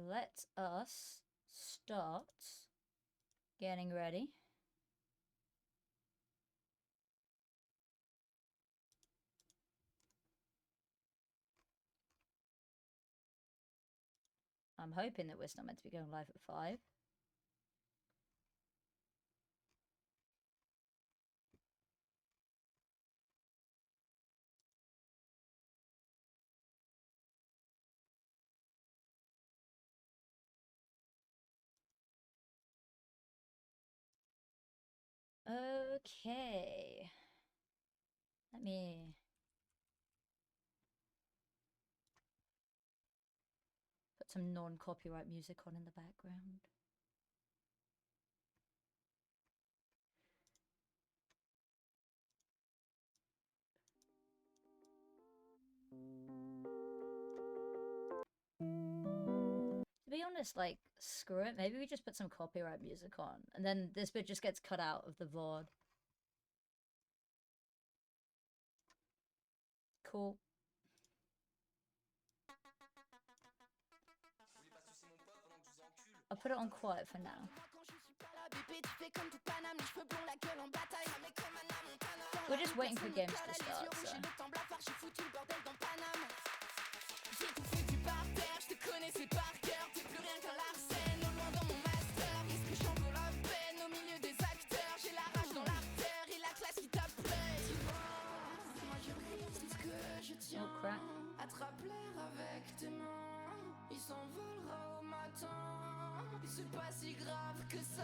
let us start getting ready. I'm hoping that we're still meant to be going live at 5. Okay. Let me... put some non-copyright music on in the background. To be honest, like, screw it. Maybe we just put some copyright music on, and then this bit just gets cut out of the VOD. Cool. I'll put it on quiet for now. We're just waiting for games to start, so... Oh crap. Attrape l'air avec tes mains, il s'envolera au matin, et c'est pas si grave que ça,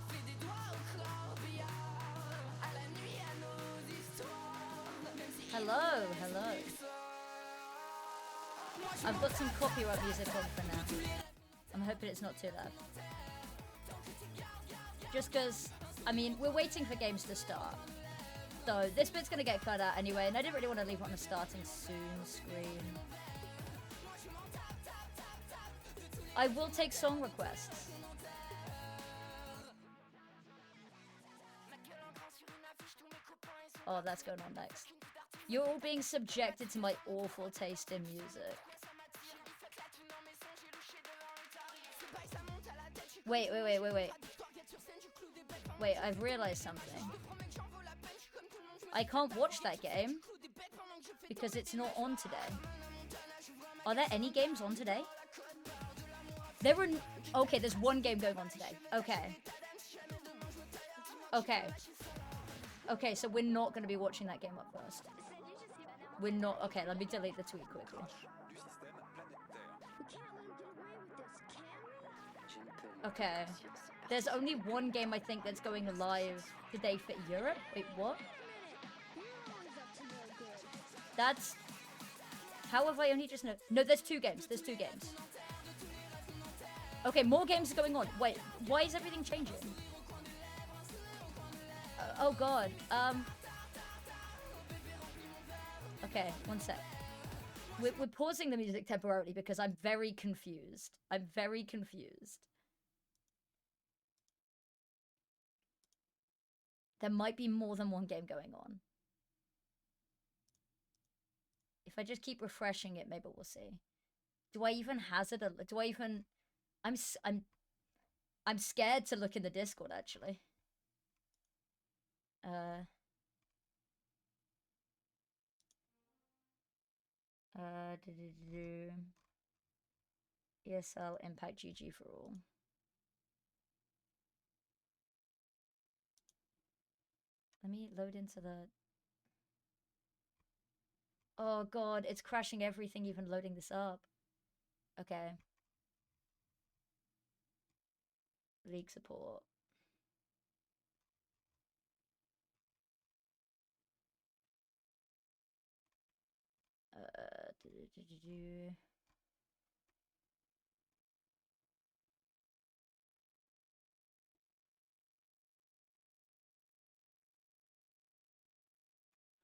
fais des doigts au corbillard, à la nuit à nos histoires, même si hello, hello. I've got some copyright music on for now. I'm hoping it's not too loud. Just because, I mean, we're waiting for games to start. So this bit's gonna get cut out anyway, and I didn't really want to leave it on a starting soon screen. I will take song requests. Oh, that's going on next. You're all being subjected to my awful taste in music. Wait. Wait, I've realized something. I can't watch that game because it's not on today. Are there any games on today? There were... Okay, there's one game going on today. Okay. Okay, so we're not going to be watching that game up first. We're not... Okay, let me delete the tweet quickly. Okay. There's only one game, I think, that's going live today for Europe. Wait, what? That's... How have I only just know? No, there's 2 games. There's 2 games. Okay, more games are going on. Wait, why is everything changing? Oh god. Okay, one sec. We're pausing the music temporarily because I'm very confused. I'm very confused. There might be more than one game going on. If I just keep refreshing it, maybe we'll see. Do I even hazard a... Do I even... I'm scared to look in the Discord, actually. ESL Impact GG for all. Let me load into the... Oh god, it's crashing everything, even loading this up. Okay. League support.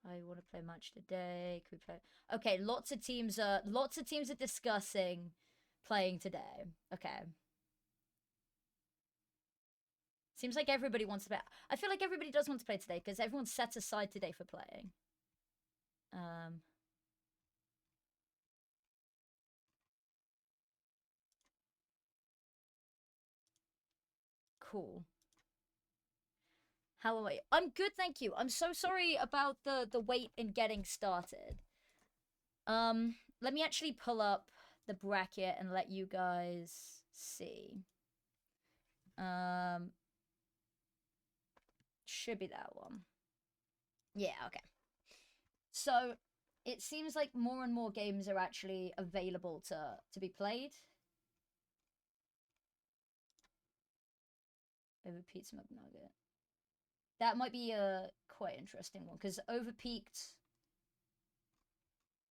I want to play match today. Could we play? Okay, lots of teams are discussing playing today. Okay. Seems like everybody wants to play. I feel like everybody does want to play today because everyone's set aside today for playing. Cool. How are you? I'm good, thank you. I'm so sorry about the wait in getting started. Let me actually pull up the bracket and let you guys see. Should be that one. Yeah, okay. So it seems like more and more games are actually available to be played. Over Pizza McNugget. That might be a quite interesting one because Overpeaked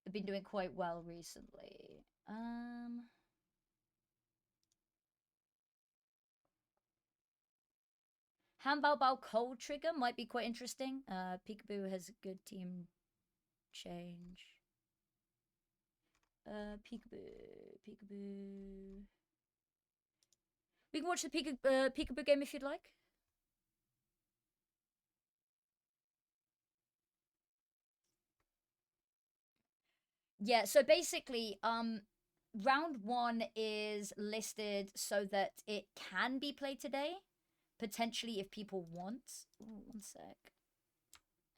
have been doing quite well recently. Hambao Bao Cold Trigger might be quite interesting. Peekaboo has a good team change. Peekaboo. We can watch the Peekaboo game if you'd like. Yeah, so basically, round 1 is listed so that it can be played today, potentially if people want. Ooh, one sec.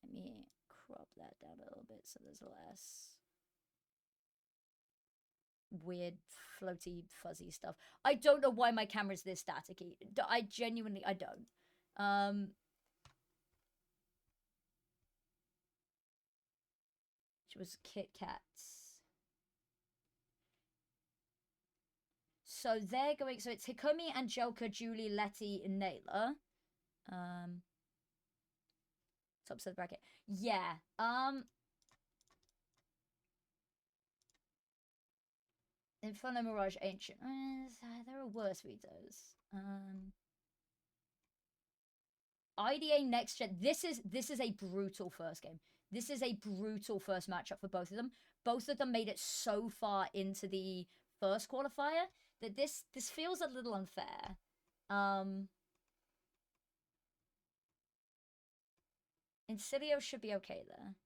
Let me crop that down a little bit so there's less weird, floaty, fuzzy stuff. I don't know why my camera's this staticky. I genuinely, I don't. Which was Kit Kats. So they're going, so it's Hikomi, Angelica, Julie, Letty, and Naylor. Top of the bracket. Yeah. Inferno, Mirage, Ancient. There are worse redos. IDA NexGen. This is a brutal first game. This is a brutal first matchup for both of them. Both of them made it so far into the first qualifier that this feels a little unfair. Incilio should be okay there.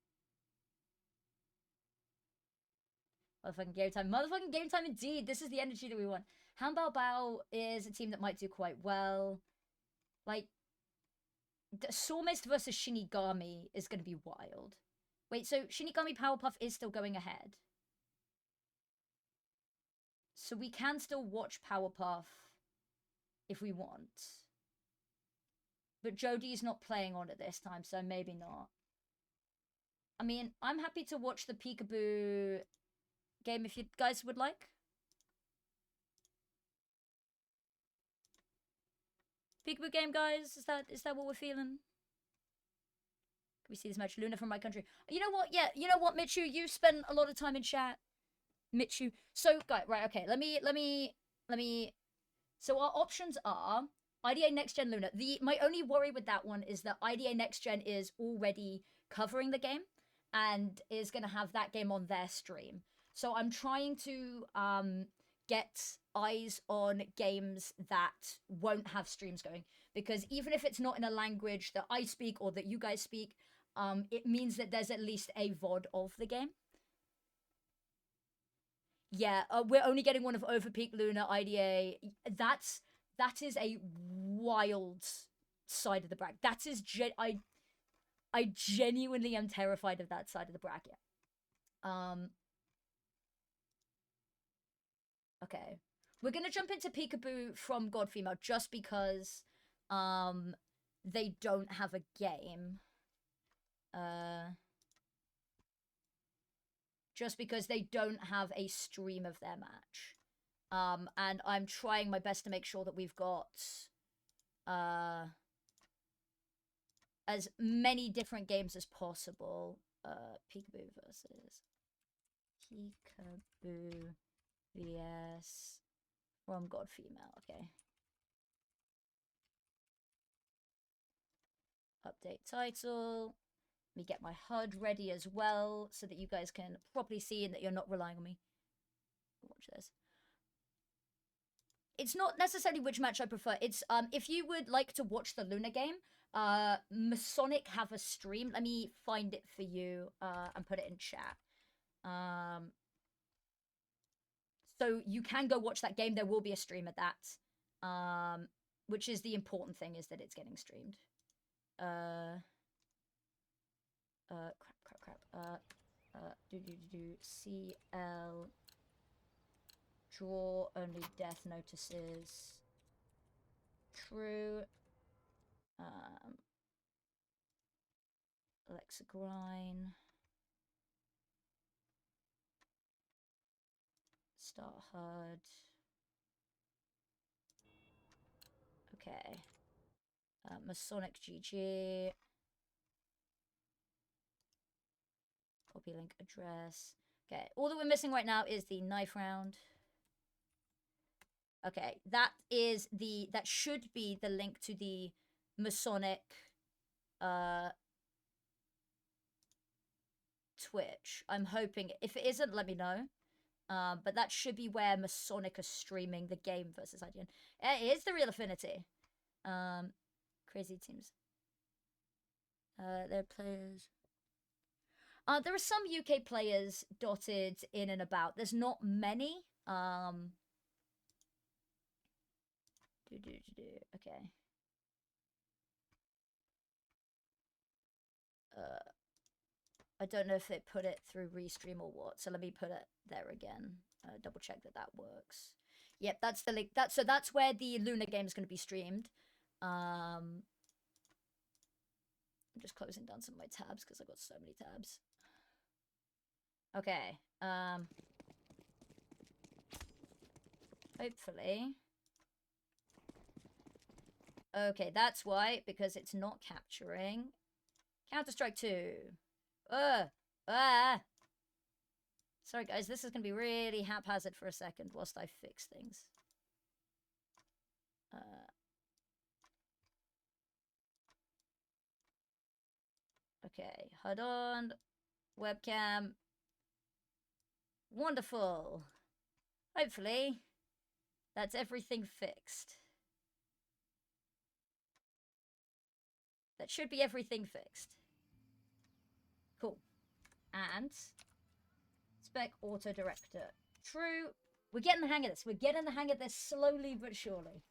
Motherfucking game time. Motherfucking game time indeed. This is the energy that we want. Hanbao Bao is a team that might do quite well. Like, Sawmist versus Shinigami is going to be wild. Wait, so Shinigami Powerpuff is still going ahead. So we can still watch Powerpuff if we want. But Jodie's not playing on it this time, so maybe not. I mean, I'm happy to watch the Peekaboo game if you guys would like. Peekaboo game, guys? Is that what we're feeling? Can we see this match? Lunar from my country. You know what? Yeah, you know what, Mitchu? You spend a lot of time in chat. Mitchu. So, guys, right, okay. Let me. So our options are IDA NexGen Lunar. My only worry with that one is that IDA NexGen is already covering the game and is going to have that game on their stream. So I'm trying to get eyes on games that won't have streams going, because even if it's not in a language that I speak or that you guys speak, it means that there's at least a VOD of the game. Yeah, we're only getting one of Overpeak Lunar IDA. That is a wild side of the bracket. That is I genuinely am terrified of that side of the bracket. Okay. We're gonna jump into Peekaboo from God Female just because they don't have a game. Just because they don't have a stream of their match. And I'm trying my best to make sure that we've got as many different games as possible. Peekaboo versus Peekaboo vs FromGod Female. Okay. Update title. Let me get my HUD ready as well so that you guys can properly see and that you're not relying on me. Watch this. It's not necessarily which match I prefer. It's if you would like to watch the Lunar game, Masonic have a stream. Let me find it for you and put it in chat. So you can go watch that game. There will be a stream of that. which is the important thing, is that it's getting streamed. Crap. CL draw only death notices. True. Alexa grind. Start HUD. Okay. Masonic GG. Copy link address. Okay, all that we're missing right now is the knife round. Okay, that should be the link to the Masonic Twitch. I'm hoping. If it isn't, let me know. But that should be where Masonic are streaming the game versus IGN. It is the real affinity. Crazy teams. They're players. There are some UK players dotted in and about. There's not many. Okay. I don't know if they put it through Restream or what, so let me put it there again. Double check that that works. Yep, that's the link. So that's where the Lunar game is going to be streamed. I'm just closing down some of my tabs because I've got so many tabs. Okay. Hopefully. Okay, that's why, because it's not capturing. Counter-Strike 2. Sorry, guys, this is going to be really haphazard for a second whilst I fix things. Okay, HUD on. Webcam. Wonderful. Hopefully, that's everything fixed. That should be everything fixed. Cool. And spec auto director. True. We're getting the hang of this. We're getting the hang of this slowly but surely.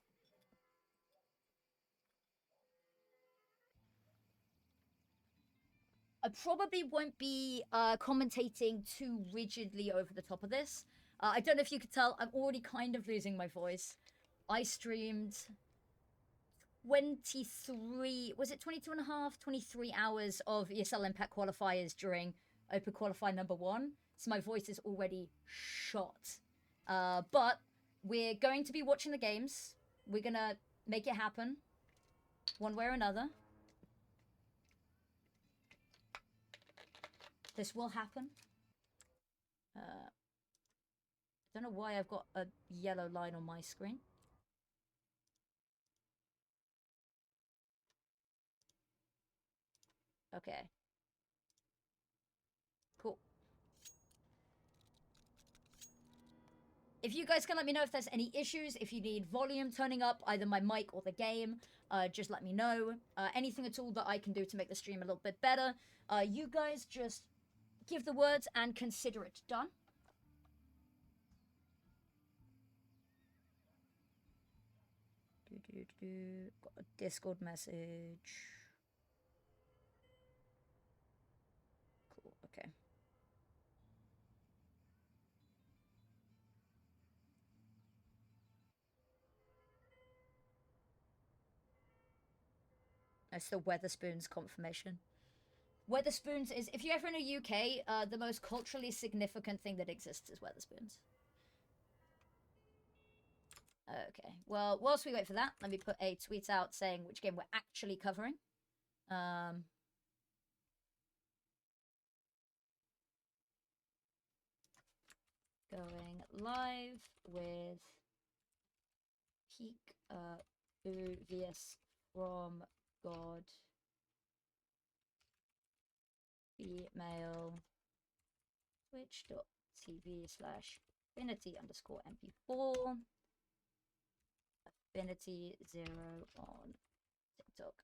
I probably won't be commentating too rigidly over the top of this. I don't know if you could tell, I'm already kind of losing my voice. I streamed 23, was it 22 and a half, 23 hours of ESL Impact qualifiers during Open Qualifier number 1. So my voice is already shot. But we're going to be watching the games. We're going to make it happen one way or another. This will happen. Don't know why I've got a yellow line on my screen. Okay. Cool. If you guys can let me know if there's any issues, if you need volume turning up, either my mic or the game, just let me know. Anything at all that I can do to make the stream a little bit better. You guys just give the words and consider it done. Got a Discord message. Cool, okay. That's the Weatherspoons confirmation. Weatherspoons is, if you're ever in the UK, the most culturally significant thing that exists is Weatherspoons. Okay, well, whilst we wait for that, let me put a tweet out saying which game we're actually covering. Going live with Peekaboo vs FromGod Female twitch.tv/affinity_mp4 affinity0 on TikTok.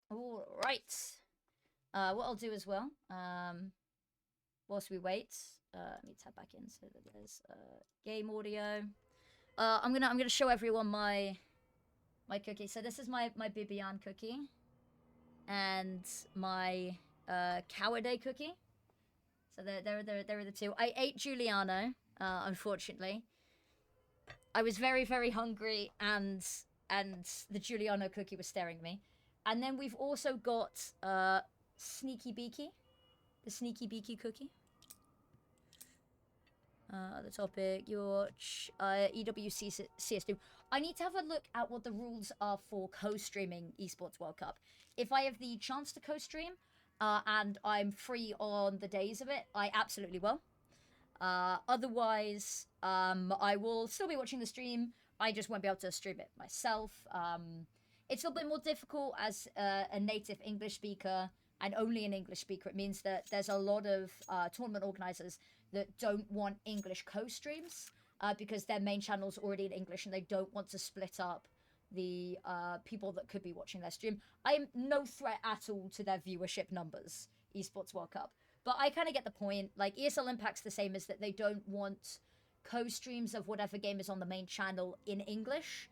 All right. What I'll do as well, whilst we wait. Let me tab back in so that there's game audio. I'm gonna show everyone my cookie. So this is my Bibian cookie, and my Cowarday cookie. So there are the two. I ate Giuliano, unfortunately. I was very, very hungry, and the Giuliano cookie was staring at me. And then we've also got Sneaky Beaky, the Sneaky Beaky cookie. The topic, your EWC CS2. I need to have a look at what the rules are for co-streaming Esports World Cup. If I have the chance to co-stream, and I'm free on the days of it, I absolutely will. Otherwise, I will still be watching the stream. I just won't be able to stream it myself. It's a little bit more difficult as a native English speaker and only an English speaker. It means that there's a lot of tournament organizers that don't want English co-streams because their main channel's already in English and they don't want to split up the people that could be watching their stream. I'm no threat at all to their viewership numbers, Esports World Cup. But I kind of get the point. Like, ESL Impact's the same as that they don't want co-streams of whatever game is on the main channel in English.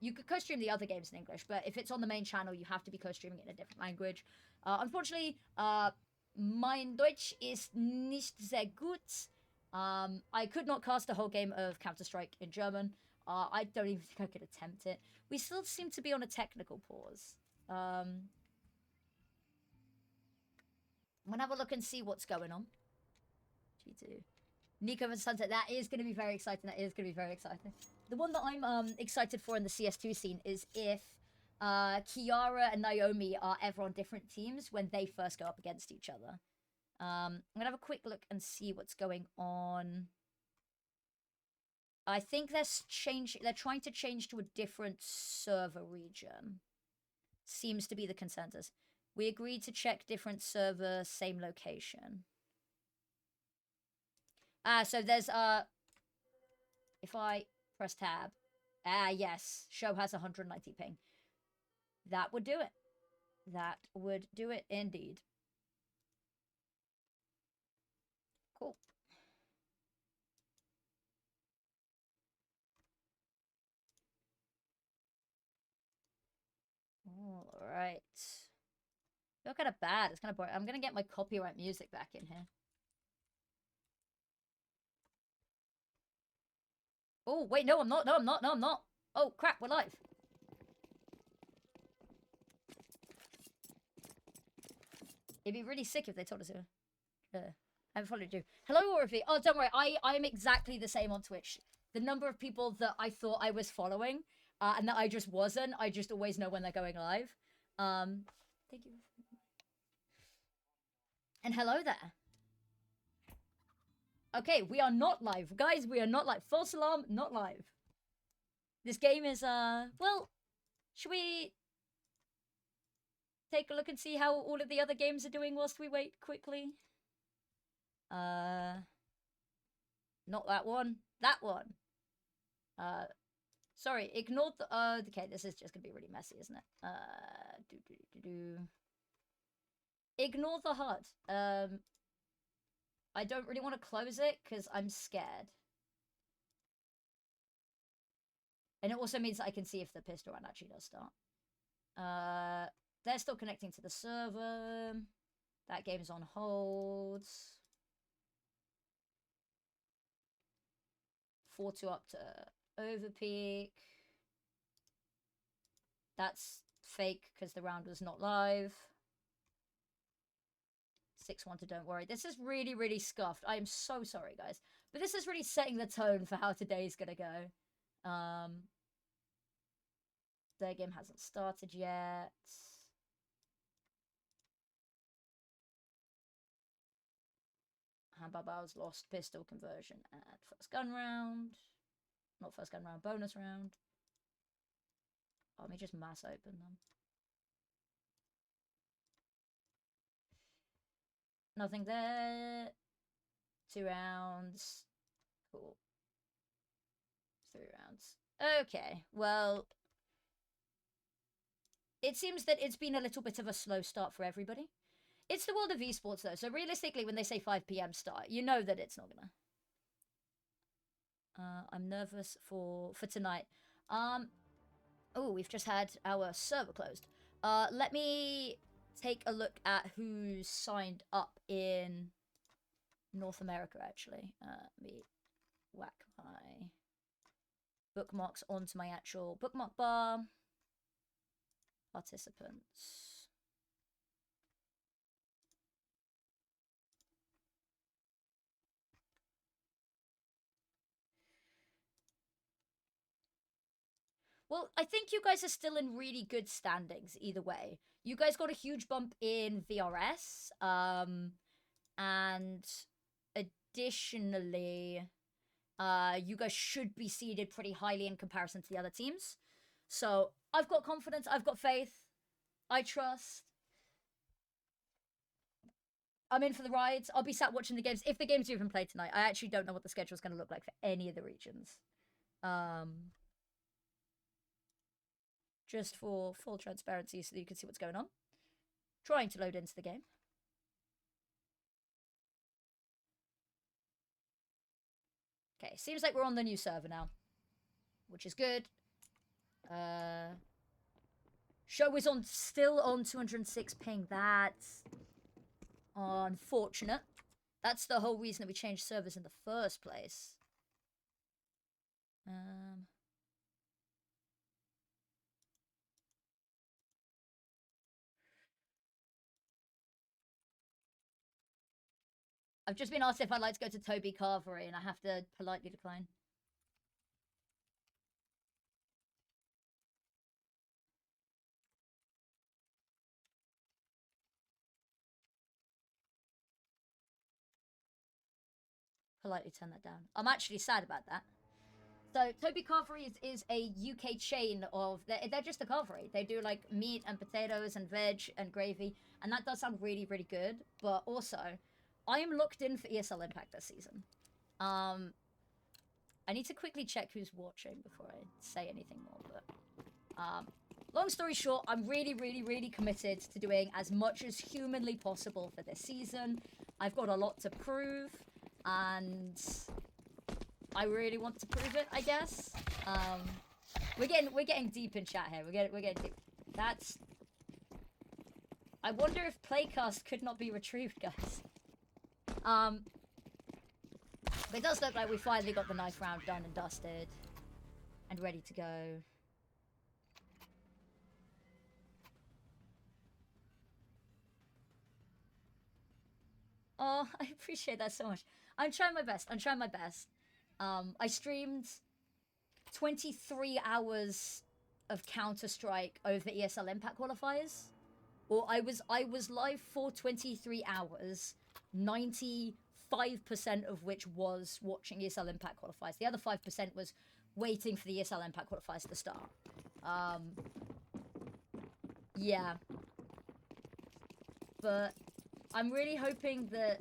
You could co-stream the other games in English, but if it's on the main channel, you have to be co-streaming it in a different language. Unfortunately, mein Deutsch ist nicht sehr gut. I could not cast a whole game of Counter-Strike in German. I don't even think I could attempt it. We still seem to be on a technical pause. I'm gonna have a look and see what's going on. G2. Nico and Sunset, that is going to be very exciting. That is going to be very exciting. The one that I'm excited for in the CS2 scene is if Kiara and Naomi are ever on different teams when they first go up against each other. I'm going to have a quick look and see what's going on. I think they're trying to change to a different server region. Seems to be the consensus. We agreed to check different server, same location. So there's, if I press tab, yes, show has 190 ping. That would do it. That would do it indeed. Cool. All right. Feel kind of bad. It's kind of boring. I'm gonna get my copyright music back in here. Oh, wait, no, I'm not. No, I'm not. No, I'm not. Oh, crap, we're live. It'd be really sick if they told us to. I haven't followed you. Hello, Orphy. Oh, don't worry. I'm exactly the same on Twitch. The number of people that I thought I was following and that I just wasn't, I just always know when they're going live. Thank you. And hello there. Okay, we are not live. Guys, we are not live. False alarm, not live. This game is, well, should we take a look and see how all of the other games are doing whilst we wait quickly? Not that one. That one. Sorry, ignore the, okay, this is just gonna be really messy, isn't it? Ignore the HUD. I don't really want to close it because I'm scared. And it also means that I can see if the pistol run actually does start. They're still connecting to the server. That game's on hold. 4-2 up to Overpeak. That's fake because the round was not live. 6-1 to don't worry. This is really, really scuffed. I am so sorry, guys. But this is really setting the tone for how today's gonna go. Their game hasn't started yet. Hambabao's lost pistol conversion at first gun round. Not first gun round, bonus round. Oh, let me just mass open them. Nothing there. 2 rounds. Cool. 3 rounds. Okay, well, it seems that it's been a little bit of a slow start for everybody. It's the world of esports, though. So realistically, when they say 5 p.m. start, you know that it's not gonna. I'm nervous for tonight. Oh, we've just had our server closed. Let me take a look at who's signed up in North America, actually. Let me whack my bookmarks onto my actual bookmark bar. Participants. Well, I think you guys are still in really good standings either way. You guys got a huge bump in VRS. And additionally, you guys should be seeded pretty highly in comparison to the other teams. So I've got confidence, I've got faith, I trust. I'm in for the rides. I'll be sat watching the games. If the games are even played tonight, I actually don't know what the schedule is going to look like for any of the regions. Just for full transparency so that you can see what's going on. Trying to load into the game. Okay, seems like we're on the new server now, which is good. Show is still on 206 ping. That's unfortunate. That's the whole reason that we changed servers in the first place. I've just been asked if I'd like to go to Toby Carvery, and I have to politely decline. Politely turn that down. I'm actually sad about that. So Toby Carvery is a UK chain of... They're just a carvery. They do like meat and potatoes and veg and gravy, and that does sound really, really good. But also, I am locked in for ESL Impact this season. I need to quickly check who's watching before I say anything more. But long story short, I'm really, really, really committed to doing as much as humanly possible for this season. I've got a lot to prove, and I really want to prove it, I guess. We're getting deep in chat here. We're getting deep. That's... I wonder if Playcast could not be retrieved, guys. But it does look like we finally got the knife round done and dusted. And ready to go. Oh, I appreciate that so much. I'm trying my best. I'm trying my best. I streamed 23 hours of Counter-Strike over ESL Impact qualifiers. Or I was live for 23 hours, 95% of which was watching ESL Impact qualifiers. The other 5% was waiting for the ESL Impact qualifiers to start. Yeah. But I'm really hoping that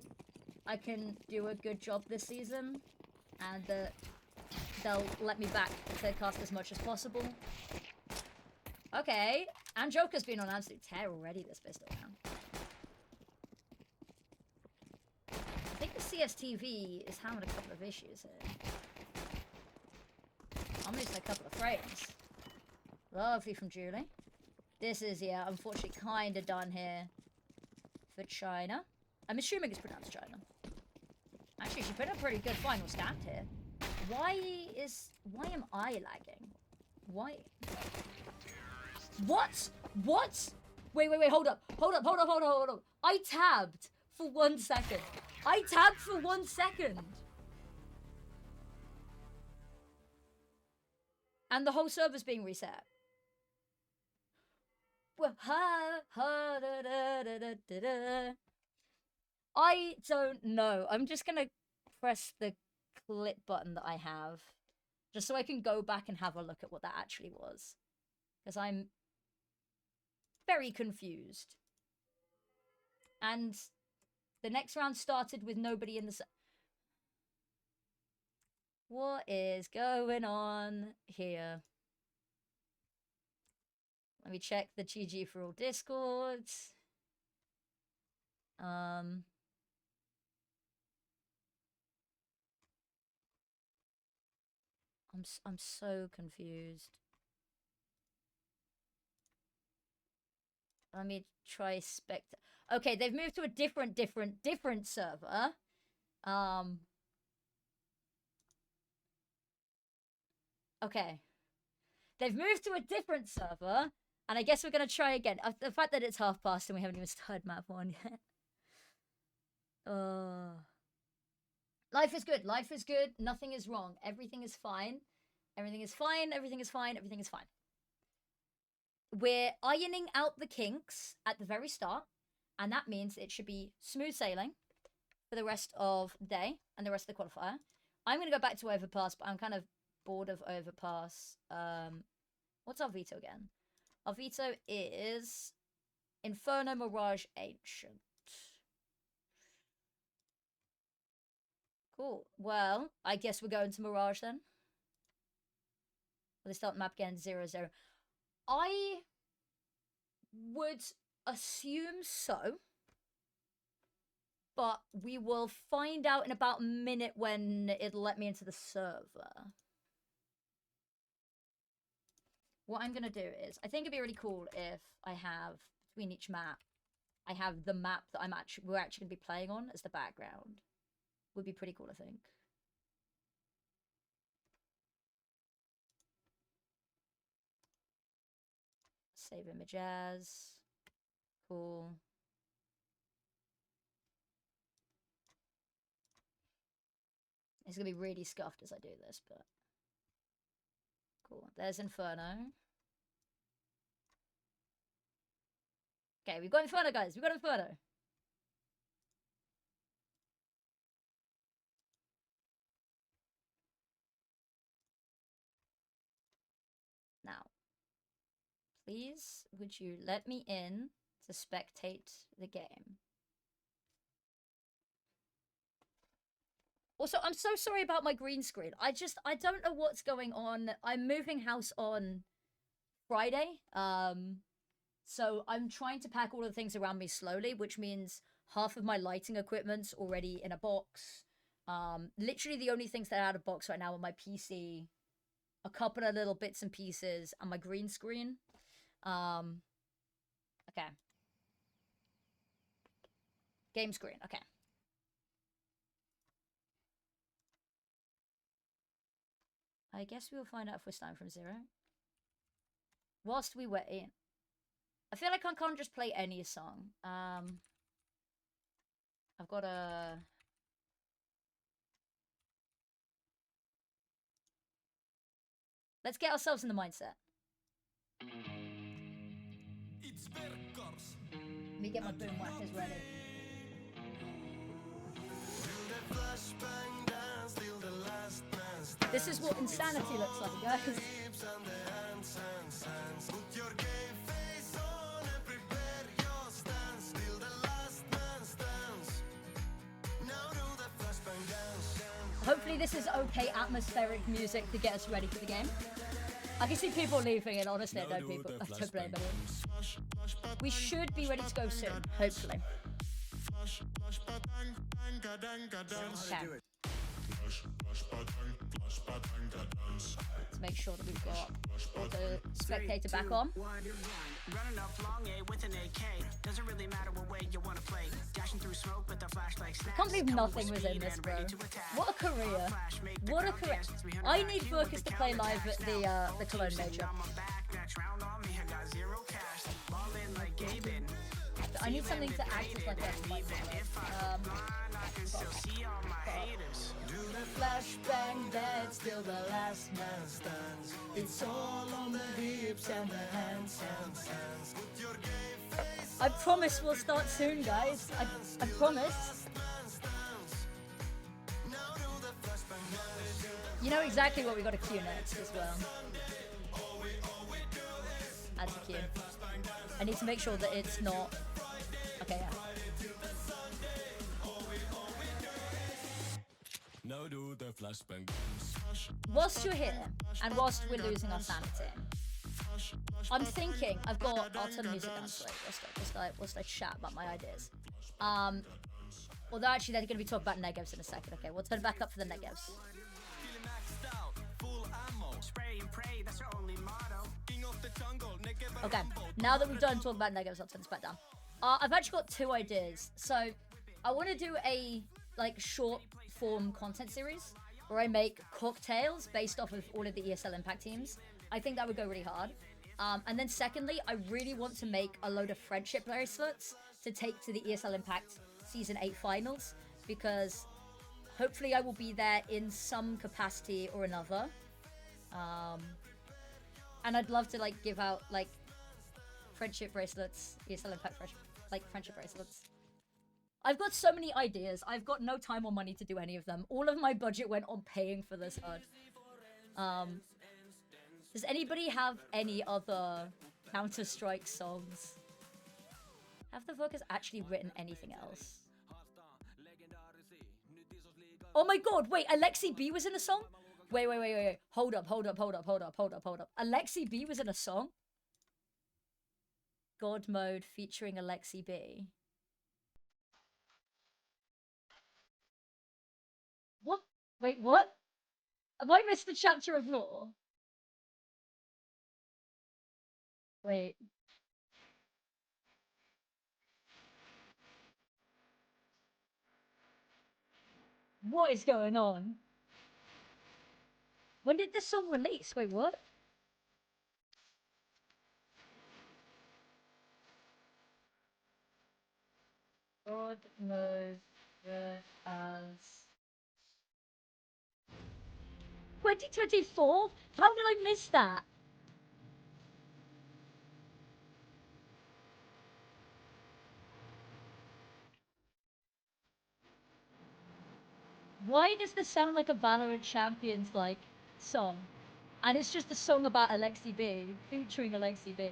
I can do a good job this season, and that they'll let me back to cast as much as possible. Okay, and Joker's been on absolute tear already this pistol round. I think the CSTV is having a couple of issues here. I'm losing a couple of frames. Lovely from Julie. This is, yeah, unfortunately kind of done here for China. I'm assuming it's pronounced China. Actually, she put a pretty good final stat here. Why am I lagging? Why? What? What? Wait, hold up. Hold up. I tabbed for 1 second. I tabbed for 1 second. And the whole server's being reset. Well, I don't know. I'm just gonna press the clip button that I have, just so I can go back and have a look at what that actually was. Because I'm very confused. And the next round started with nobody in the... What is going on here? Let me check the GG for all Discords. I'm so confused. Let me try Spectre. Okay, they've moved to a different server. Okay. They've moved to a different server, and I guess we're gonna try again. The fact that it's 1:30 and we haven't even started map 1 yet. Life is good. Life is good. Nothing is wrong. Everything is fine. Everything is fine. Everything is fine. Everything is fine. We're ironing out the kinks at the very start, and that means it should be smooth sailing for the rest of the day and the rest of the qualifier. I'm going to go back to Overpass, but I'm kind of bored of Overpass. What's our veto again? Our veto is Inferno, Mirage, Ancient. Cool. Well, I guess we're going to Mirage then. Will they start the map again? 0-0. I would assume so. But we will find out in about a minute when it'll let me into the server. What I'm going to do is, I think it'd be really cool if I have, between each map, I have the map that we're actually going to be playing on as the background. Would be pretty cool, I think. Save image as. Cool. It's going to be really scuffed as I do this, but... Cool. There's Inferno. Okay, we've got Inferno, guys. We've got Inferno. Now, please, would you let me in to spectate the game? Also, I'm so sorry about my green screen. I don't know what's going on. I'm moving house on Friday. So I'm trying to pack all of the things around me slowly, which means half of my lighting equipment's already in a box. Literally the only things that are out of box right now are my PC, a couple of little bits and pieces, and my green screen. Okay. Game screen, okay. I guess we'll find out if we're starting from 0. Whilst we wait, I feel like I can't just play any song. I've got a... Let's get ourselves in the mindset. Let me get my boom whackers ready. This is what insanity looks like, guys. Hopefully this is okay atmospheric music to get us ready for the game. I can see people leaving and honestly I don't blame anyone. We should be ready to go soon, hopefully. Okay. Let's make sure that we've got all the spectator back on. I can't believe nothing was in this, bro. What a career. What a career. I need Focus to play live at the Cologne Major. I need something to act as like a flashbang, that's still the last man stands. It's all on the hips and the hands. I promise we'll start soon, guys. I promise. You know exactly what we got to queue next as well. Add to queue. I need to make sure that it's not... Okay, yeah. Whilst you're here, and whilst we're losing our sanity, I'm thinking. I've got. I'll turn the music down. So whilst I chat about my ideas. Although actually they're going to be talking about negatives in a second. Okay, we'll turn it back up for the negatives. Okay, now that we've done talking about negatives, I'll turn this back down. I've actually got 2 ideas. So I want to do a like short form content series where I make cocktails based off of all of the ESL Impact teams. I think that would go really hard. And then secondly, I really want to make a load of friendship bracelets to take to the ESL Impact Season 8 finals, because hopefully I will be there in some capacity or another. And I'd love to like give out like friendship bracelets, ESL Impact friendship bracelets. I've got so many ideas. I've got no time or money to do any of them. All of my budget went on paying for this HUD. Does anybody have any other Counter-Strike songs? Have the vocals actually written anything else? Oh my god, wait, Alexi B was in a song? Wait. Hold up. Alexi B was in a song? God Mode featuring Alexi B. What? Wait, what? Have I missed the chapter of lore? Wait. What is going on? When did this song release? Wait, what? God Mode as 2024? How did I miss that? Why does this sound like a Valorant Champions like song? And it's just a song about Alexi B, featuring Alexi B.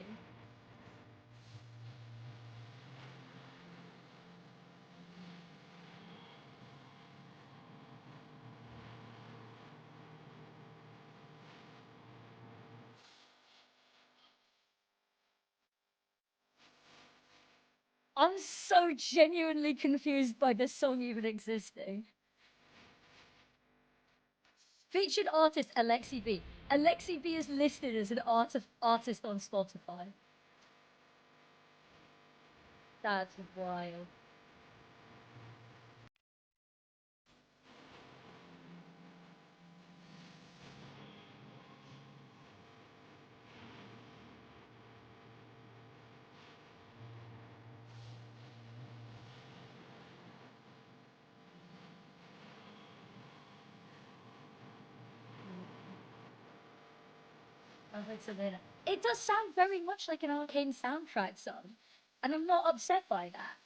I'm so genuinely confused by this song even existing. Featured artist Alexi B. Alexi B is listed as an artist on Spotify. That's wild. It does sound very much like an Arcane soundtrack song, and I'm not upset by that.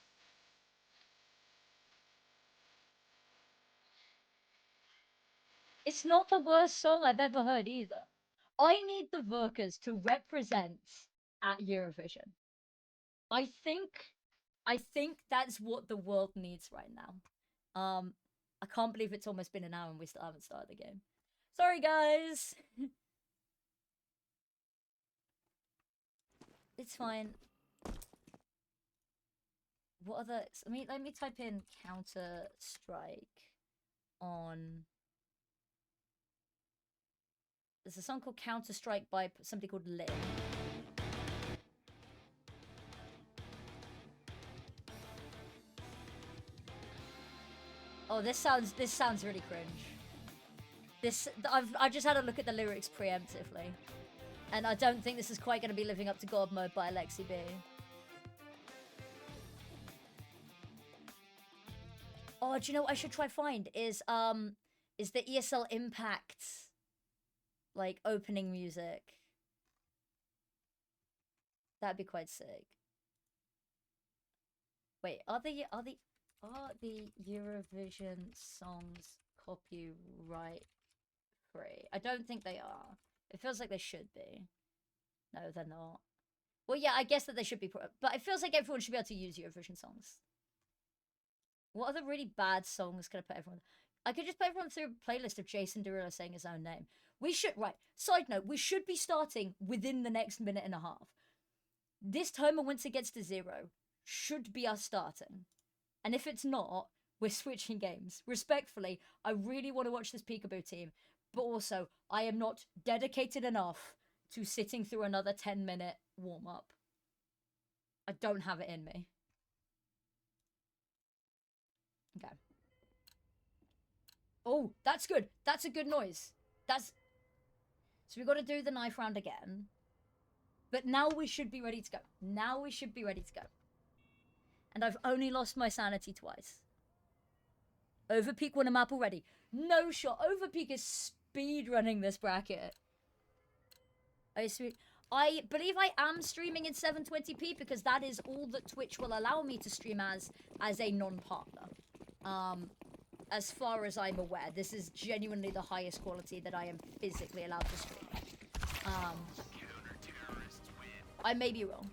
It's not the worst song I've ever heard either. I need the workers to represent at Eurovision. I think that's what the world needs right now. I can't believe it's almost been an hour and we still haven't started the game. Sorry, guys. It's fine. What other? Let me type in Counter-Strike on. There's a song called Counter-Strike by somebody called Lil. Oh, this sounds really cringe. I've just had a look at the lyrics preemptively, and I don't think this is quite going to be living up to God Mode by Alexi B. Oh, do you know what I should try find is the ESL Impact like opening music. That'd be quite sick. Wait, are the Eurovision songs copyright free? I don't think they are. It feels like they should be. No, they're not. Well, yeah, I guess that they should be, but it feels like everyone should be able to use Eurovision songs. What other really bad songs can I put everyone? I could just put everyone through a playlist of Jason Derulo saying his own name. We should, right, side note, we should be starting within the next minute and a half. This timer, once it gets to 0, should be us starting. And if it's not, we're switching games. Respectfully, I really want to watch this Peekaboo team, but also, I am not dedicated enough to sitting through another 10-minute warm-up. I don't have it in me. Okay. Oh, that's good. That's a good noise. That's... So we got to do the knife round again. But now we should be ready to go. Now we should be ready to go. And I've only lost my sanity twice. Overpeak won a map already. No shot. Overpeak is speed running this bracket. I believe I am streaming in 720p because that is all that Twitch will allow me to stream as a non-partner. As far as I'm aware, this is genuinely the highest quality that I am physically allowed to stream. I may be wrong.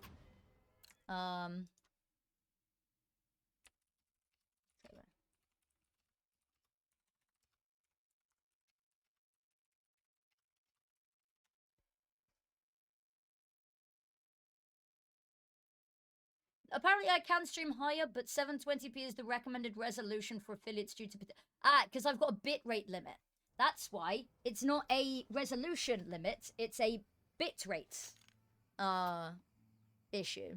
Apparently I can stream higher, but 720p is the recommended resolution for affiliates due to... because I've got a bitrate limit. That's why. It's not a resolution limit, it's a bitrate issue.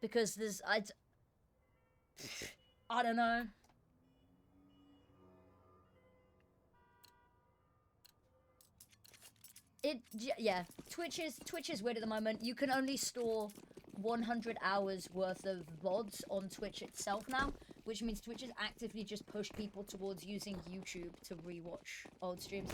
Because there's... I don't know. Yeah, Twitch is weird at the moment. You can only store 100 hours worth of VODs on Twitch itself now, which means Twitch has actively just pushed people towards using YouTube to rewatch old streams.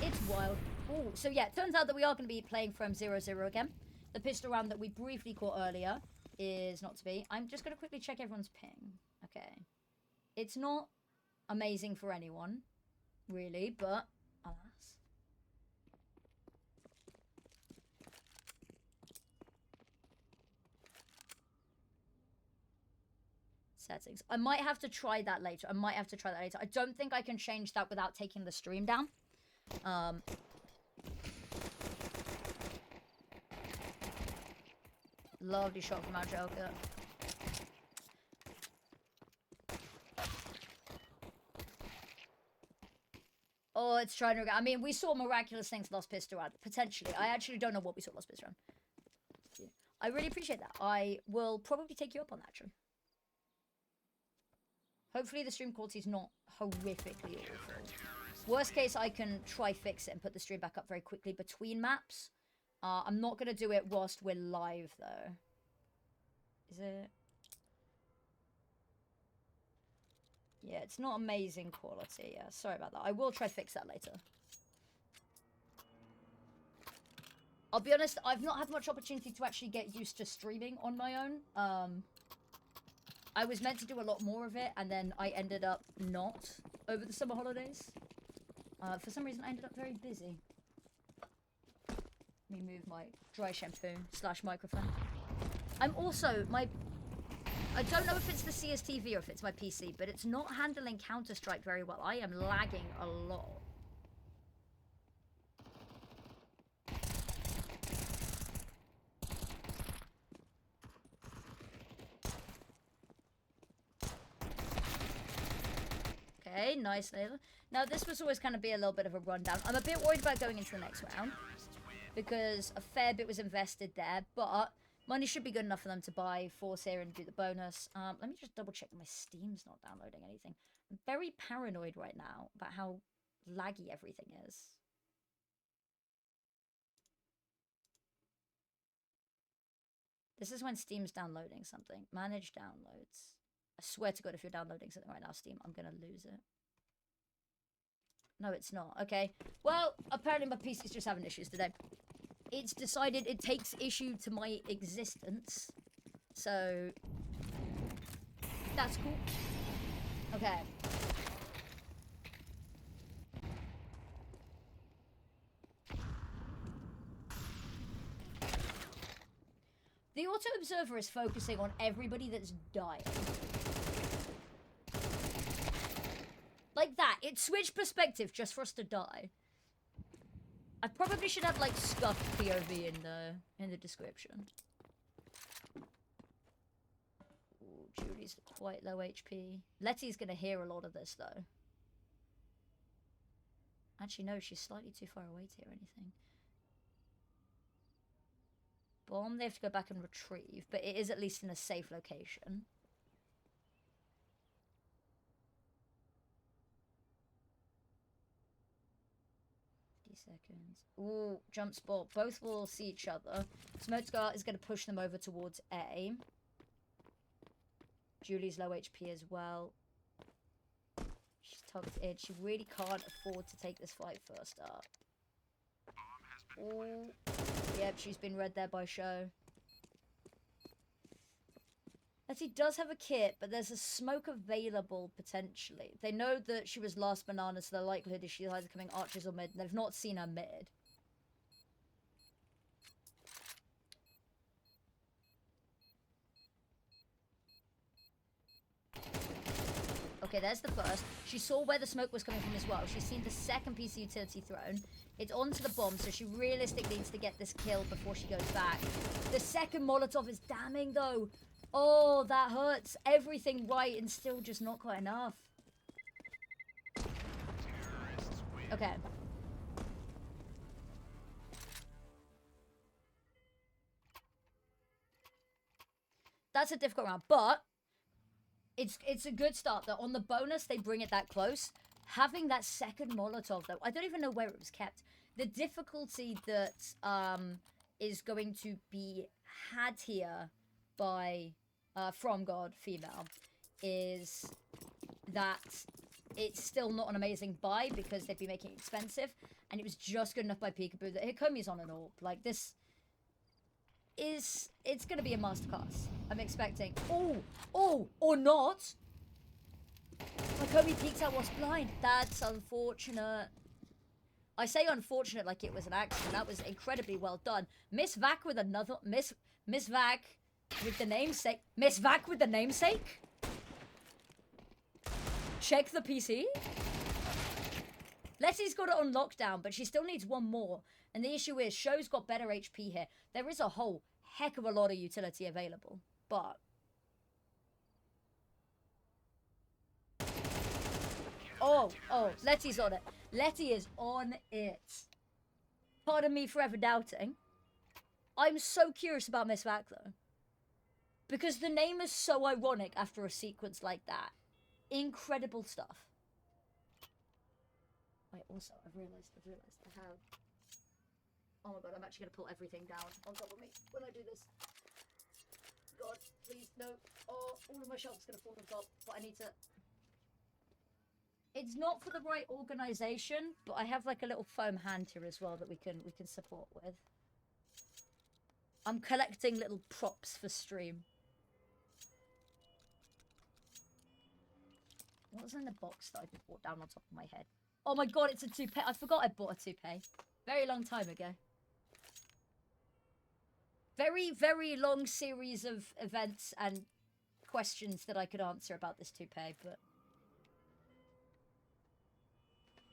It's wild. Oh, so yeah, it turns out that we are going to be playing from 0-0 again. The pistol round that we briefly caught earlier is not to be. I'm just going to quickly check everyone's ping. Okay. It's not amazing for anyone, really, but alas. Settings. I might have to try that later. I don't think I can change that without taking the stream down. Lovely shot from our Joker. Oh, it's trying to... I mean, we saw miraculous things last pistol round. Potentially. I actually don't know what we saw last pistol round. I really appreciate that. I will probably take you up on that, Drew. Hopefully the stream quality is not horrifically awful. Worst case, I can try fix it and put the stream back up very quickly between maps. I'm not going to do it whilst we're live, though. Is it? Yeah, it's not amazing quality. Yeah, sorry about that. I will try fix that later. I'll be honest, I've not had much opportunity to actually get used to streaming on my own. I was meant to do a lot more of it, and then I ended up not over the summer holidays. For some reason, I ended up very busy. Let me move my dry shampoo / microphone. I'm also, I don't know if it's the CSTV or if it's my PC, but it's not handling Counter-Strike very well. I am lagging a lot. Okay, nice. Now, this was always kind of be a little bit of a rundown. I'm a bit worried about going into the next round because a fair bit was invested there, but money should be good enough for them to buy Force here and do the bonus. Let me just double check that my Steam's not downloading anything. I'm very paranoid right now about how laggy everything is. This is when Steam's downloading something. Manage downloads. I swear to God, if you're downloading something right now, Steam, I'm going to lose it. No, it's not. Okay. Well, apparently my PC's just having issues today. It's decided it takes issue to my existence. So, that's cool. Okay. The auto observer is focusing on everybody that's dying. Like that. It switched perspective just for us to die. I probably should have like scuffed POV in the description. Ooh, Julie's quite low HP. Letty's gonna hear a lot of this though. Actually, no, she's slightly too far away to hear anything. Bomb, they have to go back and retrieve, but it is at least in a safe location. Seconds. Ooh, jump spot. Both will see each other. Smokescart is going to push them over towards A. Julie's low HP as well. She's tucked in. She really can't afford to take this fight first up. Ooh. Yep, she's been read there by Show. Letty does have a kit, but there's a smoke available, potentially. They know that she was last banana, so the likelihood is she's either coming archers or mid. They've not seen her mid. Okay, there's the first. She saw where the smoke was coming from as well. She's seen the second piece of utility thrown. It's onto the bomb, so she realistically needs to get this kill before she goes back. The second Molotov is damning, though. Oh, that hurts. Everything right and still just not quite enough. Okay. That's a difficult round, but it's a good start. That on the bonus, they bring it that close. Having that second Molotov, though, I don't even know where it was kept. The difficulty that is going to be had here by FromGod Female is that it's still not an amazing buy because they'd be making it expensive, and it was just good enough by Peekaboo that Hikomi's on an AWP. Like, this is... It's going to be a masterclass. I'm expecting... Oh, or not! Hikomi peeked out what's blind. That's unfortunate. I say unfortunate like it was an accident. That was incredibly well done. Miss Vac with another... Miss Vac... with the namesake. Miss Vac with the namesake? Check the PC? Letty's got it on lockdown, but she still needs one more. And the issue is, Show's got better HP here. There is a whole heck of a lot of utility available. But... Oh, Letty's on it. Letty is on it. Pardon me for ever doubting. I'm so curious about Miss Vac, though. Because the name is so ironic after a sequence like that. Incredible stuff. Wait, also, I've realised I have... Oh my god, I'm actually going to pull everything down on top of me when I do this. God, please, no. Oh, all of my shelves are going to fall on top, but I need to... It's not for the right organisation, but I have like a little foam hand here as well that we can support with. I'm collecting little props for stream. What was in the box that I just brought down on top of my head? Oh my god, it's a toupee. I forgot I bought a toupee. Very long time ago. Very, very long series of events and questions that I could answer about this toupee, but...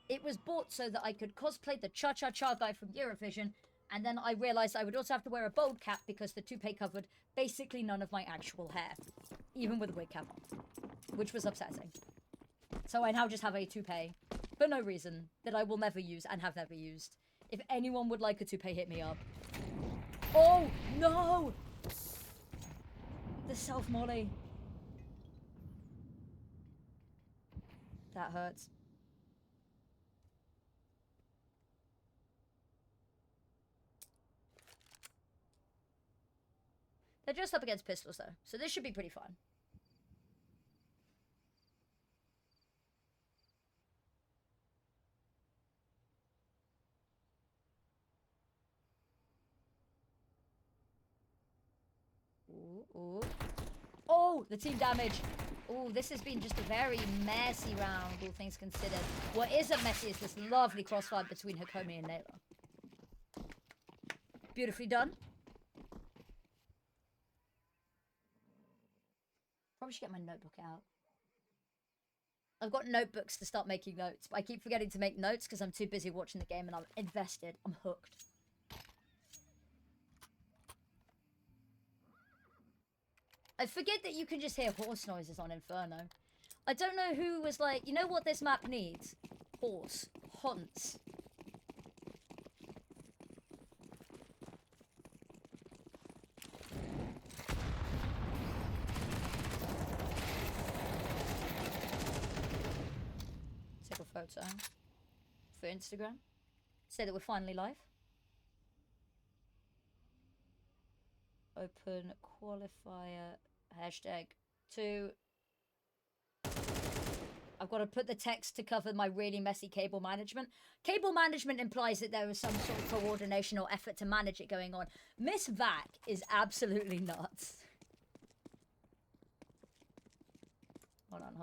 It was bought so that I could cosplay the Cha-Cha-Cha guy from Eurovision, and then I realised I would also have to wear a bald cap because the toupee covered basically none of my actual hair, even with a wig cap on, which was upsetting. So I now just have a toupee, for no reason, that I will never use and have never used. If anyone would like a toupee, hit me up. Oh, no! The self-molly. That hurts. They're just up against pistols, though, so this should be pretty fun. Ooh. Oh, the team damage. Oh, this has been just a very messy round, all things considered. What isn't messy is this lovely crossfire between Hikomi and Nayla. Beautifully done. Probably should get my notebook out. I've got notebooks to start making notes, but I keep forgetting to make notes because I'm too busy watching the game and I'm invested. I'm hooked. I forget that you can just hear horse noises on Inferno. I don't know who was like, you know what this map needs? Horse. Hunts. Take a photo for Instagram. Say that we're finally live. Open qualifier hashtag 2. I've got to put the text to cover my really messy cable management. Cable management implies that there is some sort of coordination or effort to manage it going on. Miss Vac is absolutely nuts. Hold on.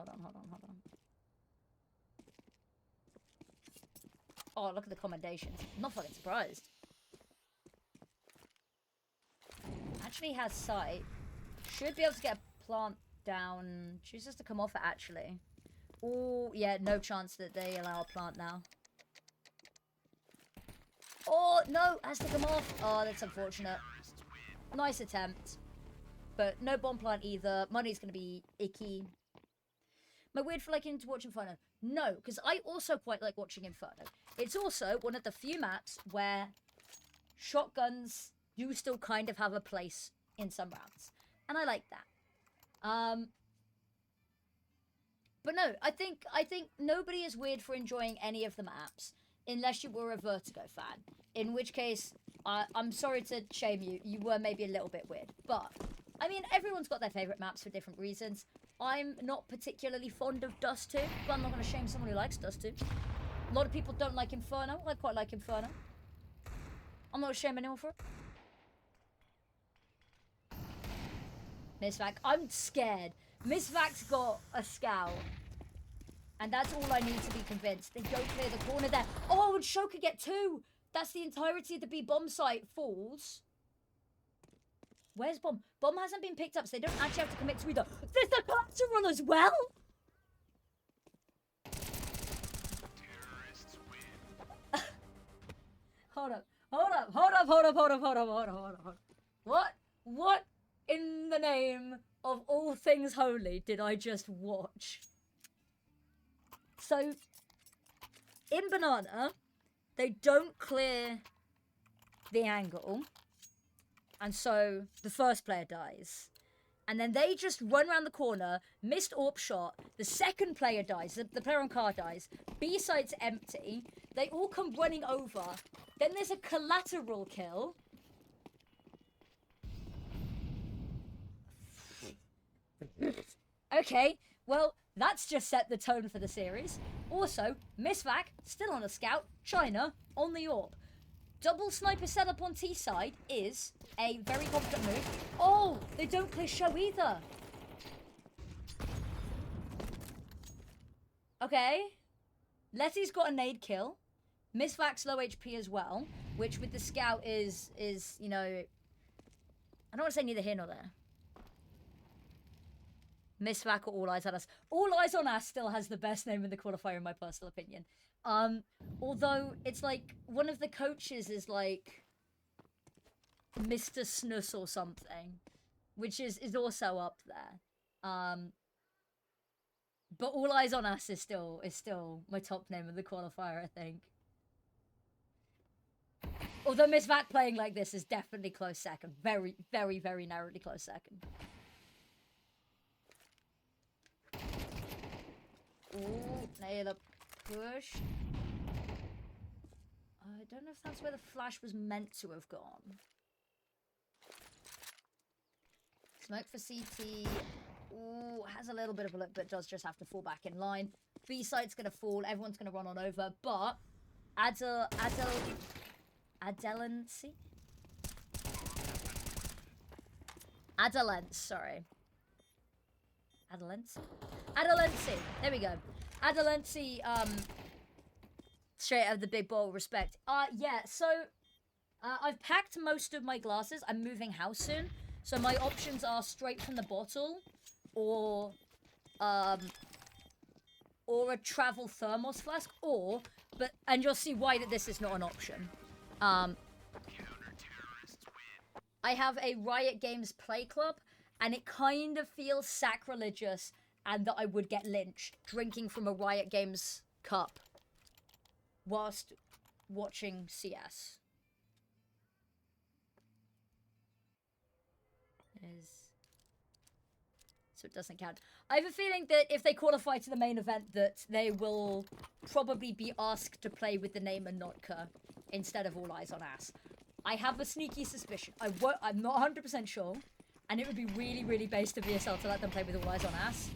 Oh, look at the commendations. I'm not fucking surprised. Actually has sight. Should be able to get a plant down. Chooses to come off it, actually. Oh, yeah, no chance that they allow a plant now. Oh, no, has to come off. Oh, that's unfortunate. Nice attempt. But no bomb plant either. Money's going to be icky. Am I weird for liking to watch Inferno? No, because I also quite like watching Inferno. It's also one of the few maps where shotguns do still kind of have a place in some rounds. And I like that. But no, I think nobody is weird for enjoying any of the maps, unless you were a Vertigo fan. In which case, I'm sorry to shame you. You were maybe a little bit weird. But, I mean, everyone's got their favourite maps for different reasons. I'm not particularly fond of Dust 2, but I'm not going to shame someone who likes Dust 2. A lot of people don't like Inferno. I quite like Inferno. I'm not going to shame anyone for it. Miss Vac, I'm scared. Miss Vac's got a scout. And that's all I need to be convinced. They don't clear the corner there. Oh, and Show could get 2. That's the entirety of the B bomb site falls. Where's Bomb? Bomb hasn't been picked up, so they don't actually have to commit to either. There's the collateral as well! Hold up. What in the name of all things holy did I just watch? So, in Banana, they don't clear the angle. And so, the first player dies. And then they just run around the corner, missed AWP shot, the second player dies, the player on car dies, B site's empty, they all come running over, then there's a collateral kill. Okay, well, that's just set the tone for the series. Also, Miss Vac, still on a scout, China, on the AWP. Double sniper setup on T side is a very confident move. Oh, they don't clear Show either. Okay. Letty's got a nade kill. Miss Vac's low HP as well, which with the scout is, you know, I don't want to say neither here nor there. Miss Vac or All Eyes on Us. All Eyes on Us still has the best name in the qualifier in my personal opinion. Although it's like one of the coaches is like Mr. Snus or something, which is also up there. But All Eyes on Us is still my top name in the qualifier, I think. Although Miss Vac playing like this is definitely close second. Very, very, very narrowly close second. Ooh, nail up. Push. I don't know if that's where the flash was meant to have gone. Smoke for CT. Ooh, has a little bit of a look, but does just have to fall back in line. B site's gonna fall. Everyone's gonna run on over, but Adelency? Adelence, sorry. Adelency. There we go. Adelency, straight out of the big bowl, respect. Yeah, so, I've packed most of my glasses. I'm moving house soon. So my options are straight from the bottle, or or a travel thermos flask, or, and you'll see why that this is not an option. I have a Riot Games play club, and it kind of feels sacrilegious and that I would get lynched drinking from a Riot Games cup whilst watching CS. So it doesn't count. I have a feeling that if they qualify to the main event that they will probably be asked to play with the name Anotka instead of All Eyes on Ass. I have a sneaky suspicion. I'm not 100% sure, and it would be really, really based of ESL to let them play with All Eyes on Ass.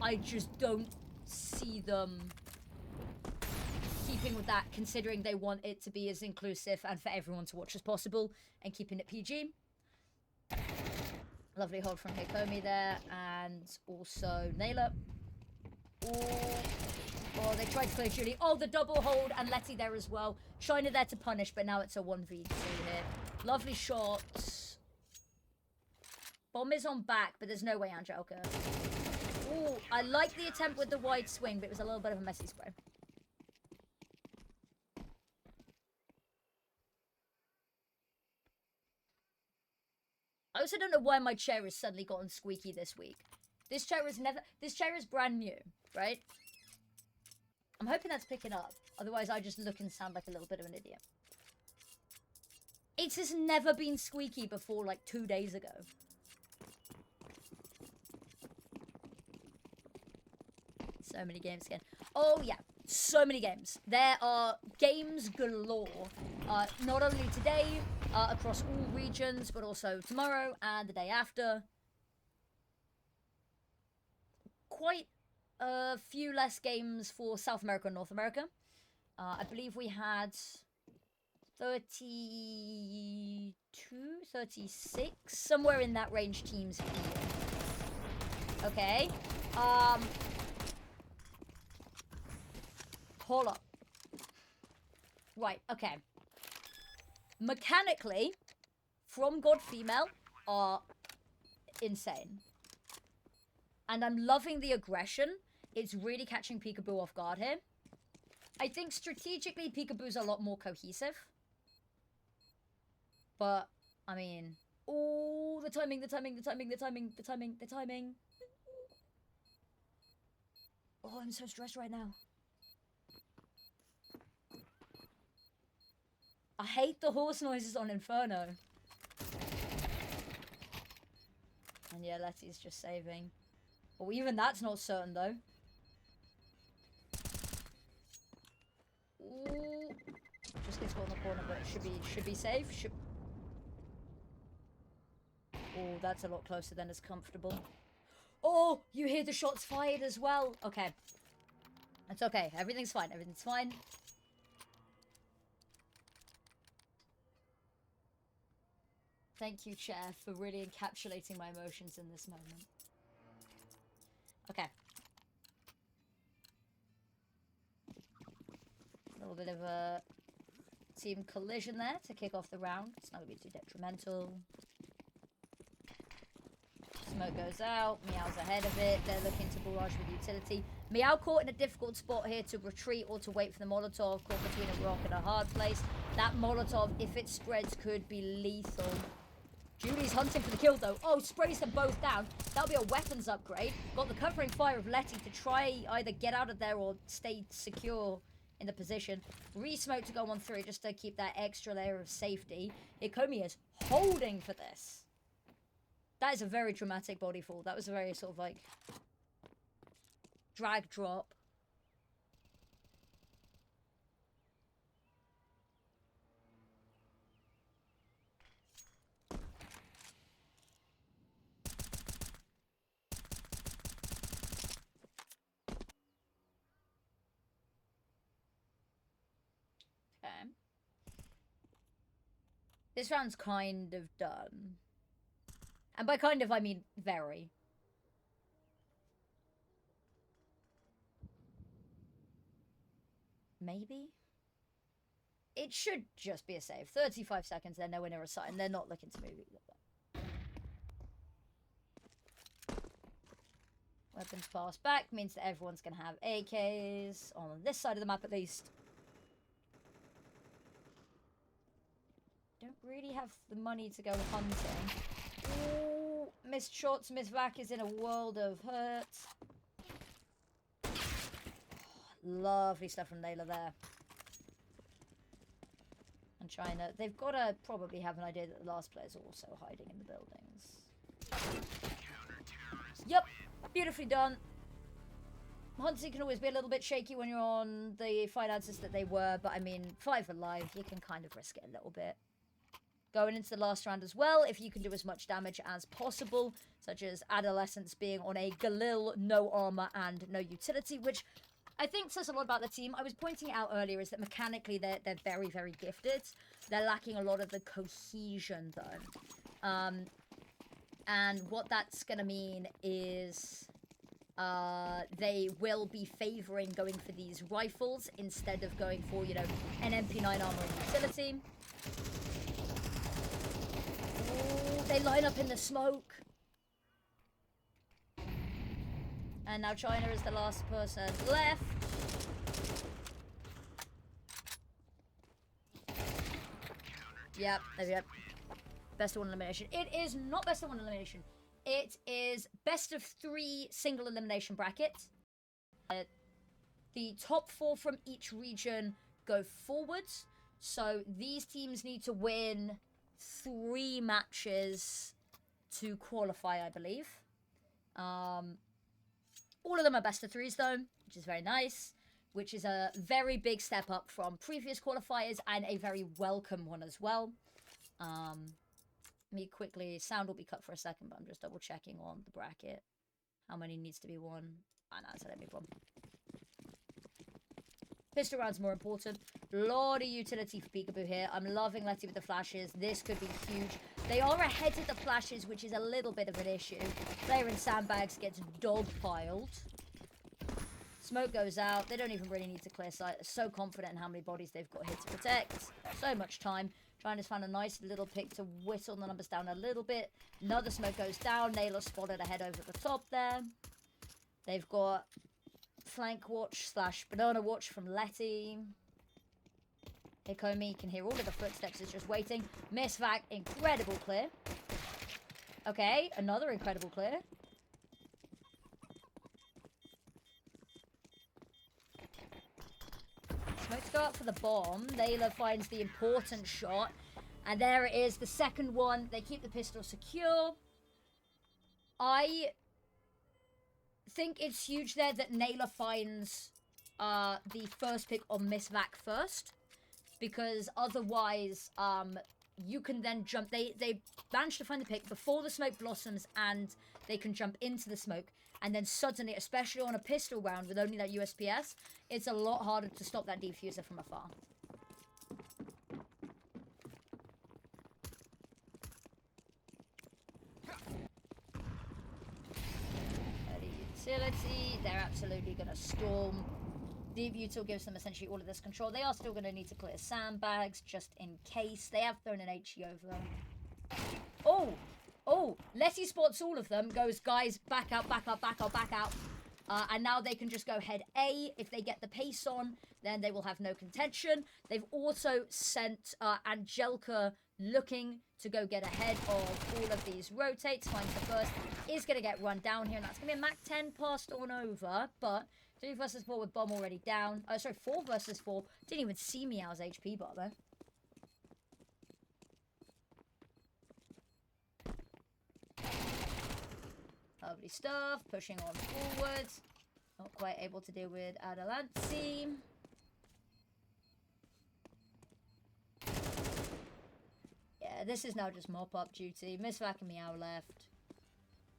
I just don't see them keeping with that, considering they want it to be as inclusive and for everyone to watch as possible, and keeping it PG. Lovely hold from Hikomi there, and also Naylor. Oh, they tried to play Julie. Oh, the double hold, and Letty there as well. Shiner there to punish, but now it's a 1v2 here. Lovely shot. Bomb is on back, but there's no way Angelica. Oh, I like the attempt with the wide swing, but it was a little bit of a messy spray. I also don't know why my chair has suddenly gotten squeaky this week. This chair is brand new, right? I'm hoping that's picking up. Otherwise, I just look and sound like a little bit of an idiot. It has never been squeaky before, like 2 days ago. So many games again. Oh, yeah. So many games. There are games galore. Not only today, across all regions, but also tomorrow and the day after. Quite a few less games for South America and North America. I believe we had 32, 36, somewhere in that range teams here. Okay. Hold up. Right, okay. Mechanically, FromGod Female are insane. And I'm loving the aggression. It's really catching Peekaboo off guard here. I think strategically, Peekaboo's a lot more cohesive. But, I mean... Oh, the timing. Oh, I'm so stressed right now. I hate the horse noises on Inferno. And yeah, Letty's just saving. Oh, even that's not certain, though. Ooh. Just gets caught in the corner, but should be safe. Oh, that's a lot closer than is comfortable. Oh, you hear the shots fired as well. Okay. It's okay. Everything's fine. Everything's fine. Thank you, Chair, for really encapsulating my emotions in this moment. Okay. A little bit of a team collision there to kick off the round. It's not going to be too detrimental. Smoke goes out. Meow's ahead of it. They're looking to barrage with utility. Meow caught in a difficult spot here to retreat or to wait for the Molotov. Caught between a rock and a hard place. That Molotov, if it spreads, could be lethal. Julie's hunting for the kill, though. Oh, sprays them both down. That'll be a weapons upgrade. Got the covering fire of Letty to try either get out of there or stay secure in the position. Re-smoke to go on through just to keep that extra layer of safety. Hikomi is holding for this. That is a very dramatic body fall. That was a very sort of like drag drop. Okay. This round's kind of done. And by kind of, I mean very. Maybe? It should just be a save. 35 seconds, they're nowhere near a site, and they're not looking to move either. We're weapons pass back means that everyone's going to have AKs on this side of the map at least. Don't really have the money to go hunting. Ooh, missed shots. Miss Vac is in a world of hurt. Oh, lovely stuff from Layla there. And China, they've got to probably have an idea that the last player's also hiding in the buildings. Yep, beautifully done. Hunting can always be a little bit shaky when you're on the finances that they were, but I mean, 5 alive, you can kind of risk it a little bit. Going into the last round as well, if you can do as much damage as possible, such as Adolescence being on a Galil, no armor and no utility, which I think says a lot about the team. I was pointing out earlier is that mechanically they're very, very gifted. They're lacking a lot of the cohesion though. And what that's going to mean is they will be favoring going for these rifles instead of going for, you know, an MP9 armor and utility. Ooh, they line up in the smoke. And now China is the last person left. Yep, yep. Best of 1 elimination. It is not best of 1 elimination. It is best of 3 single elimination bracket. The top 4 from each region go forwards. So these teams need to win 3 matches to qualify, I believe. All of them are best of 3s though, which is very nice. Which is a very big step up from previous qualifiers and a very welcome one as well. Let me quickly, sound will be cut for a second, but I'm just double checking on the bracket. How many needs to be won? Ah, no, so let me one. Pistol round's more important. Lot of utility for Peekaboo here. I'm loving Letty with the flashes. This could be huge. They are ahead of the flashes, which is a little bit of an issue. Player in sandbags gets dogpiled. Smoke goes out. They don't even really need to clear sight. They're so confident in how many bodies they've got here to protect. So much time. Trying to find a nice little pick to whittle the numbers down a little bit. Another smoke goes down. Naylor spotted ahead over the top there. They've got flank watch / banana watch from Letty. Hikomi can hear all of the footsteps. Is just waiting. Miss Vac, incredible clear. Okay, another incredible clear. Smoke's go up for the bomb. Layla finds the important shot. And there it is, the second one. They keep the pistol secure. I think it's huge there that Naylor finds the first pick on Miss Vac first. Because otherwise, you can then jump. They manage to find the pick before the smoke blossoms and they can jump into the smoke. And then suddenly, especially on a pistol round with only that USPS, it's a lot harder to stop that defuser from afar. Utility, they're absolutely going to storm. Deep Util gives them essentially all of this control. They are still going to need to clear sandbags just in case. They have thrown an HE over. Oh! Oh, Letty spots all of them, goes, guys, back out, back out, back out, back out. And now they can just go head A. If they get the pace on, then they will have no contention. They've also sent Angelica looking to go get ahead of all of these rotates. Finds the first, is going to get run down here, and that's going to be a Mac 10 passed on over. But 3 versus 4 with bomb already down. Oh, sorry, 4 versus 4. Didn't even see Meow's HP bar there. Lovely stuff, pushing on forwards. Not quite able to deal with Adelanti. Yeah, this is now just mop-up duty. Miss Vac and Meow left.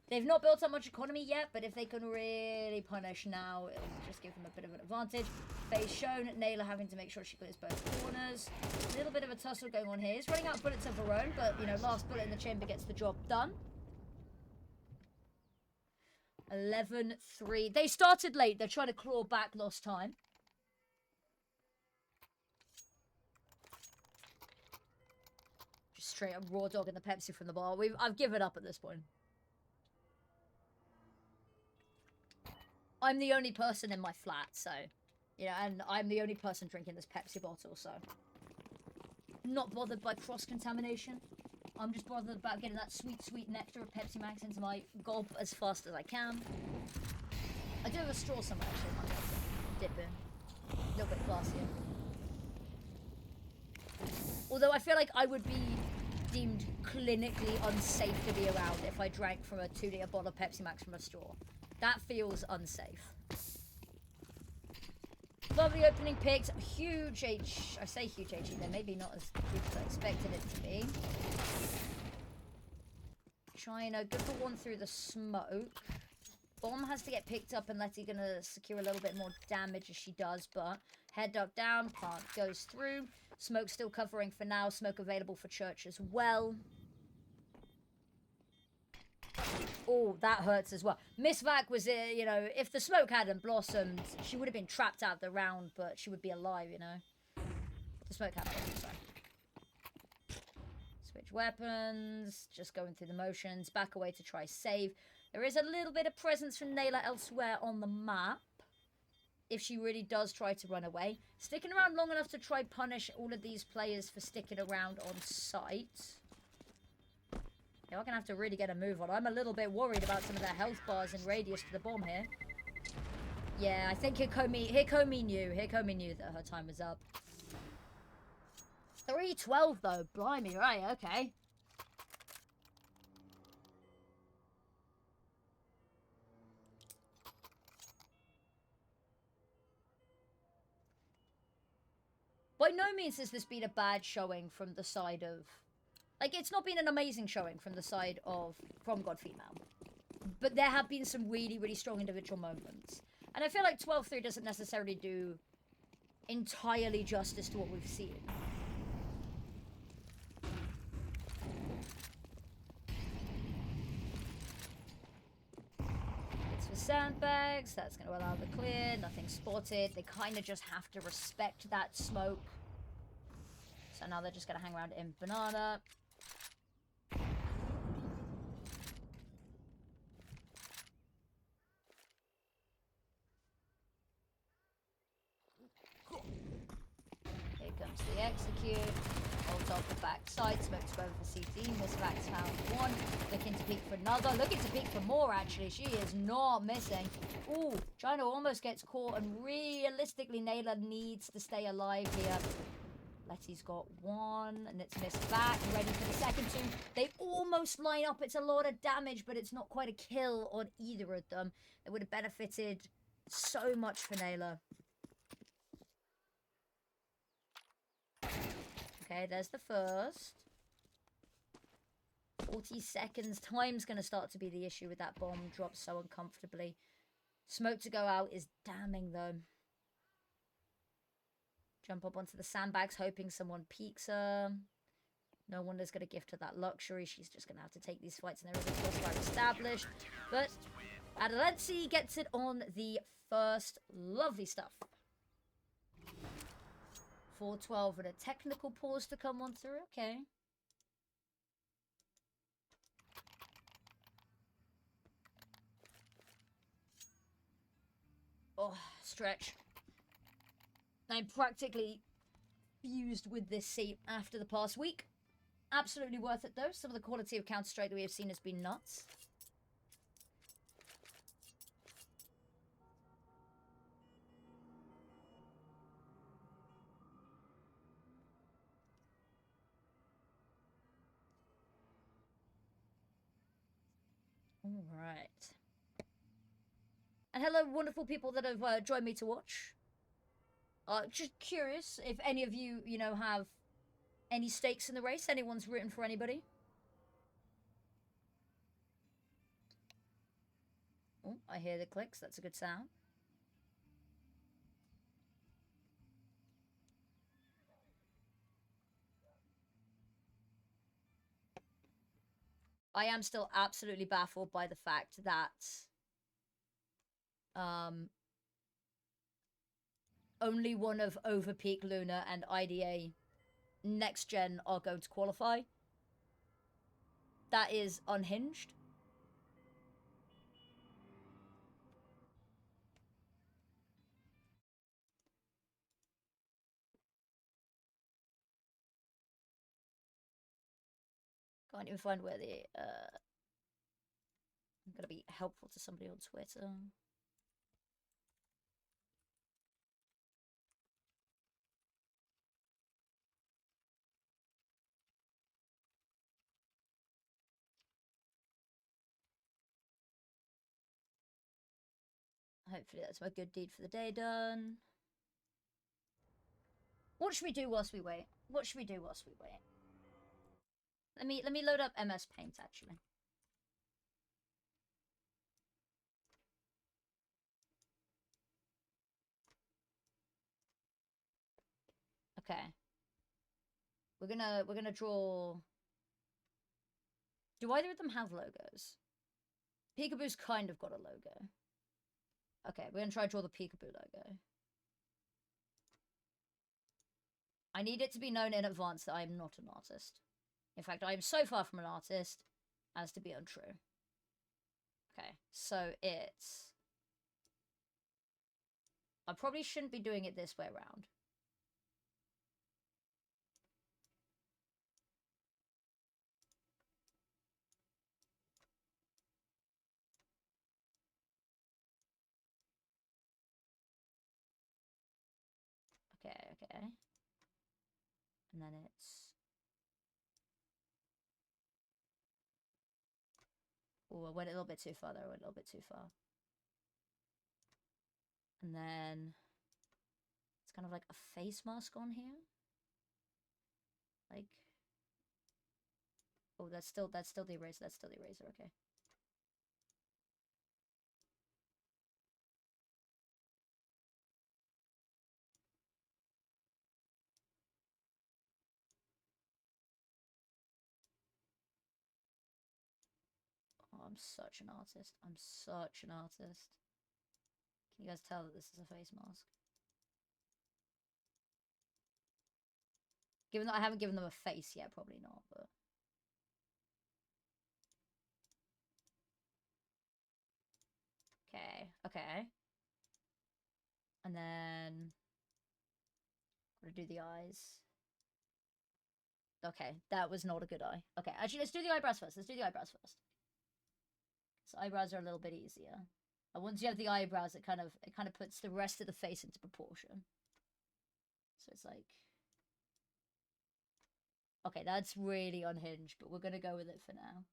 They've not built up much economy yet, but if they can really punish now, it'll just give them a bit of an advantage. Face shown, Naylor having to make sure she clears both corners. A little bit of a tussle going on here. He's running out of bullets of her own, but, you know, last bullet in the chamber gets the job done. 11-3. They started late. They're trying to claw back lost time. Just straight up raw dog in the Pepsi from the bar. I've given up at this point. I'm the only person in my flat, so, you know, and I'm the only person drinking this Pepsi bottle, so. Not bothered by cross-contamination. I'm just bothered about getting that sweet, sweet nectar of Pepsi Max into my gob as fast as I can. I do have a straw somewhere, actually, I might have to dip in. A little bit classier. Although I feel like I would be deemed clinically unsafe to be around if I drank from a 2-litre bottle of Pepsi Max from a straw. That feels unsafe. Lovely opening picks. Huge H. I say huge HE. They're maybe not as huge as I expected it to be. China, good for one through the smoke. Bomb has to get picked up and Letty gonna secure a little bit more damage as she does, but head ducked down, plant goes through. Smoke still covering for now. Smoke available for church as well. Oh, that hurts as well. Miss Vac was, you know, if the smoke hadn't blossomed, she would have been trapped out of the round, but she would be alive, you know. The smoke hadn't blossomed, sorry. Switch weapons, just going through the motions, back away to try save. There is a little bit of presence from Naylor elsewhere on the map, if she really does try to run away. Sticking around long enough to try punish all of these players for sticking around on site. Yeah, I'm going to have to really get a move on. I'm a little bit worried about some of their health bars and radius to the bomb here. Yeah, I think Hikomi knew that her time was up. 312 though, blimey, right, okay. By no means has this been a bad showing from the side of... Like, it's not been an amazing showing from the side of FromGod Female. But there have been some really, really strong individual moments. And I feel like 12-3 doesn't necessarily do entirely justice to what we've seen. It's for sandbags. That's going to allow the clear. Nothing spotted. They kind of just have to respect that smoke. So now they're just going to hang around in banana. Here comes the execute. Holds off the back side. Smokes over for CT. Miss Vax found one. Looking to peek for another. Looking to peek for more, actually. She is not missing. Ooh, China almost gets caught. And realistically, Naylor needs to stay alive here. Letty's got one. And it's Miss Vax. Ready for the second two. They almost line up. It's a lot of damage, but it's not quite a kill on either of them. It would have benefited so much for Naylor. Okay, there's the first. 40 seconds. Time's going to start to be the issue with that bomb. Dropped so uncomfortably. Smoke to go out is damning, though. Jump up onto the sandbags, hoping someone peeks her. No one is going to gift her that luxury. She's just going to have to take these fights, and there is a crossfire established. But Adelensi gets it on the first. Lovely stuff. 412 and a technical pause to come on through. Okay. Oh, stretch. I'm practically fused with this seat after the past week. Absolutely worth it, though. Some of the quality of Counter-Strike that we have seen has been nuts. All right. And hello, wonderful people that have joined me to watch. Just curious if any of you, you know, have any stakes in the race. Anyone's rooting for anybody? Oh, I hear the clicks. That's a good sound. I am still absolutely baffled by the fact that only one of Overpeak, Lunar, and IDA NexGen are going to qualify. That is unhinged. Can't even find where the I'm gonna be helpful to somebody on Twitter. Hopefully that's my good deed for the day done. What should we do whilst we wait? What should we do whilst we wait? Let me load up MS Paint actually. Okay. We're gonna draw. Do either of them have logos? Peekaboo's kind of got a logo. Okay, we're gonna try to draw the Peekaboo logo. I need it to be known in advance that I am not an artist. In fact, I am so far from an artist as to be untrue. Okay, so it's... I probably shouldn't be doing it this way around. Okay. And then it's... Oh, I went a little bit too far there. I went a little bit too far. And then... It's kind of like a face mask on here. Like... Oh, that's still the eraser. That's still the eraser. Okay. Oh, I'm such an artist. I'm such an artist. Can you guys tell that this is a face mask? Given that I haven't given them a face yet, probably not, but... Okay. And then... Gotta do the eyes. Okay, that was not a good eye. Okay, actually, let's do the eyebrows first. So eyebrows are a little bit easier. And once you have the eyebrows, it kind of puts the rest of the face into proportion. So it's like... Okay, that's really unhinged, but we're gonna go with it for now.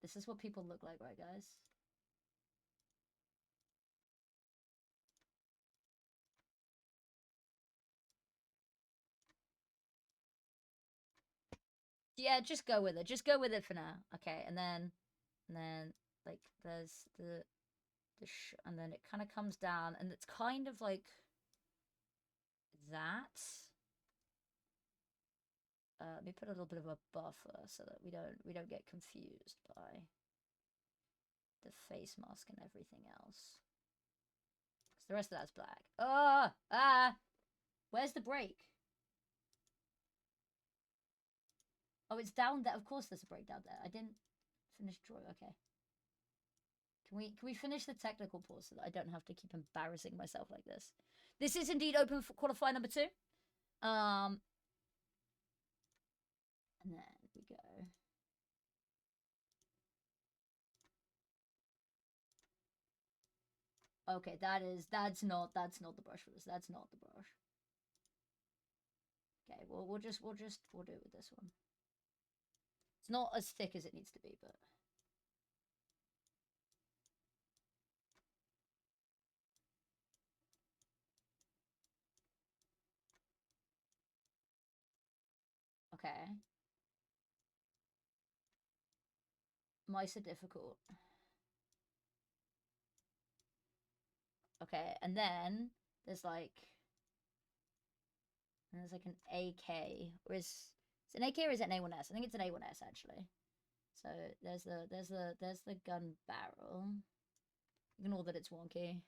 This is what people look like, right, guys? Yeah, just go with it. Just go with it for now. Okay, and then like there's and then it kind of comes down, and it's kind of like that. Let me put a little bit of a buffer so that we don't get confused by the face mask and everything else. Because the rest of that's black. Where's the break? Oh, it's down there. Of course there's a break down there. I didn't finish drawing. Okay. Can we finish the technical pause so that I don't have to keep embarrassing myself like this? This is indeed open for qualifier number 2. And then we go. Okay, that's not the brush for this. That's not the brush. Okay, well we'll do it with this one. It's not as thick as it needs to be, but okay. Mice are difficult. Okay, and then there's like an AK, or is it an AK or is it an A1S? I think it's an A1S actually. So there's the gun barrel. Ignore that it's wonky.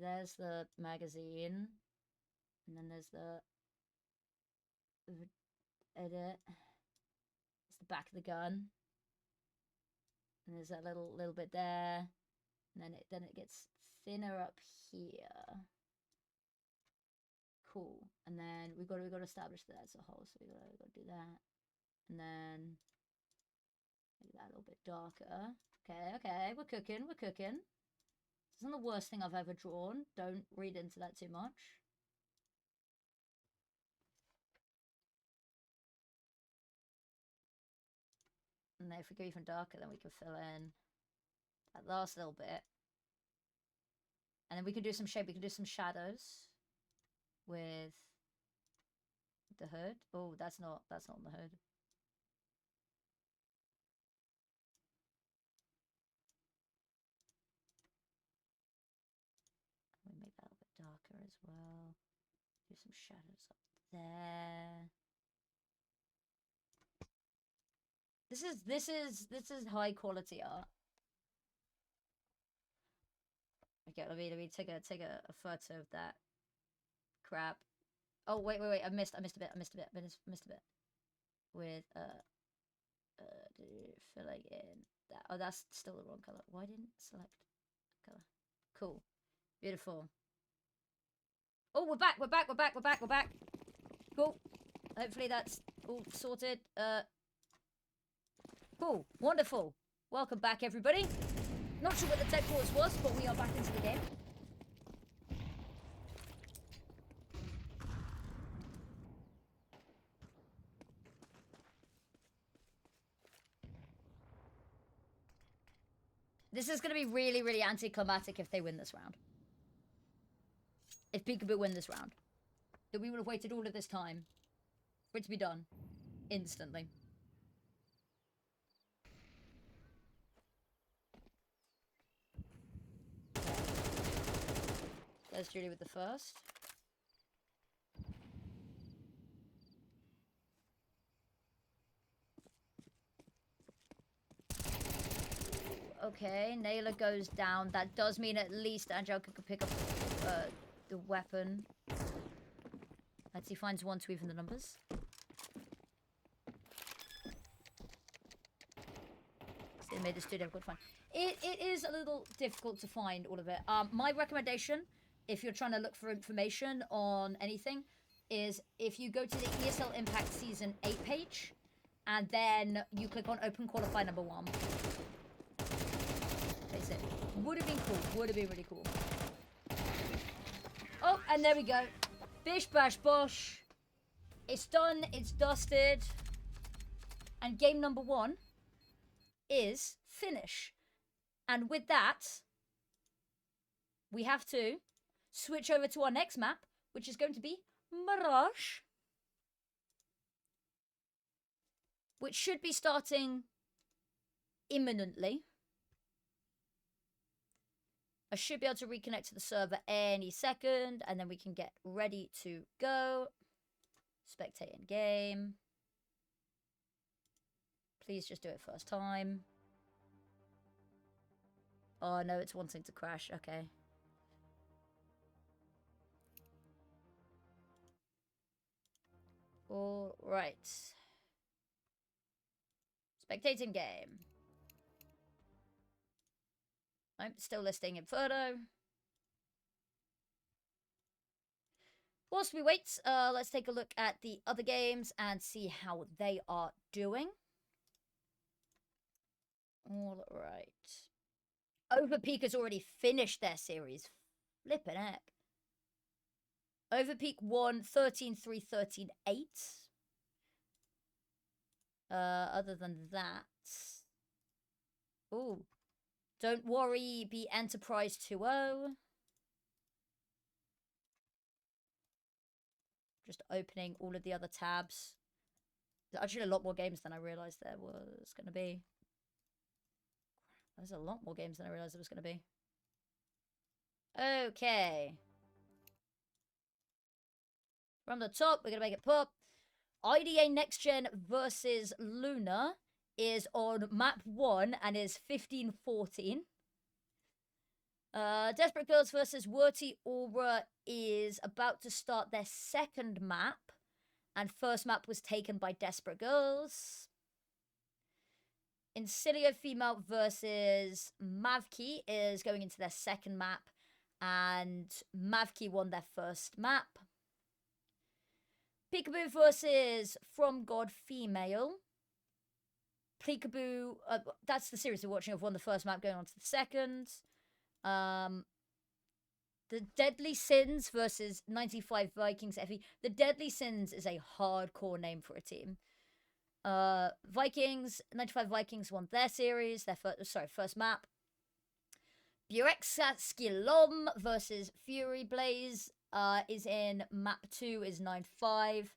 There's the magazine, and then there's the edit. It's the back of the gun, and there's that little bit there, and then it gets thinner up here. Cool. And then we got to establish that as a whole. So we got to do that. And then make that a little bit darker. Okay. We're cooking. This isn't the worst thing I've ever drawn. Don't read into that too much. And then if we go even darker, then we can fill in that last little bit. And then we can do some shape. We can do some shadows with the hood. Oh, that's not on the hood. We make that a bit darker as well. Do some shadows up there. This is high quality art. Okay, let me take a photo of that crap. Oh wait, I missed a bit. With filling in that. Oh, that's still the wrong color. Why didn't it select color? Cool, beautiful. Oh, we're back. Cool. Hopefully that's all sorted. Cool, wonderful. Welcome back, everybody. Not sure what the tech pause was, but we are back into the game. This is going to be really, really anticlimactic if they win this round. If Peekaboo win this round. That we would have waited all of this time for it to be done instantly. There's Julie with the first. Okay, Naylor goes down. That does mean at least Angelica could pick up the weapon. Let's see, finds one to even the numbers. So they made this too difficult to find. It is a little difficult to find all of it. My recommendation, if you're trying to look for information on anything, is if you go to the ESL Impact Season 8 page, and then you click on Open Qualifier number 1. That's it. Would have been cool. Would have been really cool. Oh, and there we go. Bish bash bosh. It's done. It's dusted. And game number 1 is finish. And with that, we have to switch over to our next map, which is going to be Mirage, which should be starting imminently. I should be able to reconnect to the server any second, and then we can get ready to go. Spectate in game. Please just do it first time. Oh no, it's wanting to crash. Okay. All right. Spectating game. I'm still listing in photo. Whilst we wait, let's take a look at the other games and see how they are doing. All right. Overpeak has already finished their series. Flippin' heck. Overpeak won 13-3, 13-8. Other than that... Ooh. Don't worry, be Enterprise 2-0. Just opening all of the other tabs. There's actually a lot more games than I realised there was going to be. There's a lot more games than I realised there was going to be. Okay. From the top, we're going to make it pop. IDA NexGen versus Lunar is on map 1 and is 15-14. Desperate Girls versus Werty Aura is about to start their second map. And first map was taken by Desperate Girls. Qualifiers Female versus Mavki is going into their second map. And Mavki won their first map. Peekaboo versus FromGod Female. Peekaboo, that's the series we're watching. I've won the first map, going on to the second. The Deadly Sins versus 95 Vikings FE. The Deadly Sins is a hardcore name for a team. Vikings, 95 Vikings won their series, their first map. Bureksaskilom versus Fury Blaze is in map 2, is 9-5.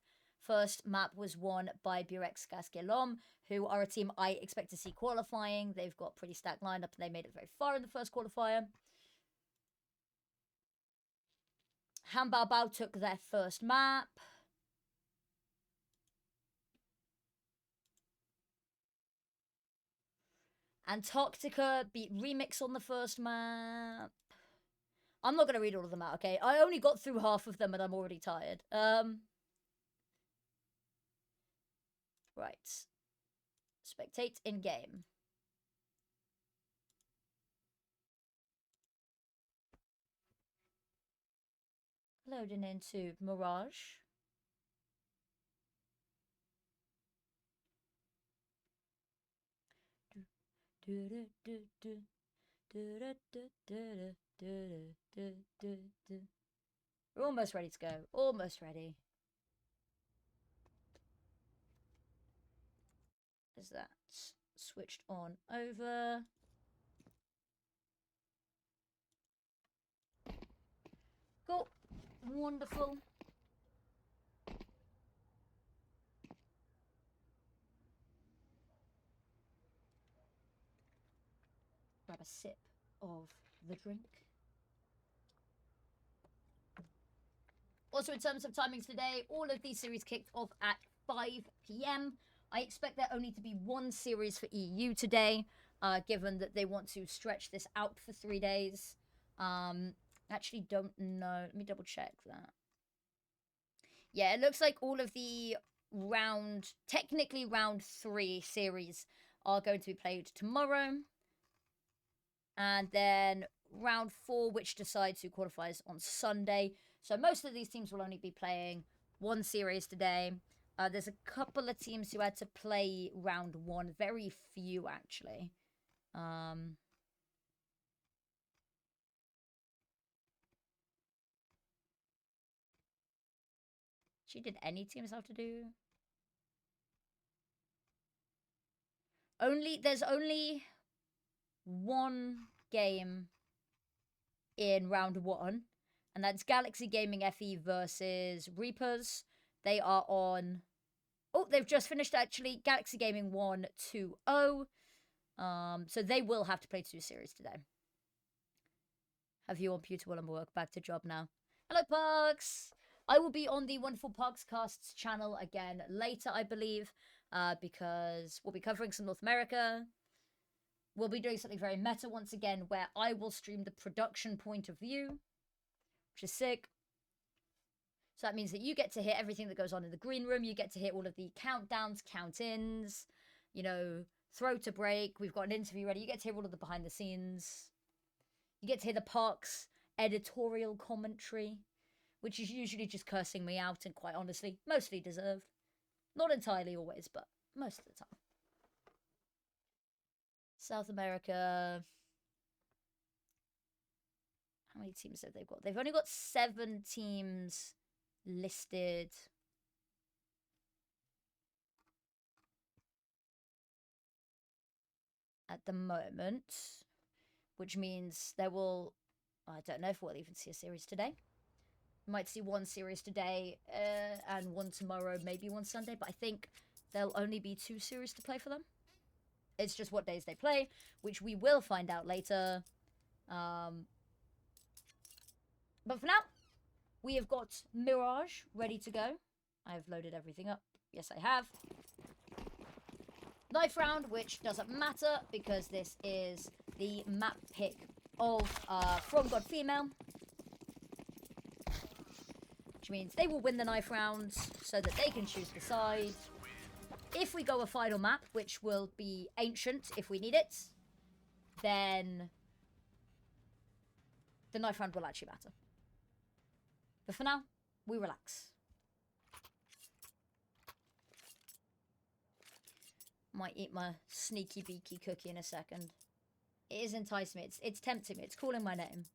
First map was won by Bureksaskilom, who are a team I expect to see qualifying. They've got pretty stacked lineup and they made it very far in the first qualifier. Hanbaobao took their first map. Antarctica beat Remix on the first map. I'm not going to read all of them out, okay? I only got through half of them and I'm already tired. Right. Spectate in-game. Loading into Mirage. We're almost ready to go. Almost ready. Is that switched on over? Cool. Wonderful. Grab a sip of the drink. Also, in terms of timings today, all of these series kicked off at 5 PM. I expect there only to be one series for EU today, given that they want to stretch this out for 3 days. Actually don't know. Let me double check that. Yeah, it looks like all of the technically round 3 series are going to be played tomorrow. And then round 4, which decides who qualifies on Sunday. So most of these teams will only be playing one series today. There's a couple of teams who had to play round 1. Very few, actually. Did any teams have to do? There's only one game in round 1, and that's Galaxy Gaming FE versus Reapers. They are on... Oh, they've just finished, actually. Galaxy Gaming 1-2-0. So they will have to play 2 series today. Have you on Pewter Will and work back to job now? Hello, Parks! I will be on the Wonderful Parks Casts channel again later, I believe, because we'll be covering some North America. We'll be doing something very meta once again, where I will stream the production point of view, which is sick. So that means that you get to hear everything that goes on in the green room. You get to hear all of the countdowns, count-ins, you know, throw to break. We've got an interview ready. You get to hear all of the behind the scenes. You get to hear the Parks editorial commentary, which is usually just cursing me out and, quite honestly, mostly deserved. Not entirely always, but most of the time. South America. How many teams have they got? They've only got 7 teams listed. At the moment, which means there will... I don't know if we'll even see a series today. We might see 1 series today and 1 tomorrow, maybe 1 Sunday, but I think there'll only be 2 series to play for them. It's just what days they play, which we will find out later. But for now, we have got Mirage ready to go. I've loaded everything up. Yes, I have. Knife round, which doesn't matter because this is the map pick of FromGod Female. Which means they will win the knife rounds so that they can choose the side. If we go a final map, which will be Ancient if we need it, then the knife round will actually matter. But for now, we relax. Might eat my sneaky beaky cookie in a second. It is enticing me. It's tempting me. It's calling my name.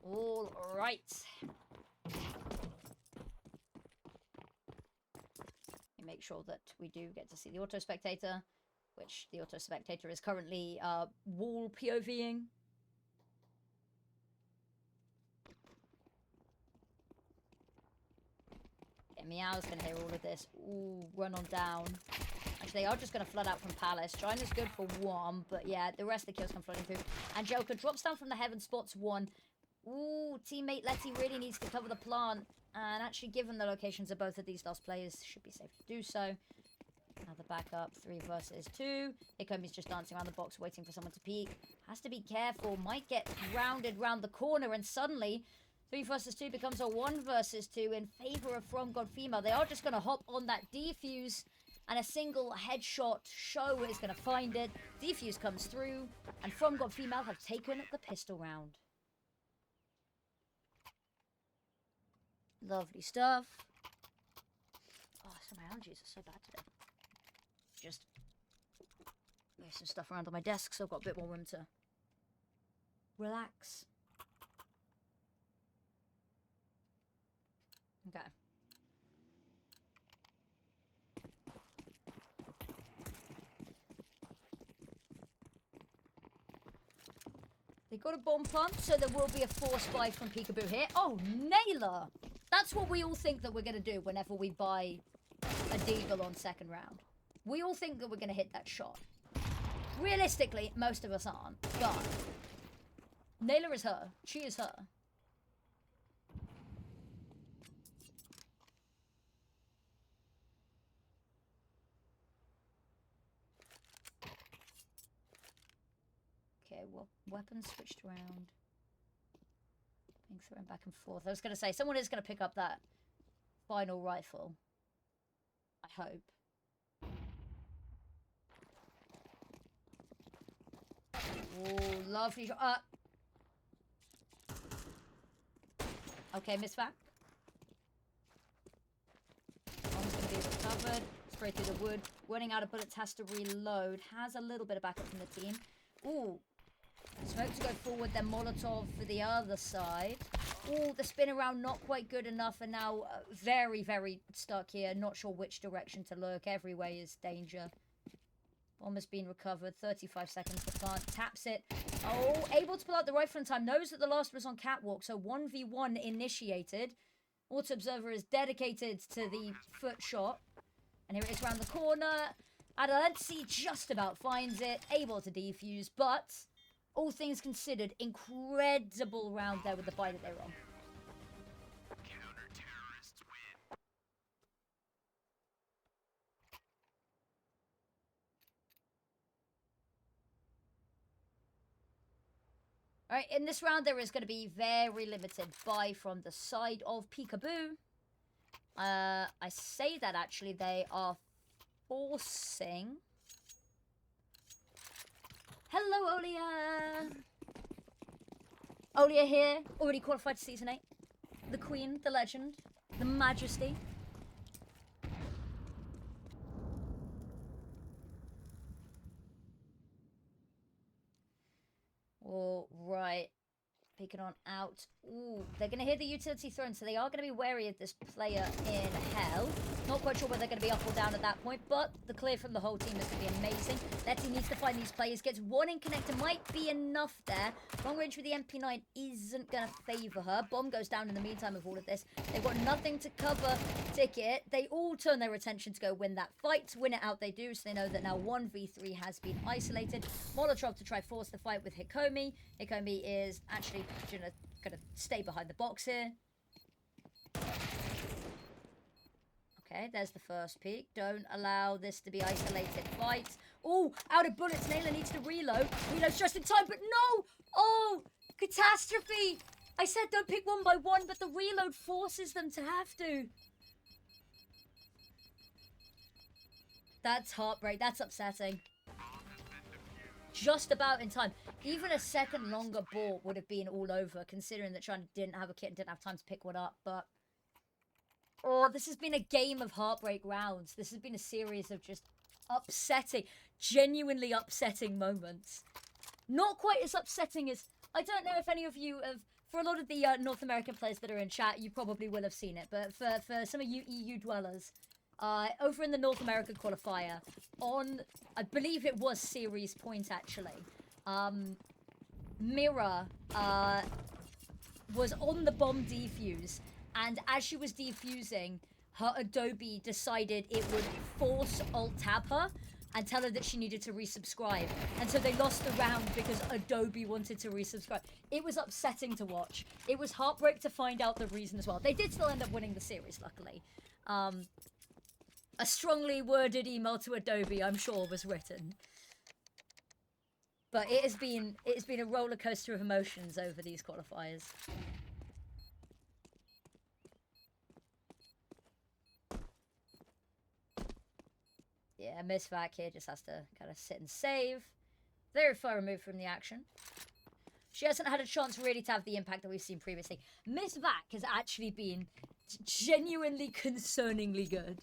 All right. Make sure that we do get to see the auto spectator, which the auto spectator is currently wall POVing. Okay, Meow's gonna hear all of this. Ooh, run on down. Actually, they are just gonna flood out from Palace. China's good for one, but yeah, the rest of the kills come flooding through. Angelica drops down from the heaven, spots one. Ooh, teammate Letty really needs to cover the plant. And actually, given the locations of both of these last players, should be safe to do so. Another backup, 3 versus 2. Hikomi's just dancing around the box, waiting for someone to peek. Has to be careful, might get grounded round the corner, and suddenly, 3 versus 2 becomes a 1 versus 2 in favor of FromGod Female. They are just going to hop on that defuse, and a single headshot show is going to find it. Defuse comes through, and FromGod Female have taken the pistol round. Lovely stuff. Oh, so my allergies are so bad today. Just move some stuff around on my desk so I've got a bit more room to relax. Okay. They got a bomb plant, so there will be a force buy from Peekaboo here. Oh, Nailer! That's what we all think that we're going to do whenever we buy a deagle on second round. We all think that we're going to hit that shot. Realistically, most of us aren't, but Nailer is her. She is her. Okay, well, weapons switched around. Being thrown back and forth. I was going to say, someone is going to pick up that final rifle. I hope. Oh, lovely shot. Okay, Miss Vac. Bomb's going to be recovered. Spray through the wood. Running out of bullets, has to reload. Has a little bit of backup from the team. Ooh. Smoke to go forward, then Molotov for the other side. Ooh, the spin around not quite good enough, and now very, very stuck here. Not sure which direction to look. Every way is danger. Bomb has been recovered. 35 seconds to plant. Taps it. Oh, able to pull out the rifle in time. Knows that the last was on catwalk, so 1v1 initiated. Auto Observer is dedicated to the foot shot. And here it is around the corner. Adelansi just about finds it. Able to defuse, but all things considered, incredible round there with the buy that they were on. Counter-terrorists win. Alright, in this round there is going to be very limited buy from the side of Peekaboo. I say that actually they are forcing... Hello, Olia! Olia here, already qualified to Season 8. The Queen, the Legend, the Majesty. All right. Peeking on out. Ooh, they're going to hear the utility thrown, so they are going to be wary of this player in hell. Not quite sure whether they're going to be up or down at that point, but the clear from the whole team is going to be amazing. Letty needs to find these players. Gets one in connector. Might be enough there. Long range with the MP9 isn't going to favour her. Bomb goes down in the meantime of all of this. They've got nothing to cover Ticket. They all turn their attention to go win that fight. Win it out they do, so they know that now 1v3 has been isolated. Molotov to try force the fight with Hikomi. Hikomi is actually gonna stay behind the box here. Okay, there's the first peek. Don't allow this to be isolated fights. Oh, out of bullets. Naylor needs to reload. Reload's just in time, but no! Oh, catastrophe! I said don't pick one by one, but the reload forces them to have to. That's heartbreak. That's upsetting. just about in time. Even a second longer ball would have been all over, considering that China didn't have a kit and didn't have time to pick one up. But oh, this has been a game of heartbreak rounds. This has been a series of just upsetting, genuinely upsetting moments. Not quite as upsetting as, I don't know if any of you have, for a lot of the North American players that are in chat, you probably will have seen it. But for some of you EU dwellers, over in the North American qualifier, on, I believe it was series point actually, Mira was on the bomb defuse, and as she was defusing, her Adobe decided it would force alt-tab her and tell her that she needed to resubscribe. And so they lost the round because Adobe wanted to resubscribe. It was upsetting to watch. It was heartbreak to find out the reason as well. They did still end up winning the series, luckily. A strongly worded email to Adobe, I'm sure, was written. But it has been a roller coaster of emotions over these qualifiers. Yeah, Miss Vac here just has to kind of sit and save. Very far removed from the action. She hasn't had a chance really to have the impact that we've seen previously. Miss Vac has actually been genuinely concerningly good.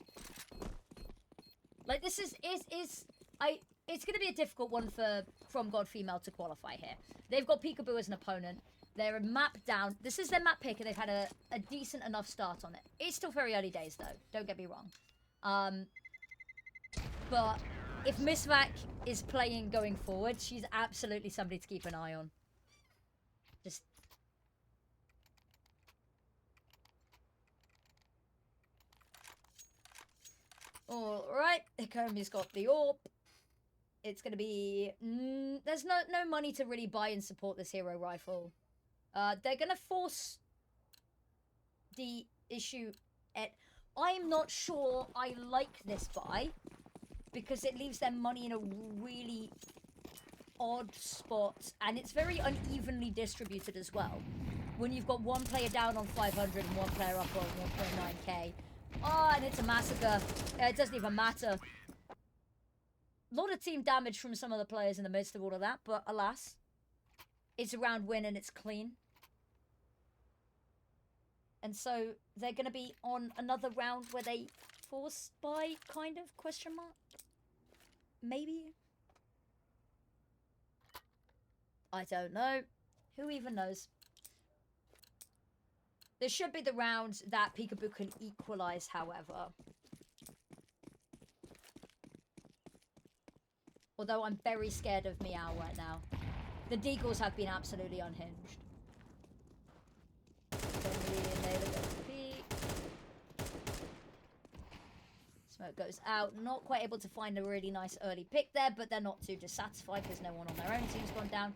Like, this is it's going to be a difficult one for FromGod Female to qualify here. They've got Peekaboo as an opponent. They're a map down. This is their map pick, and they've had a decent enough start on it. It's still very early days, though. Don't get me wrong. But if Miss Vac is playing going forward, she's absolutely somebody to keep an eye on. Just... Alright, Hikomi's got the AWP. It's going to be... there's no money to really buy and support this hero rifle. They're going to force the issue at... I'm not sure I like this buy, because it leaves their money in a really odd spot, and it's very unevenly distributed as well. When you've got one player down on 500 and one player up on 1.9k. Oh, and it's a massacre. It doesn't even matter. A lot of team damage from some of the players in the midst of all of that, but alas, it's a round win and it's clean. And so they're going to be on another round where they force buy, kind of, question mark? Maybe? I don't know. Who even knows? This should be the round that Peekaboo can equalize, however. Although I'm very scared of Meow right now. The Deagles have been absolutely unhinged. Smoke goes out. Not quite able to find a really nice early pick there, but they're not too dissatisfied because no one on their own team's gone down.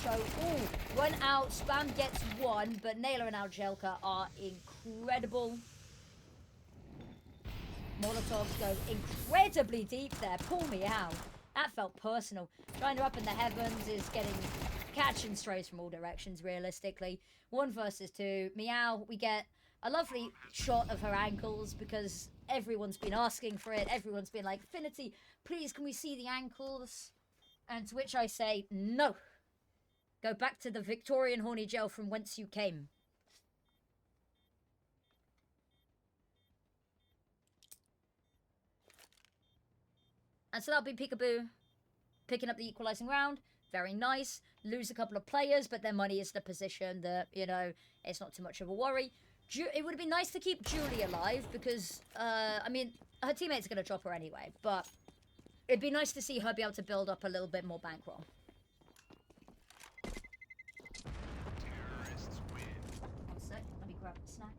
So, ooh, run out. Spam gets one, but Naylor and Aljelka are incredible. Molotovs go incredibly deep there. Pull me out. That felt personal. China up in the heavens is catching strays from all directions, realistically. 1 versus 2. Meow, we get a lovely shot of her ankles because everyone's been asking for it. Everyone's been like, Finity, please, can we see the ankles? And to which I say, no. Go back to the Victorian horny gel from whence you came. And so that'll be Peekaboo picking up the equalising round. Very nice. Lose a couple of players, but their money is the position that, you know, it's not too much of a worry. It would have been nice to keep Julie alive because, I mean, her teammates are going to drop her anyway. But it'd be nice to see her be able to build up a little bit more bankroll. One sec. Let me grab the snacks.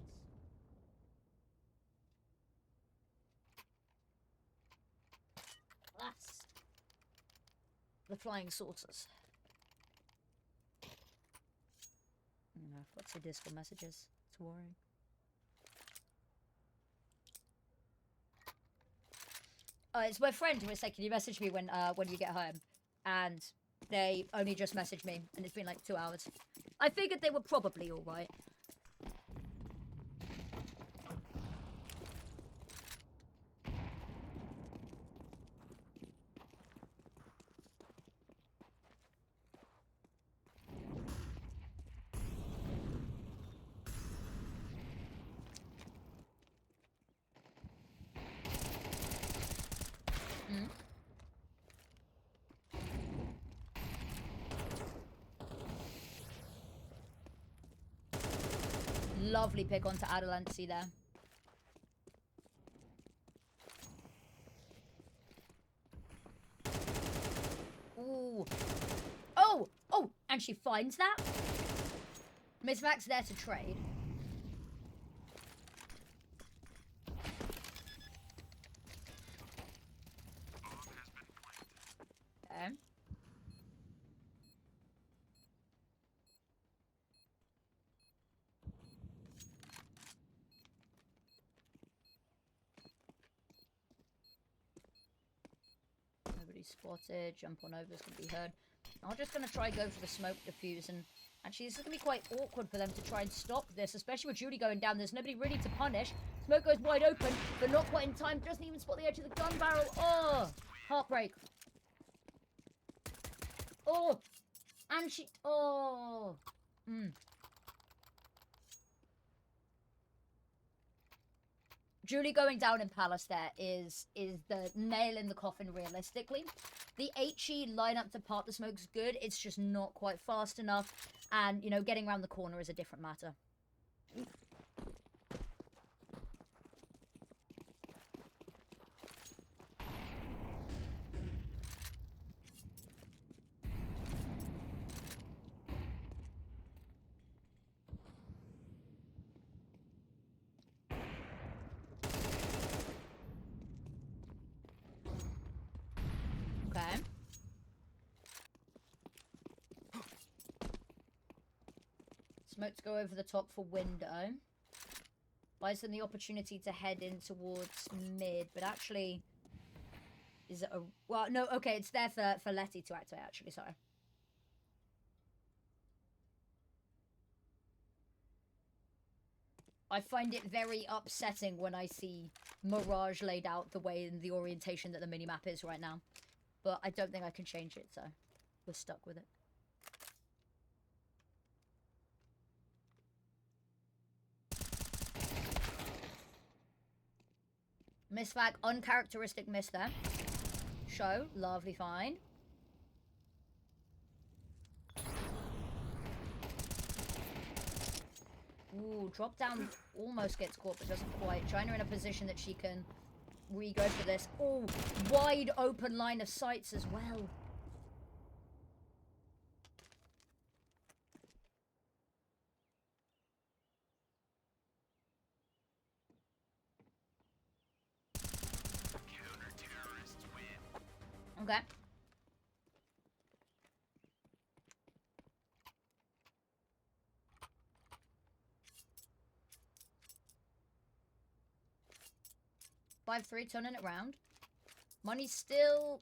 Last. The flying saucers. I've got 2 Discord messages. It's worrying. It's my friend who was like, can you message me when you get home? And they only just messaged me, and it's been like 2 hours. I figured they were probably alright. Lovely pick onto Adelancy there. Ooh. Oh! Oh! And she finds that? Miss Mac's there to trade. Okay. Nobody's spotted. Jump on over is going to be heard. I'm just going to try go for the smoke diffuse. And actually, this is going to be quite awkward for them to try and stop this, especially with Judy going down. There's nobody really to punish. Smoke goes wide open, but not quite in time. Doesn't even spot the edge of the gun barrel. Oh! Heartbreak. Oh! And she... Oh! Julie going down in Palace there is the nail in the coffin realistically. The HE lineup to part the smoke's good. It's just not quite fast enough. And, you know, getting around the corner is a different matter. Okay. Smoke to go over the top for window. Buys them the opportunity to head in towards mid, but actually... Is it a... Well, no, okay, it's there for Letty to activate, actually, sorry. I find it very upsetting when I see Mirage laid out the way and the orientation that the minimap is right now. But I don't think I can change it, so we're stuck with it. Miss Flag, uncharacteristic miss there. Show, lovely find. Ooh, drop down almost gets caught, but doesn't quite. China in a position that she can re-go for this. Oh, wide open line of sights as well. Okay. Five, 3, turning it round. Money's still...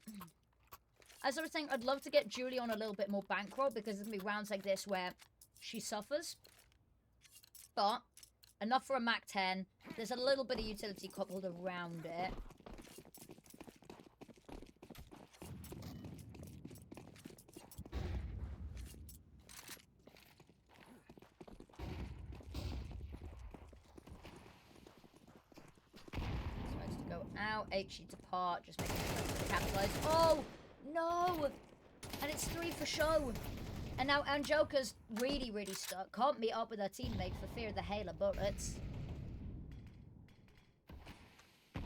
As I was saying, I'd love to get Julie on a little bit more bankroll because there's going to be rounds like this where she suffers. But enough for a Mac 10. There's a little bit of utility coupled around it. Out, HE to part, just making sure to capitalize. Oh, no! And it's 3 for show. And now Angelica's really, really stuck. Can't meet up with her teammate for fear of the hail of bullets. Oh,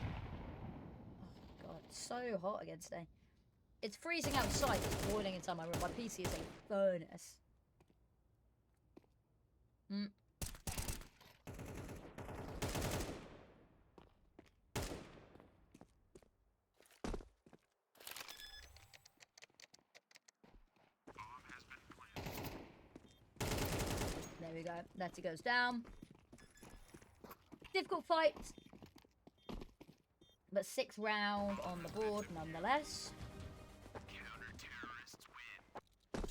God, it's so hot again today. It's freezing outside. It's boiling inside my room. My PC is a furnace. There we go. Letty goes down. Difficult fight. But 6th round on the board nonetheless. Counter-terrorists win.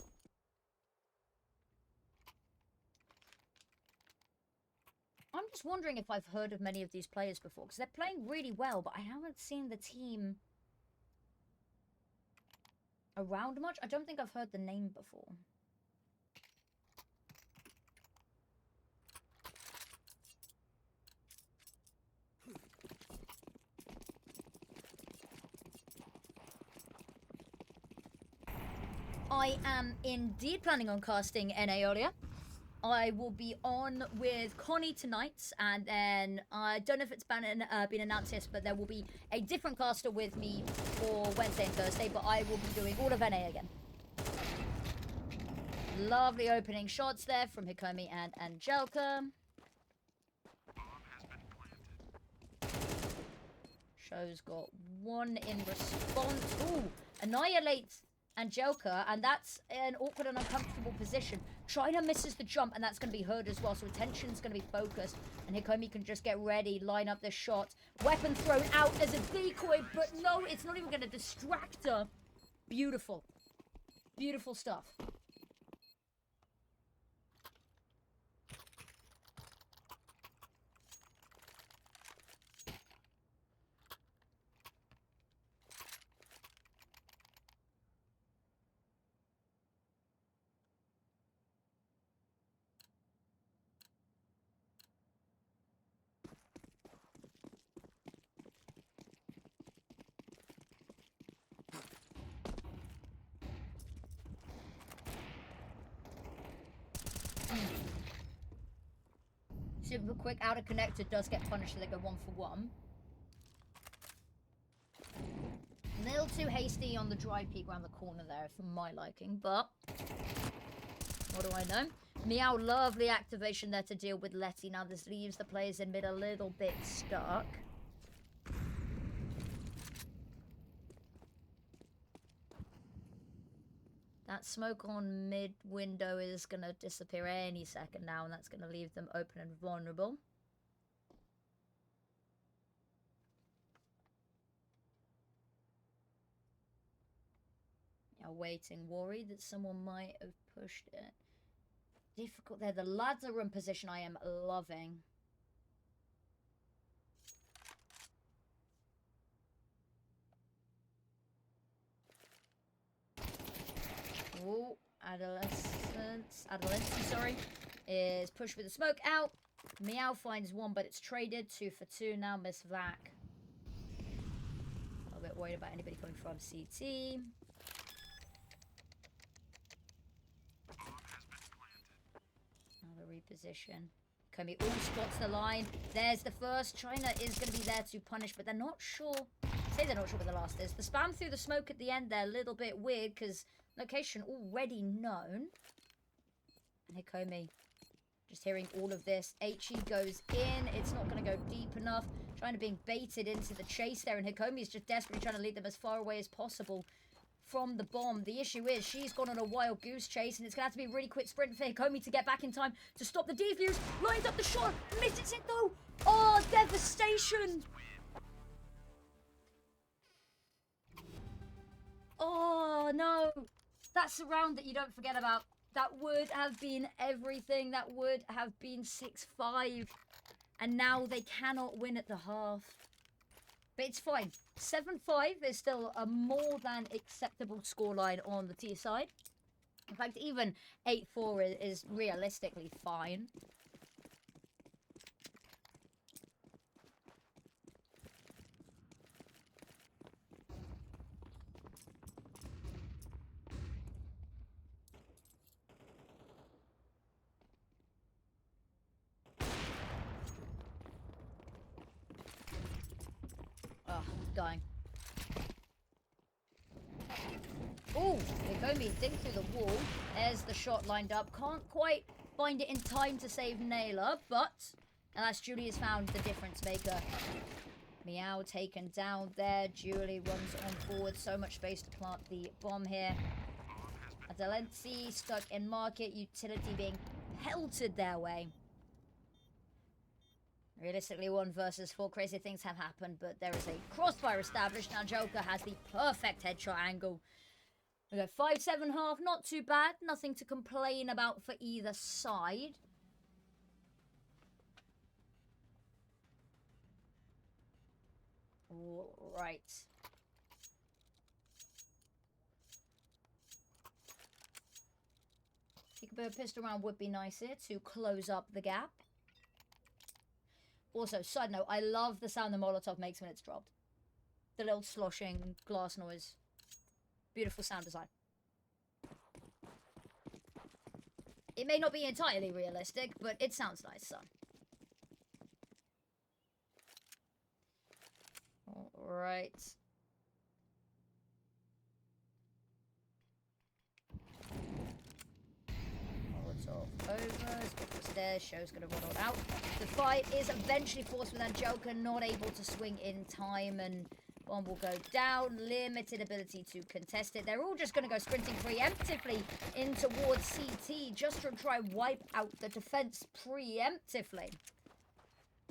I'm just wondering if I've heard of many of these players before, because they're playing really well, but I haven't seen the team around much. I don't think I've heard the name before. I am indeed planning on casting NA earlier. I will be on with Connie tonight, and then I don't know if it's been announced yet, but there will be a different caster with me for Wednesday and Thursday, but I will be doing all of NA again. Lovely opening shots there from Hikomi and Angelica. Show's got one in response. Ooh, annihilates Angelica, and that's an awkward and uncomfortable position. China misses the jump, and that's going to be heard as well, so attention's going to be focused, and Hikomi can just get ready, line up the shot. Weapon thrown out as a decoy, but no, it's not even going to distract her. Beautiful. Beautiful stuff. Super quick outer connector does get punished, so they go 1 for 1. A little too hasty on the dry peek around the corner there for my liking, but what do I know? Meow, lovely activation there to deal with Letty. Now this leaves the players in mid a little bit stuck. That smoke on mid window is going to disappear any second now, and that's going to leave them open and vulnerable. Yeah, waiting, worried that someone might have pushed it. Difficult there. The ladder room position I am loving. Oh, adolescence, sorry, is pushed with the smoke out. Meow finds 1, but it's traded. 2 for 2 now. Miss Vac. A little bit worried about anybody coming from CT. Another reposition. Komi all spots the line. There's the first. China is going to be there to punish, but they're not sure. Say they're not sure what the last is. The spam through the smoke at the end, they're a little bit weird because location already known. And Hikomi just hearing all of this. HE goes in. It's not going to go deep enough. China being baited into the chase there, and Hikomi is just desperately trying to lead them as far away as possible from the bomb. The issue is she's gone on a wild goose chase, and it's going to have to be a really quick sprint for Hikomi to get back in time to stop the defuse. Lines up the shot. Misses it though. Oh, devastation. Oh, no. That's a round that you don't forget about. That would have been everything. That would have been 6-5. And now they cannot win at the half. But it's fine. 7-5 is still a more than acceptable scoreline on the T side. In fact, even 8-4 is realistically fine. Dying. Oh, Hikomi dig through the wall. There's the shot lined up. Can't quite find it in time to save Naylor, but alas, Julie has found the difference maker. Meow taken down there. Julie runs on forward. So much space to plant the bomb here. Adelensi stuck in market. Utility being pelted their way. Realistically, 1 versus 4. Crazy things have happened, but there is a crossfire established. Now Joker has the perfect headshot angle. We go 5-7-1/2. Not too bad. Nothing to complain about for either side. All right. Peekaboo pistol round would be nice here to close up the gap. Also, side note, I love the sound the Molotov makes when it's dropped. The little sloshing glass noise. Beautiful sound design. It may not be entirely realistic, but it sounds nice, so. Alright. Molotov over, stairs, show's gonna run all out. The fight is eventually forced with Angelica not able to swing in time, and one will go down. Limited ability to contest it. They're all just gonna go sprinting preemptively in towards CT just to try wipe out the defense preemptively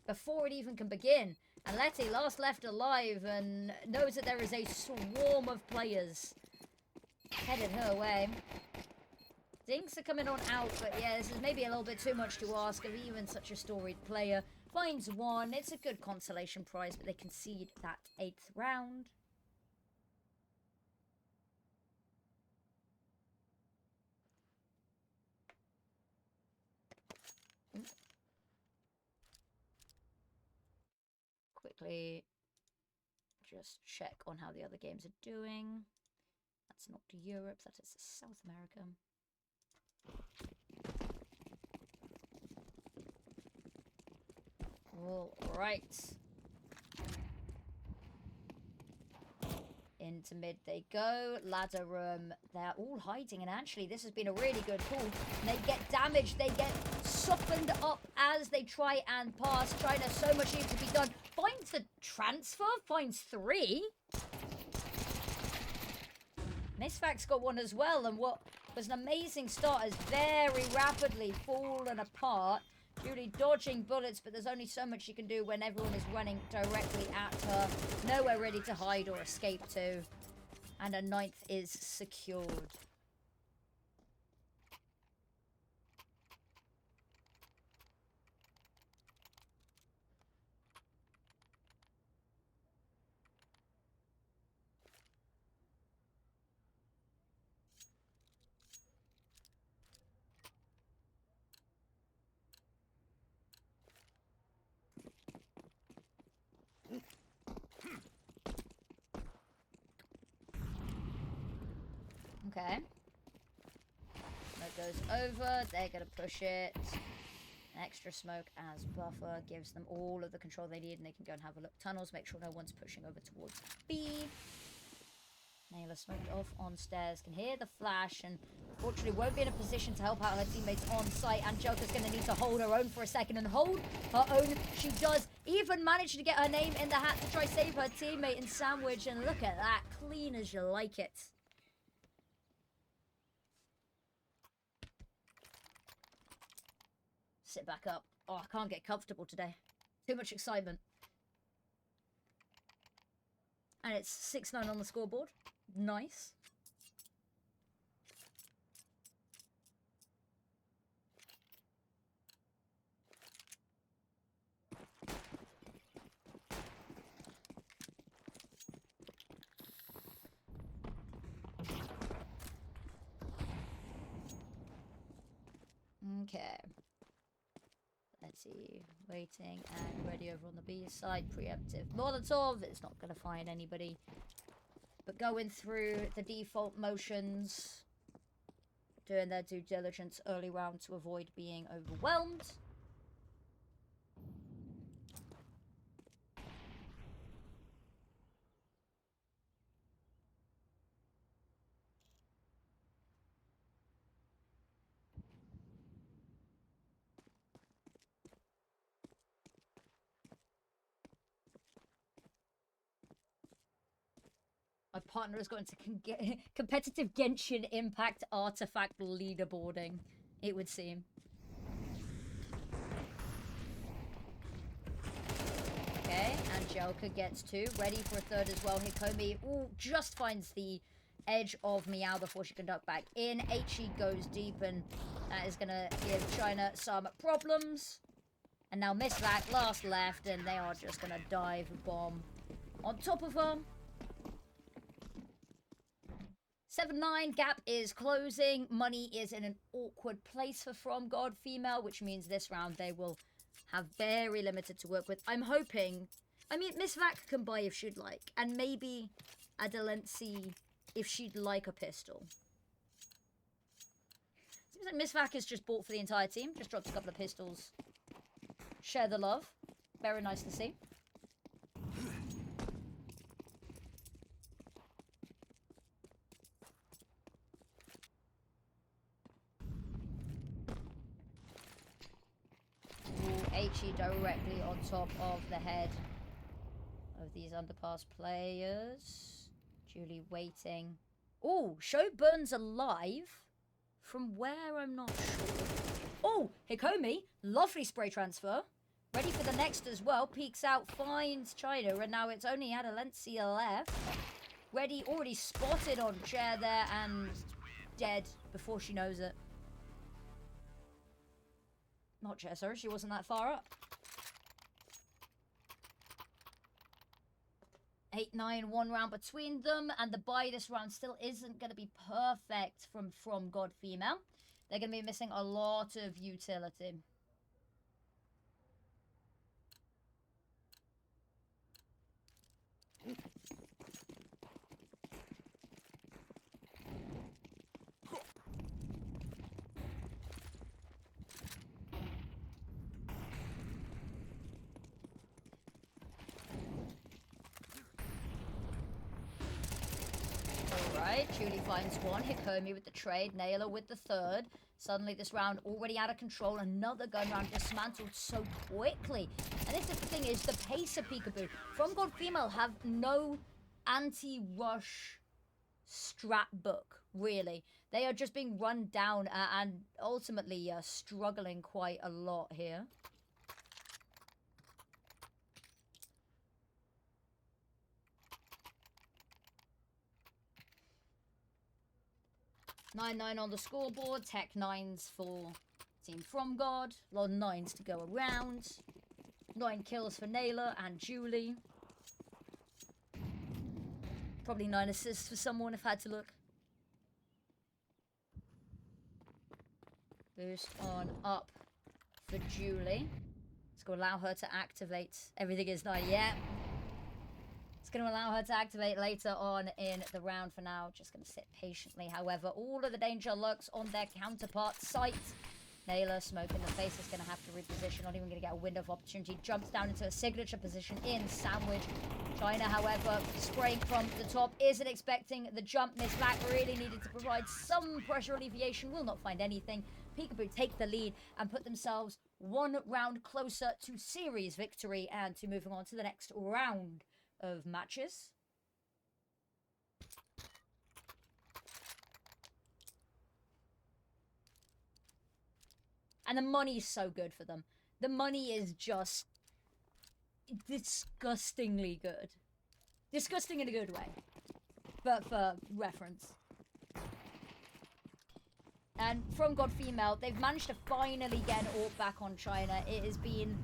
before it even can begin. And Letty, last left alive, and knows that there is a swarm of players headed her way. Dinks are coming on out, but yeah, this is maybe a little bit too much to ask of even such a storied player. Finds one. It's a good consolation prize, but they concede that 8th round. Quickly just check on how the other games are doing. That's not Europe, that is South America. All right. Into mid they go. Ladder room. They're all hiding, and actually this has been a really good pull. They get damaged. They get softened up as they try and pass. China, so much needs to be done. Finds the transfer. Finds 3. Misfac's got one as well, and what was an amazing start has very rapidly fallen apart. Julie dodging bullets, but there's only so much she can do when everyone is running directly at her. Nowhere ready to hide or escape to. And a 9th is secured. Okay. Smoke goes over. They're going to push it. Extra smoke as buffer gives them all of the control they need, and they can go and have a look. Tunnels, make sure no one's pushing over towards B. Naylor smoked off on stairs. Can hear the flash, and fortunately won't be in a position to help out her teammates on site. Angelica's going to need to hold her own for a second, and hold her own she does. Even managed to get her name in the hat to try save her teammate in Sandwich, and look at that. Clean as you like it. Sit back up. Oh, I can't get comfortable today. Too much excitement. And it's 6-9 on the scoreboard. Nice. Okay. Let's see. Waiting and ready over on the B side. Preemptive Molotov. It's not going to find anybody. But going through the default motions. Doing their due diligence early round to avoid being overwhelmed. My partner has got into competitive Genshin Impact artifact leaderboarding, it would seem. Okay, Angelica gets 2. Ready for a 3rd as well. Hikomi just finds the edge of Meow before she can duck back in. He goes deep, and that is going to give China some problems. And now Misvac, last left, and they are just going to dive a bomb on top of her. 7-9, gap is closing. Money is in an awkward place for FromGod Female, which means this round they will have very limited to work with. I'm hoping... I mean, Miss Vac can buy if she'd like. And maybe Adelensi if she'd like a pistol. Seems like Miss Vac is just bought for the entire team. Just dropped a couple of pistols. Share the love. Very nice to see. HE directly on top of the head of these underpass players. Julie waiting. Oh, Show burns alive. From where, I'm not sure. Oh, Hikomi. Lovely spray transfer. Ready for the next as well. Peeks out, finds China, and now it's only Adalencia left. Ready, already spotted on chair there and dead before she knows it. Not chair, sorry, she wasn't that far up. 8-9, 1 round between them, and the buy this round still isn't going to be perfect from God Female. They're going to be missing a lot of utility. Julie finds one. Hikomi with the trade. Naylor with the third. Suddenly this round already out of control. Another gun round dismantled so quickly. And this is the thing, is the pace of Peekaboo. FromGod Female have no anti-rush strat book, really. They are just being run down and ultimately struggling quite a lot here. Nine on the scoreboard. Tech 9s for Team FromGod. A lot of 9s to go around. 9 kills for Naylor and Julie. Probably 9 assists for someone if I had to look. Boost on up for Julie. It's going to allow her to activate. Everything is 9, yeah. It's going to allow her to activate later on in the round. For now, just going to sit patiently. However, all of the danger lurks on their counterpart's site. Naylor, smoke in the face, is going to have to reposition. Not even going to get a window of opportunity. Jumps down into a signature position in sandwich. China, however, spraying from the top, isn't expecting the jump. Miss Black really needed to provide some pressure alleviation. Will not find anything. Peekaboo take the lead and put themselves 1 round closer to series victory and to moving on to the next round of matches. And the money is so good for them. The money is just disgustingly good. Disgusting in a good way. But for reference. And FromGod Female, they've managed to finally get an AWP back on China. It has been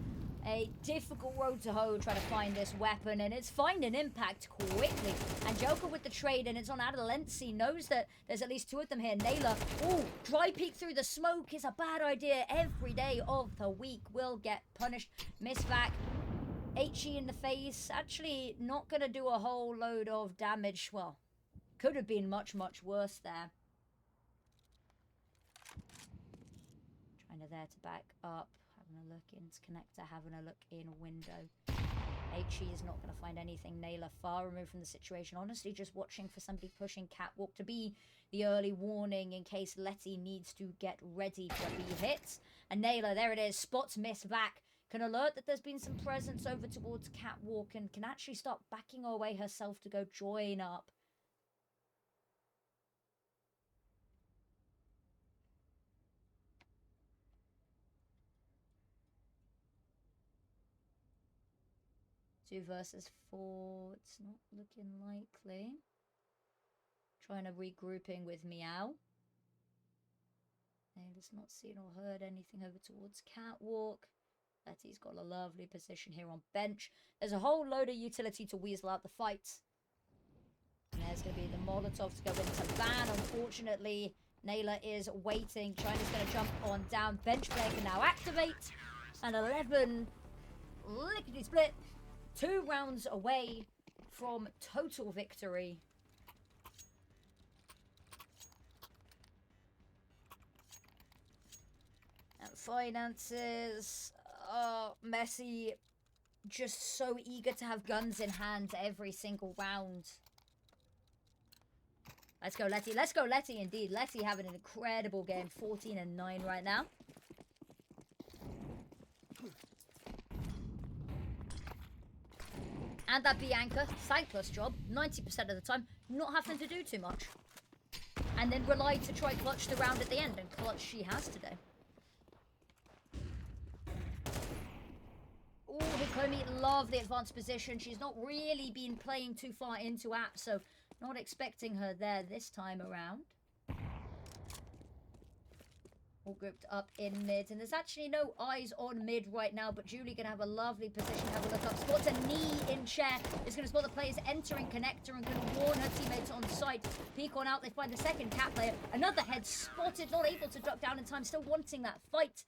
a difficult road to hoe trying to find this weapon, and it's finding impact quickly. And Joker with the trade, and it's on Adalencia, knows that there's at least 2 of them here. Naylor, oh, dry peek through the smoke is a bad idea. Every day of the week will get punished. Miss Vac, HE in the face, actually not going to do a whole load of damage. Well, could have been much, much worse there. Trying to there to back up. Having a look into connector, having a look in window. HE is not going to find anything. Naylor far removed from the situation. Honestly, just watching for somebody pushing catwalk to be the early warning in case Letty needs to get ready to be hit. And Naylor, there it is, spots Miss Vac. Can alert that there's been some presence over towards catwalk and can actually start backing away herself to go join up. Two versus 4. It's not looking likely. Trying to regrouping with Meow. Naylor's not seen or heard anything over towards catwalk. Letty's got a lovely position here on bench. There's a whole load of utility to weasel out the fight. And there's going to be the Molotov to go into ban. Unfortunately, Naylor is waiting. China's going to jump on down. Bench player can now activate. And 11 lickety-split. 2 rounds away from total victory. Finances. Messi just so eager to have guns in hand every single round. Let's go, Letty. Let's go, Letty, indeed. Letty having an incredible game. 14-9 right now. And that Bianca, thankless job, 90% of the time, not having to do too much. And then relied to try clutch the round at the end, and clutch she has today. Oh, Hikomi, love the advanced position. She's not really been playing too far into app, so not expecting her there this time around. All grouped up in mid, and there's actually no eyes on mid right now, but Julie gonna have a lovely position. Have a look up, spots a knee in chair, is gonna spot the players entering connector and gonna warn her teammates on site. Peek on out, they find the second cat player, another head spotted, not able to duck down in time, still wanting that fight.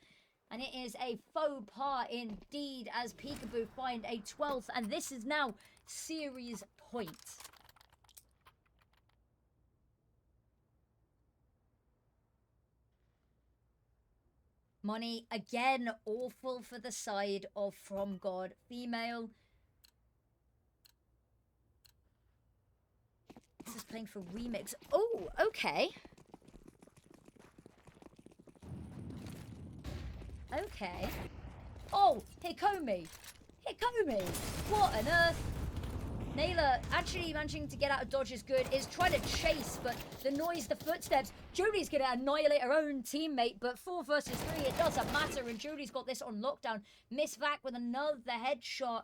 And it is a faux pas indeed as Peekaboo find a 12th, and this is now series point. Money, again, awful for the side of FromGod Female. This is playing for Remix. Oh, okay. Okay. Oh, Hikomi. Hikomi. What on earth? Naylor actually managing to get out of dodge is good. Is trying to chase, but the noise, the footsteps. Julie's going to annihilate her own teammate, but 4 versus 3, it doesn't matter. And Julie's got this on lockdown. Miss Vac with another headshot.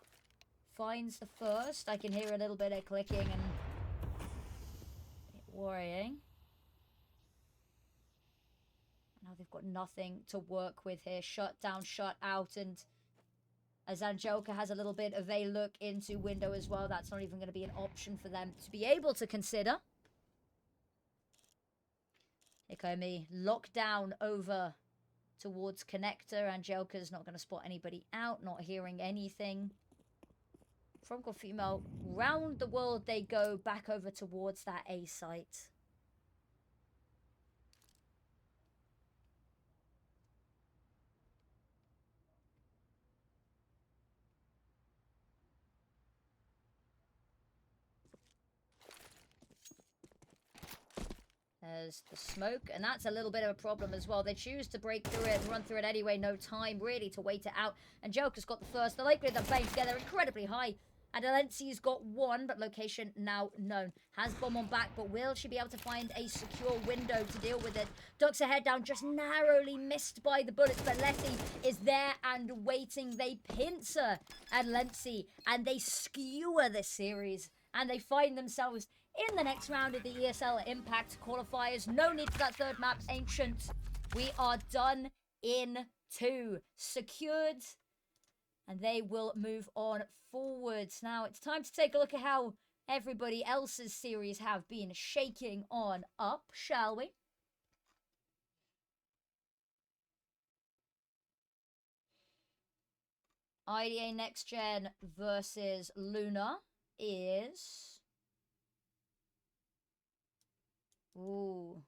Finds the first. I can hear a little bit of clicking and worrying. Now they've got nothing to work with here. Shut down, shut out, and as Angelica has a little bit of a look into window as well, that's not even going to be an option for them to be able to consider. Hikomi locked down over towards connector. Angelica's not going to spot anybody out, not hearing anything. FromGod Female, round the world they go, back over towards that A site. There's the smoke, and that's a little bit of a problem as well. They choose to break through it and run through it anyway. No time really to wait it out. And Joker's got the first. The likelihood of them playing together incredibly high. And Alenci's got one, but location now known. Has bomb on back, but will she be able to find a secure window to deal with it? Ducks her head down, just narrowly missed by the bullets, but Letty is there and waiting. They pincer at Alenci, and they skewer this series. And they find themselves in the next round of the ESL Impact Qualifiers. No need for that third map, Ancient. We are done in 2. Secured. And they will move on forwards. Now, it's time to take a look at how everybody else's series have been shaking on up, shall we? IDA NexGen versus Lunar is... Ooh.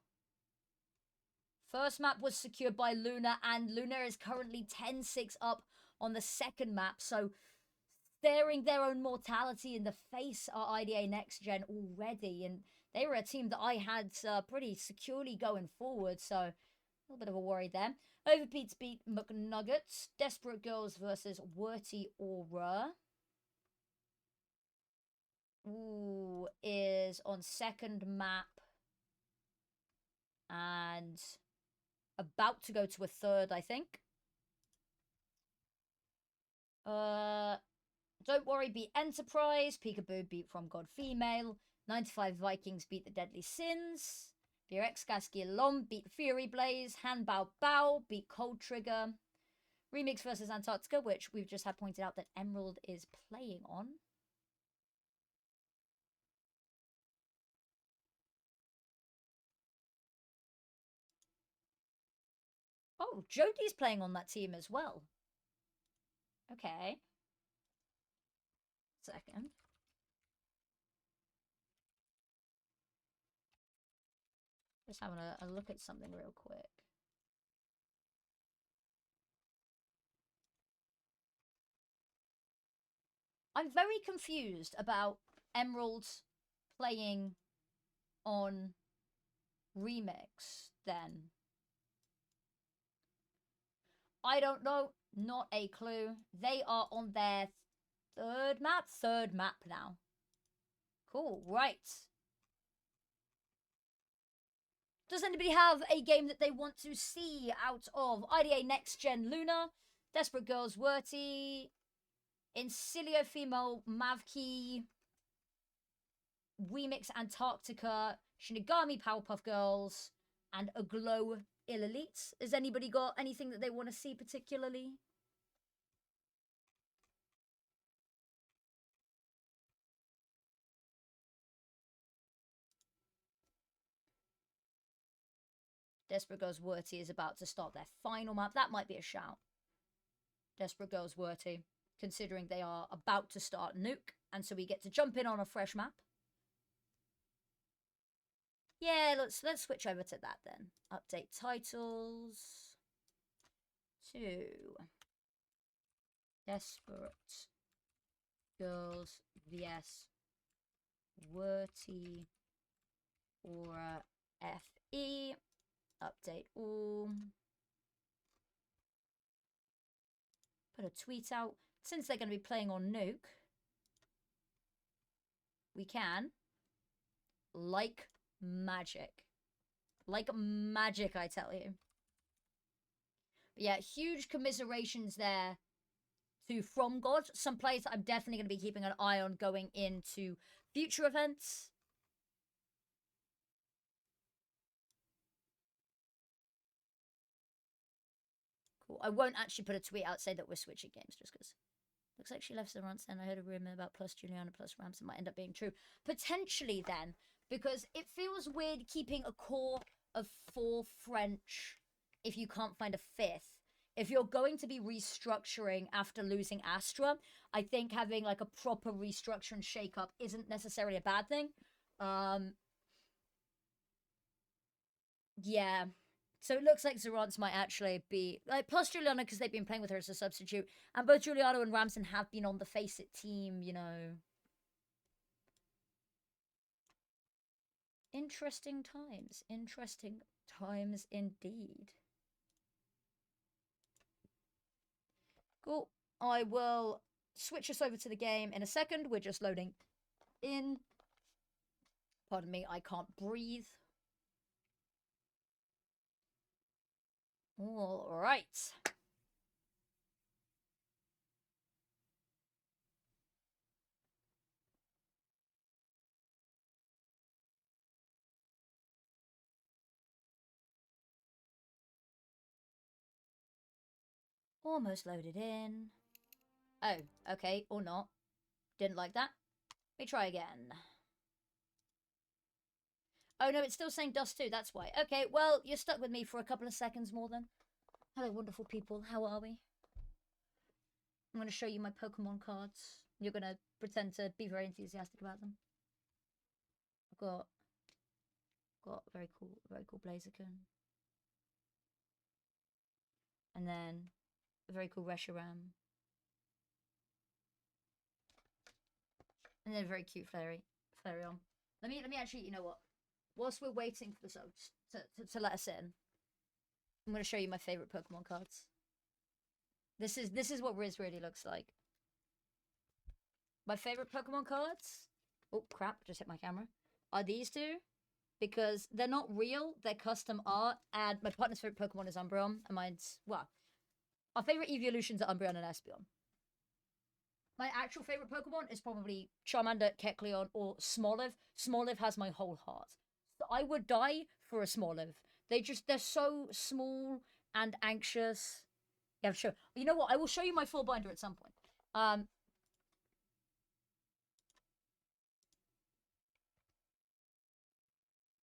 First map was secured by Lunar, and Lunar is currently 10-6 up on the second map, so staring their own mortality in the face are IDA NexGen already, and they were a team that I had pretty securely going forward, so a little bit of a worry there. Overpeats beat McNuggets. Desperate Girls versus Werty Aura. Ooh, is on second map and about to go to a third, I think. Don't Worry beat Enterprise. Peekaboo beat FromGod Female. 95 Vikings beat the Deadly Sins. VRX Gaskilom beat Fury Blaze. Hanbao Bao beat Cold Trigger. Remix versus Antarctica, which we've just had pointed out that Emerald is playing on. Oh, Jodie's playing on that team as well. Okay. Second. Just having a look at something real quick. I'm very confused about Emerald playing on Remix, then. I don't know. Not a clue. They are on their third map now. Cool, right. Does anybody have a game that they want to see out of IDA NexGen Lunar, Desperate Girls Werty, Incilio Female Mavki, Remix Antarctica, Shinigami Powerpuff Girls, and Aglow Ill Elite? Has anybody got anything that they want to see particularly? Desperate Girls Werty is about to start their final map. That might be a shout. Desperate Girls Werty, considering they are about to start Nuke, and so we get to jump in on a fresh map. Yeah, let's switch over to that then. Update titles to Desperate Girls vs Werty Aura FE. Update all. Put a tweet out. Since they're going to be playing on Nuke, we can, like magic. Like magic, I tell you. But yeah, huge commiserations there to FromGod. Some players that I'm definitely going to be keeping an eye on going into future events. Cool. I won't actually put a tweet out say that we're switching games just because. Looks like she left the runs then. I heard a rumor about plus Juliana plus Ramson might end up being true. Potentially then, because it feels weird keeping a core of 4 French if you can't find a 5th. If you're going to be restructuring after losing Astra, I think having like a proper restructure and shake-up isn't necessarily a bad thing. Yeah. So it looks like Zorance might actually be like plus Juliana because they've been playing with her as a substitute, and both Juliano and Ramson have been on the Face It team, you know. Interesting times indeed. Cool. I will switch us over to the game in a second. We're just loading in. Pardon me, I can't breathe. All right. Almost loaded in. Oh, okay, or not. Didn't like that. Let me try again. Oh no, it's still saying Dust 2, that's why. Okay, well, you're stuck with me for a couple of seconds more then. Hello, wonderful people. How are we? I'm going to show you my Pokemon cards. You're going to pretend to be very enthusiastic about them. I've got a very cool Blaziken. And then a very cool Reshiram. And then a very cute Flareon. Let me actually, you know what? Whilst we're waiting for the subs to let us in, I'm going to show you my favorite Pokemon cards. This is what Riz really looks like. My favorite Pokemon cards, oh crap, just hit my camera, are these two. Because they're not real, they're custom art, and my partner's favorite Pokemon is Umbreon, and mine's, well, our favorite evolutions are Umbreon and Espeon. My actual favorite Pokemon is probably Charmander, Kecleon, or Smoliv. Smoliv has my whole heart. I would die for a Smoliv. They're so small and anxious. Yeah, sure. You know what? I will show you my full binder at some point.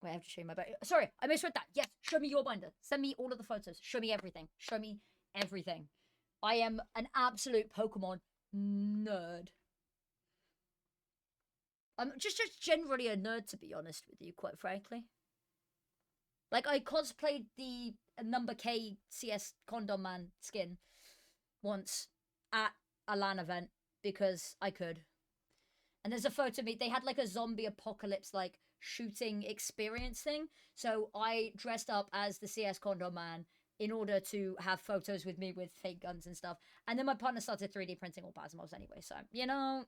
Wait, I have to show you my binder. Sorry, I misread that. Yes, show me your binder. Send me all of the photos. Show me everything. Show me everything. I am an absolute Pokemon nerd. I'm just generally a nerd, to be honest with you, quite frankly. Like, I cosplayed the number K CS Condom Man skin once at a LAN event. because I could. And there's a photo of me. They had like a zombie apocalypse like shooting experience thing. So I dressed up as the CS Condom Man in order to have photos with me with fake guns and stuff. And then my partner started 3D printing all Pasmos anyway. So, you know.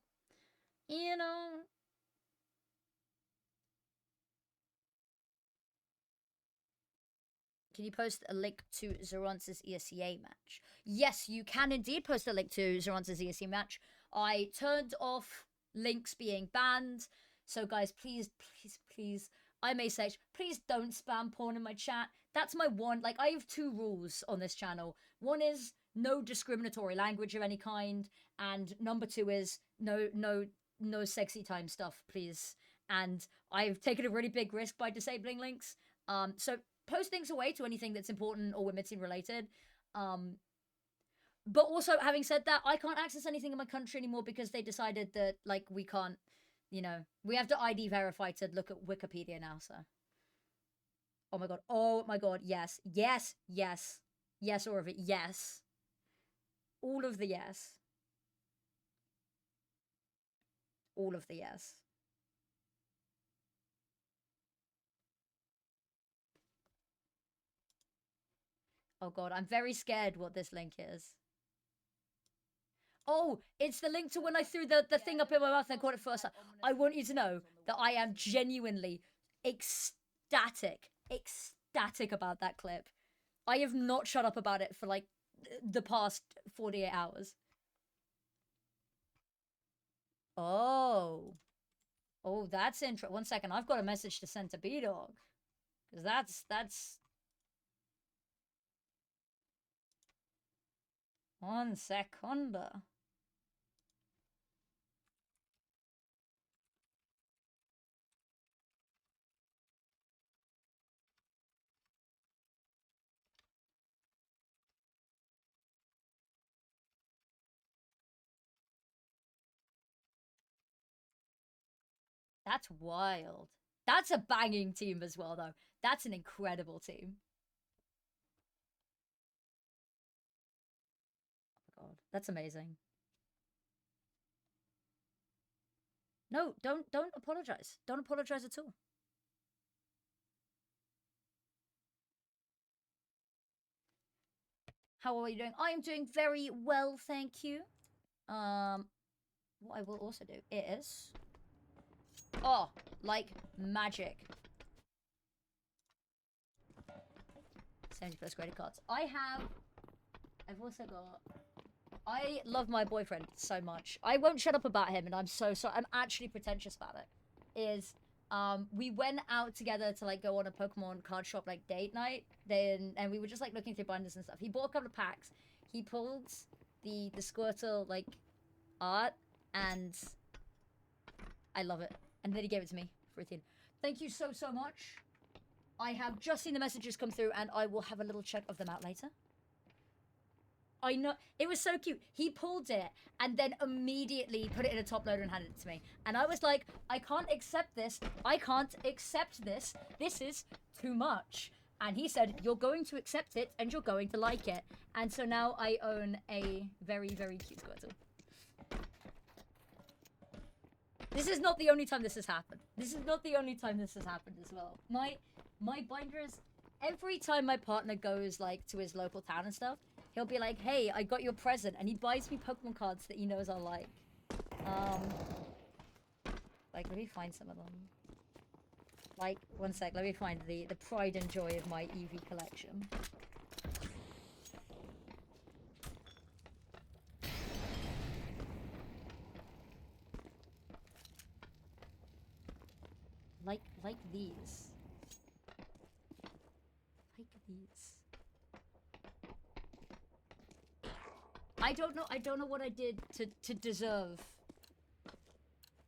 Can you post a link to Zeronce's ESCA match? Yes, you can indeed post a link to Zeronce's ESCA match. I turned off links being banned. So guys, please, I'm asexual. Please don't spam porn in my chat. That's my one. Like, I have 2 rules on this channel. One is no discriminatory language of any kind, and number 2 is no sexy time stuff, please. And I've taken a really big risk by disabling links. So post things away to anything that's important or women's related. But also, having said that, I can't access anything in my country anymore because they decided that, like, we can't, you know, we have to ID verify to look at Wikipedia now, so. Oh my god, yes. Yes, or of it, yes. All of the yes. All of the yes. Oh god, I'm very scared what this link is. Oh, it's the link to when I threw the thing up in my mouth and I caught it first. I want you to know that I am genuinely ecstatic about that clip. I have not shut up about it for like the past 48 hours. Oh, that's interesting. 1 second, I've got a message to send to B-Dog. Because that's... 1 second. That's wild. That's a banging team as well, though. That's an incredible team. Oh my god, that's amazing. No, don't apologize. Don't apologize at all. How are you doing? I am doing very well, thank you. What I will also do is... Oh, like magic. 70 plus credit cards. I've also got... I love my boyfriend so much. I won't shut up about him, and I'm so sorry. I'm actually pretentious about it. We went out together to like go on a Pokemon card shop like date night. And we were just like looking through binders and stuff. He bought a couple of packs. He pulled the Squirtle like art, and I love it. And then he gave it to me for a thing. Thank you so much. I have just seen the messages come through, and I will have a little check of them out later. I know. It was so cute. He pulled it and then immediately put it in a top loader and handed it to me. And I was like, I can't accept this. I can't accept this. This is too much. And he said, you're going to accept it and you're going to like it. And so now I own a very, very cute Squirtle. This is not the only time this has happened. This is not the only time this has happened as well. My binders, every time my partner goes like to his local town and stuff, he'll be like, hey, I got your present. And he buys me Pokemon cards that he knows I'll like. Like, let me find some of them. Like, 1 sec, let me find the pride and joy of my Eevee collection. Like these. Like these. I don't know what I did to deserve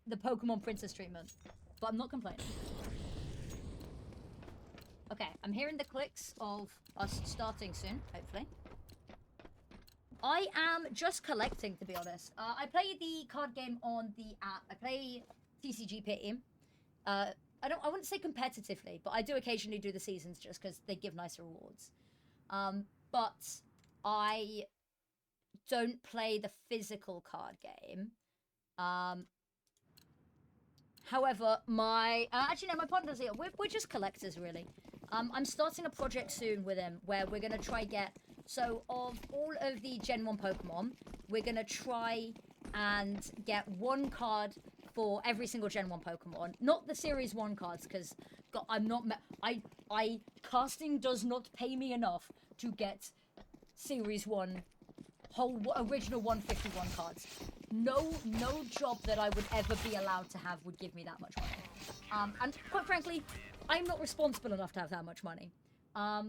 the Pokemon Princess treatment, but I'm not complaining. Okay, I'm hearing the clicks of us starting soon, hopefully. I am just collecting, to be honest. I play the card game on the app. I play TCGP. I wouldn't say competitively, but I do occasionally do the seasons just because they give nice rewards. But I don't play the physical card game. However, my actually no, my partner does it. We're just collectors, really. I'm starting a project soon with him where we're gonna try get of all of the Gen 1 Pokemon, we're gonna try and get one card for every single Gen 1 Pokemon. Not the Series 1 cards, because I'm not casting does not pay me enough to get Series 1 whole original 151 cards. No job that I would ever be allowed to have would give me that much money. And quite frankly, I'm not responsible enough to have that much money. But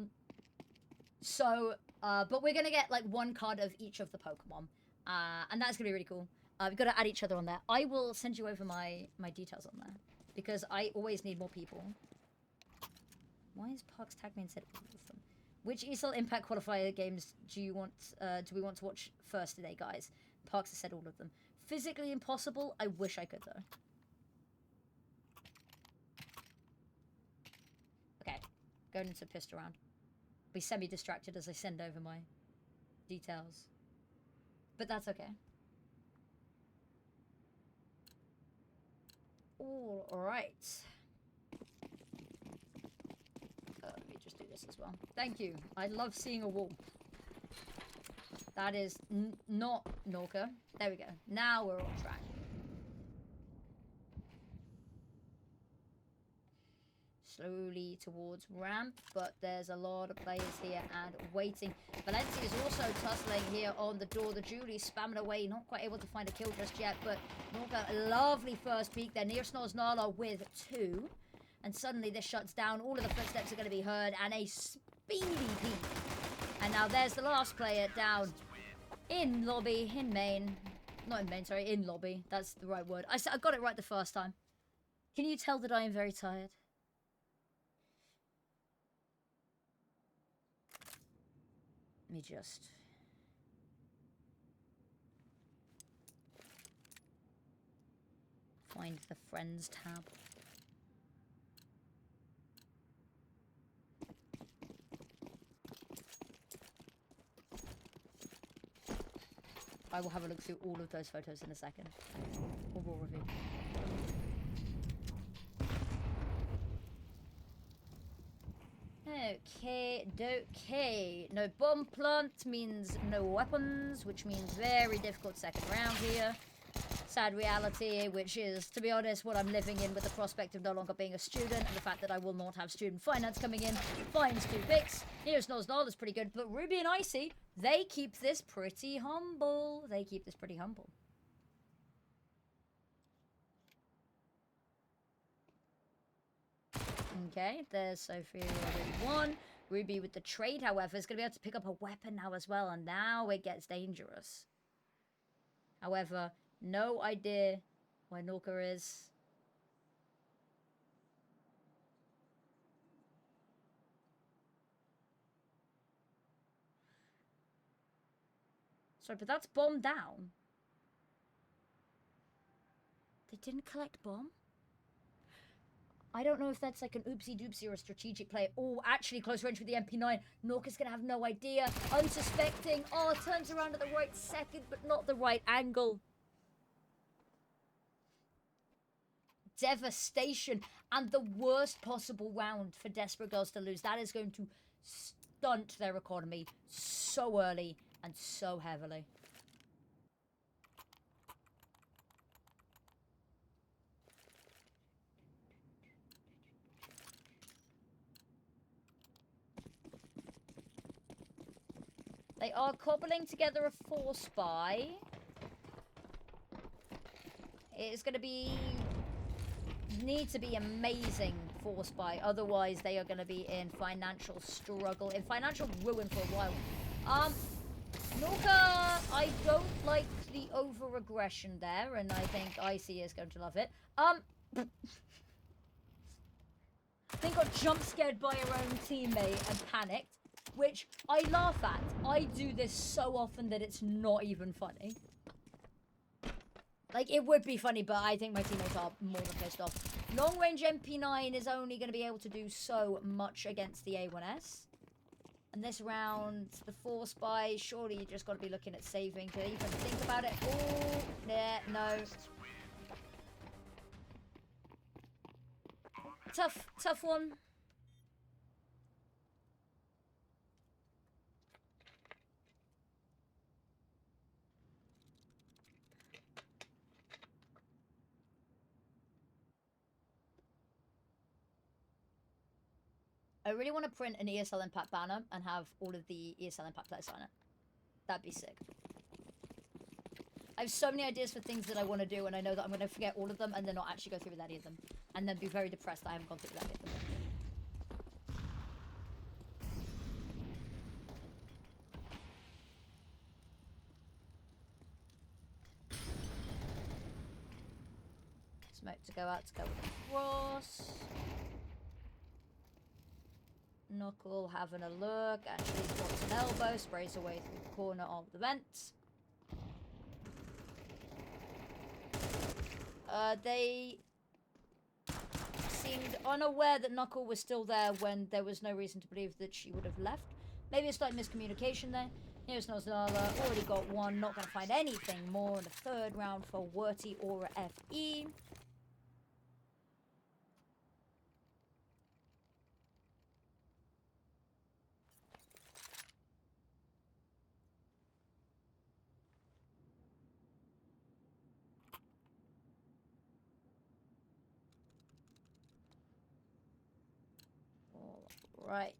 we're gonna get like one card of each of the Pokemon. And that's gonna be really cool. We've got to add each other on there. I will send you over my details on there. Because I always need more people. Why is Parks tag me and said all of them? Which ESL Impact Qualifier games do we want to watch first today, guys? Parks has said all of them. Physically impossible? I wish I could, though. Okay. Going into pissed around. Be semi-distracted as I send over my details. But that's okay. Alright. Let me just do this as well. Thank you. I love seeing a wall. That is not Norca. There we go. Now we're on track. Slowly towards ramp, but there's a lot of players here and waiting. Valencia is also tussling here on the door. The Julie spamming away, not quite able to find a kill just yet, but Norca, a lovely first peek there. Near Snoznala with 2. And suddenly this shuts down. All of the footsteps are going to be heard, and a speedy peek. And now there's the last player down in lobby, in main. Not in main, sorry, in lobby. That's the right word. I got it right the first time. Can you tell that I am very tired? Let me just... find the Friends tab. I will have a look through all of those photos in a second. Or raw review. Okay. No bomb plant means no weapons, which means very difficult second round here. Sad reality, which is, to be honest, what I'm living in with the prospect of no longer being a student and the fact that I will not have student finance coming in. Fines 2 picks. Here's Snoznal is pretty good, but Ruby and Icy, they keep this pretty humble. Okay, there's Sophia already won. Ruby with the trade, however, is going to be able to pick up a weapon now as well, and now it gets dangerous. However, no idea where Norca is. Sorry, but that's bomb down. They didn't collect bomb? I don't know if that's like an oopsie-doopsie or a strategic play. Oh, actually, close range with the MP9. Norca's going to have no idea. Unsuspecting. Oh, turns around at the right second, but not the right angle. Devastation. And the worst possible round for Desperate Girls to lose. That is going to stunt their economy so early and so heavily. They are cobbling together a force buy. It's going to need to be amazing force buy. Otherwise, they are going to be in financial struggle, in financial ruin for a while. Norca, I don't like the over-aggression there, and I think Icy is going to love it. I think got jump-scared by her own teammate and panicked. Which I laugh at. I do this so often that it's not even funny. Like, it would be funny, but I think my teammates are more than pissed off. Long-range MP9 is only going to be able to do so much against the A1S. And this round, the 4 spy, surely you just got to be looking at saving to even think about it. Oh, yeah, no. Tough one. I really want to print an ESL Impact banner and have all of the ESL Impact players on it. That'd be sick. I have so many ideas for things that I want to do, and I know that I'm going to forget all of them and then not actually go through with any of them. And then be very depressed that I haven't gone through with any of them. Smoke to go out to go with the cross. Knuckle having a look, actually drops an elbow, sprays away through the corner of the vent. They seemed unaware that Knuckle was still there when there was no reason to believe that she would have left. Maybe a slight miscommunication there. Here's Noznala, already got one, not going to find anything more in the third round for Werty or FE. Right.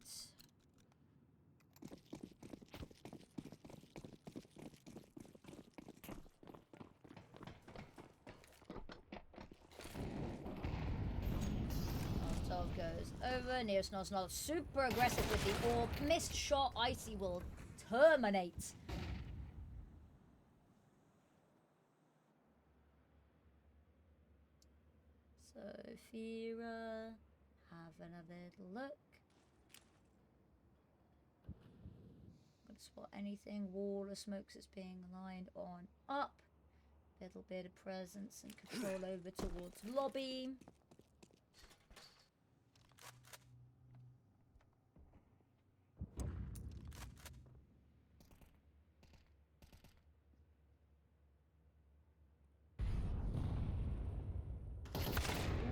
Dog goes over. Neos not super aggressive with the orb. Missed shot. Icy will terminate. Sophia having a little look. Gonna spot anything. Wall of smokes is being lined on up. Little bit of presence and control over towards lobby.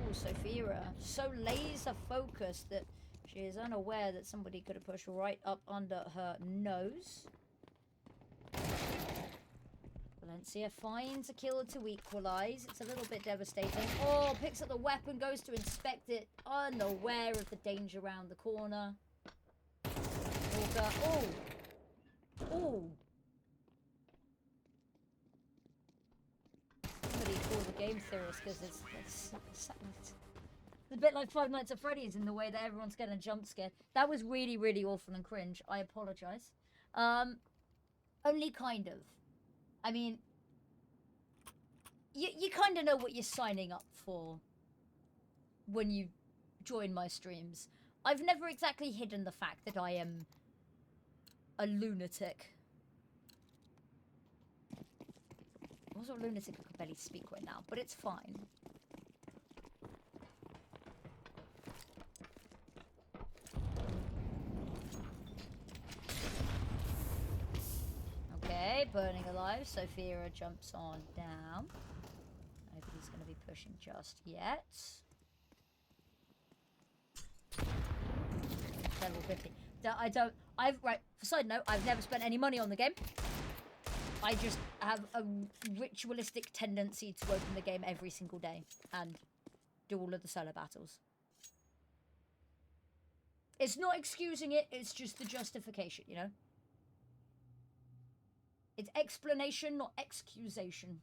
Ooh, Sophia. So laser focused that she is unaware that somebody could have pushed right up under her nose. Valencia finds a kill to equalize. It's a little bit devastating. Oh, picks up the weapon, goes to inspect it, unaware of the danger around the corner. Walker. Oh. Oh. Somebody call the game theorist because it's a bit like Five Nights at Freddy's in the way that everyone's getting jump scared. That was really, really awful and cringe. I apologize. Only kind of. I mean, you kind of know what you're signing up for when you join my streams. I've never exactly hidden the fact that I am a lunatic. Also a lunatic I could barely speak right now, but it's fine. Okay, burning alive. Sophia jumps on down. Nobody's going to be pushing just yet. Level 50. Right, side note, I've never spent any money on the game. I just have a ritualistic tendency to open the game every single day and do all of the solo battles. It's not excusing it, it's just the justification, you know? It's explanation, not excusation.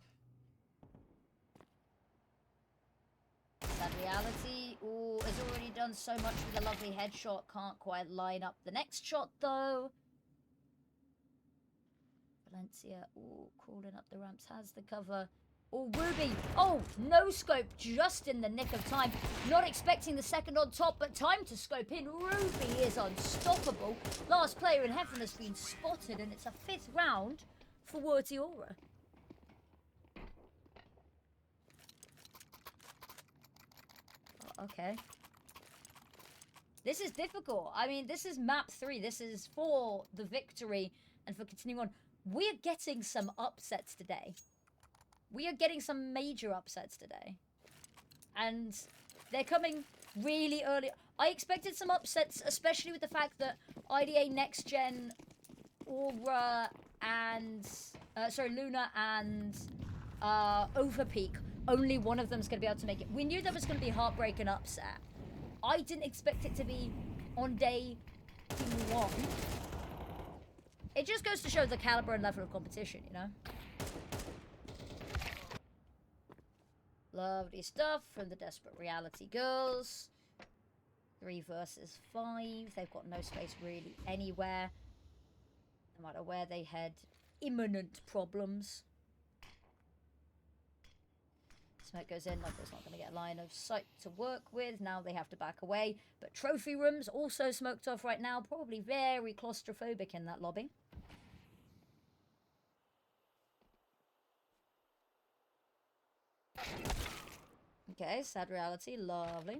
Sad reality. Ooh, has already done so much with a lovely headshot. Can't quite line up the next shot, though. Valencia, ooh, crawling up the ramps, has the cover. Oh, Ruby. Oh, no scope, just in the nick of time. Not expecting the second on top, but time to scope in. Ruby is unstoppable. Last player in heaven has been spotted, and it's a 5th round for Werty Aura. Oh, okay. This is difficult. I mean, this is map 3. This is for the victory and for continuing on. We're getting some upsets today. We are getting some major upsets today. And they're coming really early. I expected some upsets, especially with the fact that IDA, NexGen, Aura, and... Lunar and Overpeak. Only one of them's going to be able to make it. We knew there was going to be heartbreak and upset. I didn't expect it to be on day 1. It just goes to show the caliber and level of competition, you know? Lovely stuff from the Desperate Reality Girls. 3 versus 5. They've got no space really anywhere. No matter where they head. Imminent problems. Smoke goes in, like it's not going to get line of sight to work with. Now they have to back away. But trophy rooms also smoked off right now. Probably very claustrophobic in that lobby. Okay, sad reality. Lovely.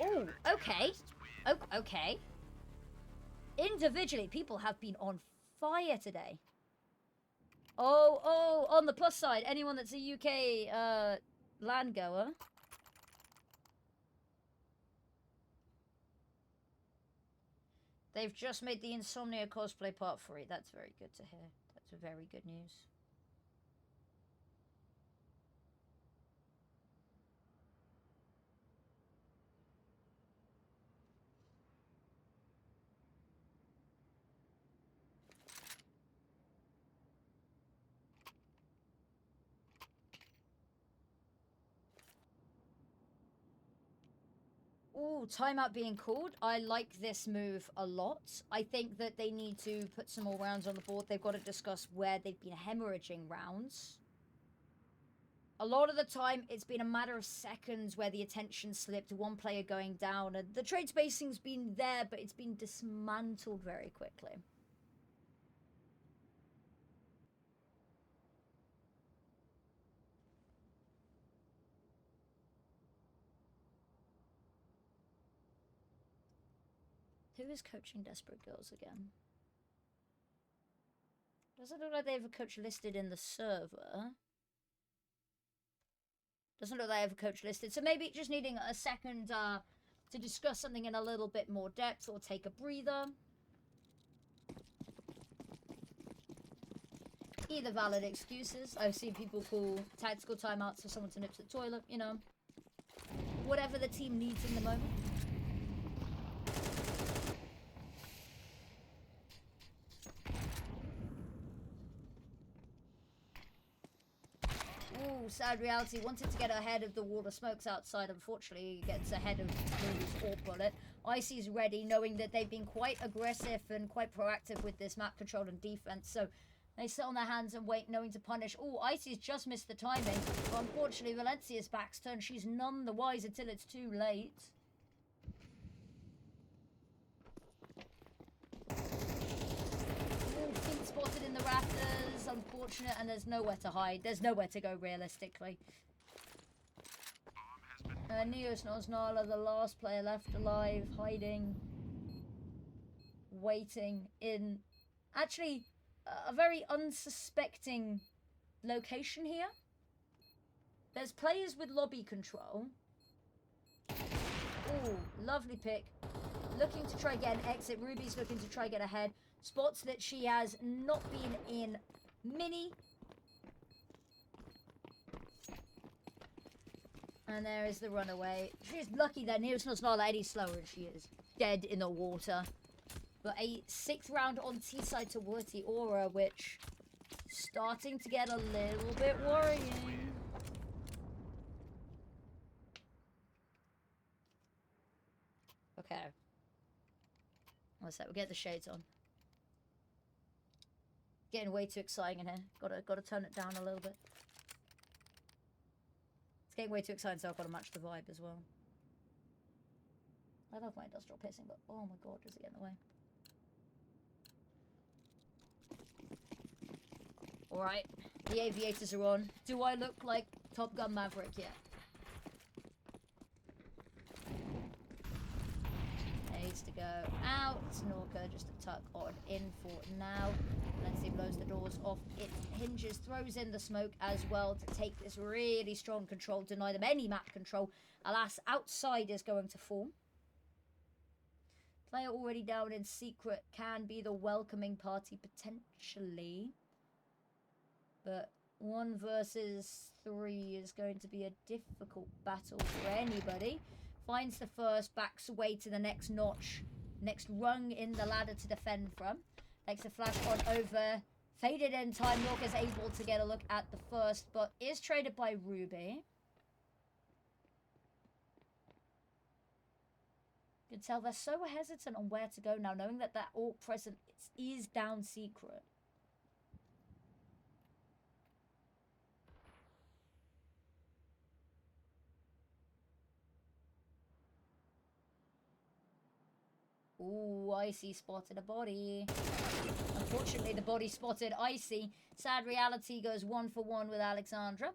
Oh, okay. Oh, okay. Individually, people have been on fire today. Oh, on the plus side, anyone that's a UK land goer. They've just made the Insomnia cosplay part 3. That's very good to hear. That's very good news. Ooh, timeout being called. I like this move a lot. I think that they need to put some more rounds on the board. They've got to discuss where they've been hemorrhaging rounds. A lot of the time, it's been a matter of seconds where the attention slipped, one player going down, and the trade spacing's been there, but it's been dismantled very quickly. Who is coaching Desperate Girls again? Doesn't look like they have a coach listed in the server. Doesn't look like they have a coach listed. So maybe just needing a second to discuss something in a little bit more depth or take a breather. Either valid excuses. I've seen people call tactical timeouts for someone to nip to the toilet, you know. Whatever the team needs in the moment. Ooh, sad reality. Wanted to get ahead of the wall of smokes outside. Unfortunately, gets ahead of Moon's or bullet. Icy's ready, knowing that they've been quite aggressive and quite proactive with this map control and defense. So they sit on their hands and wait, knowing to punish. Ooh, Icy's just missed the timing. But unfortunately, Valencia's back's turned. She's none the wiser till it's too late. Feet spotted in the rafters, unfortunate, and there's nowhere to hide. There's nowhere to go realistically. Neos Nosnala, the last player left alive, hiding, waiting in actually a very unsuspecting location here. There's players with lobby control. Ooh, lovely pick. Looking to try get an exit. Ruby's looking to try get ahead. Spots that she has not been in mini. And there is the runaway. She's lucky that Neosnell's not any slower and she is dead in the water. But a 6th round on T-side to Werty Aura, which starting to get a little bit worrying. Okay. What's that? We'll get the shades on. Getting way too exciting in here. Gotta turn it down a little bit. It's getting way too exciting, so I've got to match the vibe as well. I love my industrial pissing, but oh my god, does it get in the way? Alright, the aviators are on. Do I look like Top Gun Maverick yet? Needs to go out. Snorker just a tuck on in for now. Valencia blows the doors off its hinges, throws in the smoke as well to take this really strong control, deny them any map control. Alas, outside is going to form. Player already down in secret can be the welcoming party potentially. But 1 versus 3 is going to be a difficult battle for anybody. Finds the first, backs away to the next notch, next rung in the ladder to defend from. Takes a flash on over, faded in time. Norka's able to get a look at the first, but is traded by Ruby. You can tell they're so hesitant on where to go now, knowing that that orc presence is down secret. Ooh, Icy spotted a body. Unfortunately, the body spotted Icy. Sad reality goes 1 for 1 with Alexandra.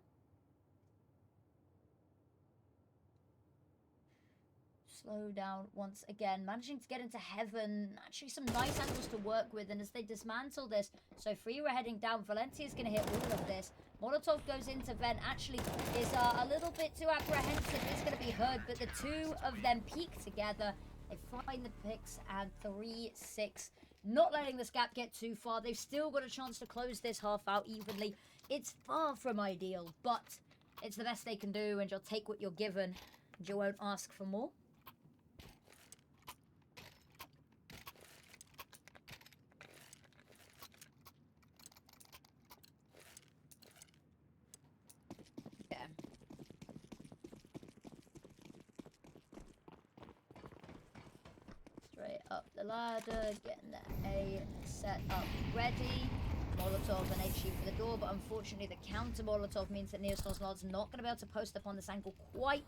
Slow down once again. Managing to get into heaven. Actually, some nice angles to work with. And as they dismantle this, so free we're heading down. Valencia's going to hit all of this. Molotov goes into vent. Actually, is a little bit too apprehensive. It's going to be heard, but the two of them peek together. They find the picks and 3-6. Not letting this gap get too far. They've still got a chance to close this half out evenly. It's far from ideal, but it's the best they can do, and you'll take what you're given, and you won't ask for more. Up the ladder, getting the A set up ready. Molotov and HE for the door, but unfortunately the counter Molotov means that Neosnoz's not going to be able to post up on this angle quite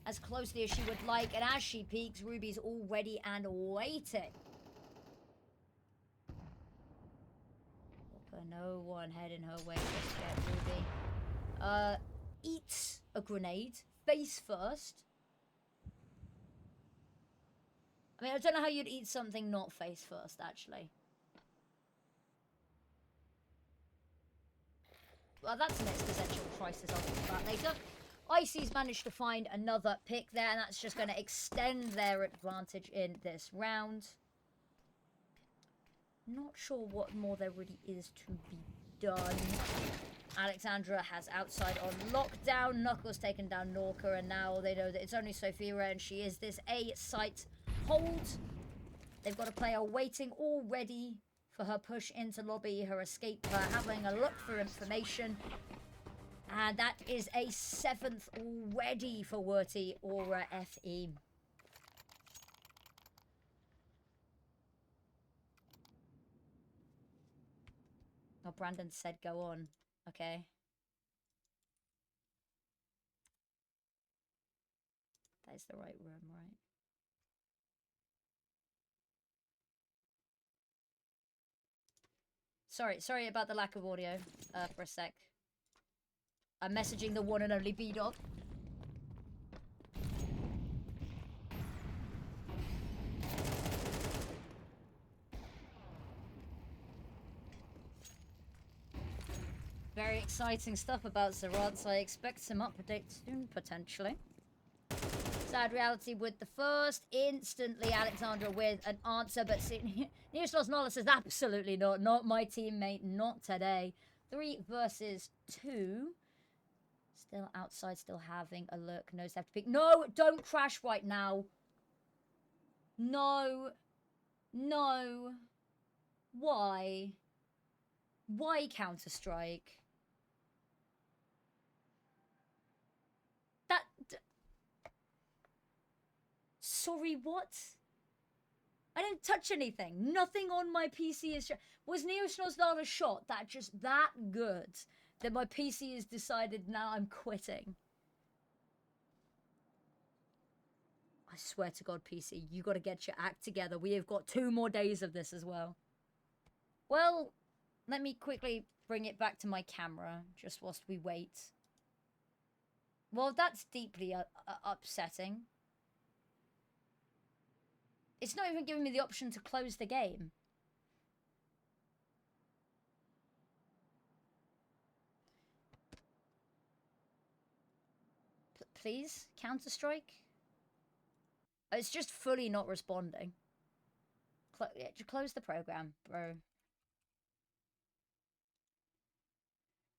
as closely as she would like, and as she peeks, Ruby's all ready and waiting. But no one heading her way just yet, Ruby. Eats a grenade, face first. I mean, I don't know how you'd eat something not face first, actually. Well, that's an existential crisis I'll talk about later. Icy's managed to find another pick there, and that's just going to extend their advantage in this round. Not sure what more there really is to be done. Alexandra has outside on lockdown. Knuckles taken down Norka, and now they know that it's only Sophia, and she is this A-site hold. They've got a player waiting already for her push into lobby, her escape, her having a look for information. And that is a 7th already for Werty or FE. Oh, Brandon said go on. Okay. That is the right room, right? Sorry about the lack of audio for a sec. I'm messaging the one and only B-Dog. Very exciting stuff about Zerat, so I expect some updates soon, potentially. Sad reality with the first. Instantly, Alexandra with an answer, but Neosnos Nollis says absolutely not. Not my teammate, not today. 3 versus 2. Still outside, still having a look. Knows have to pick. No, don't crash right now. No. No. Why? Why Counter-Strike? That... Sorry, what? I didn't touch anything. Nothing on my PC is... Was Neosnos not a shot that just that good that my PC has decided now I'm quitting? swear to God, PC, you got to get your act together. We have got 2 more days of this as well. Well, let me quickly bring it back to my camera, just whilst we wait. Well, that's deeply upsetting. It's not even giving me the option to close the game. Please, Counter-Strike? It's just fully not responding. Close the program, bro.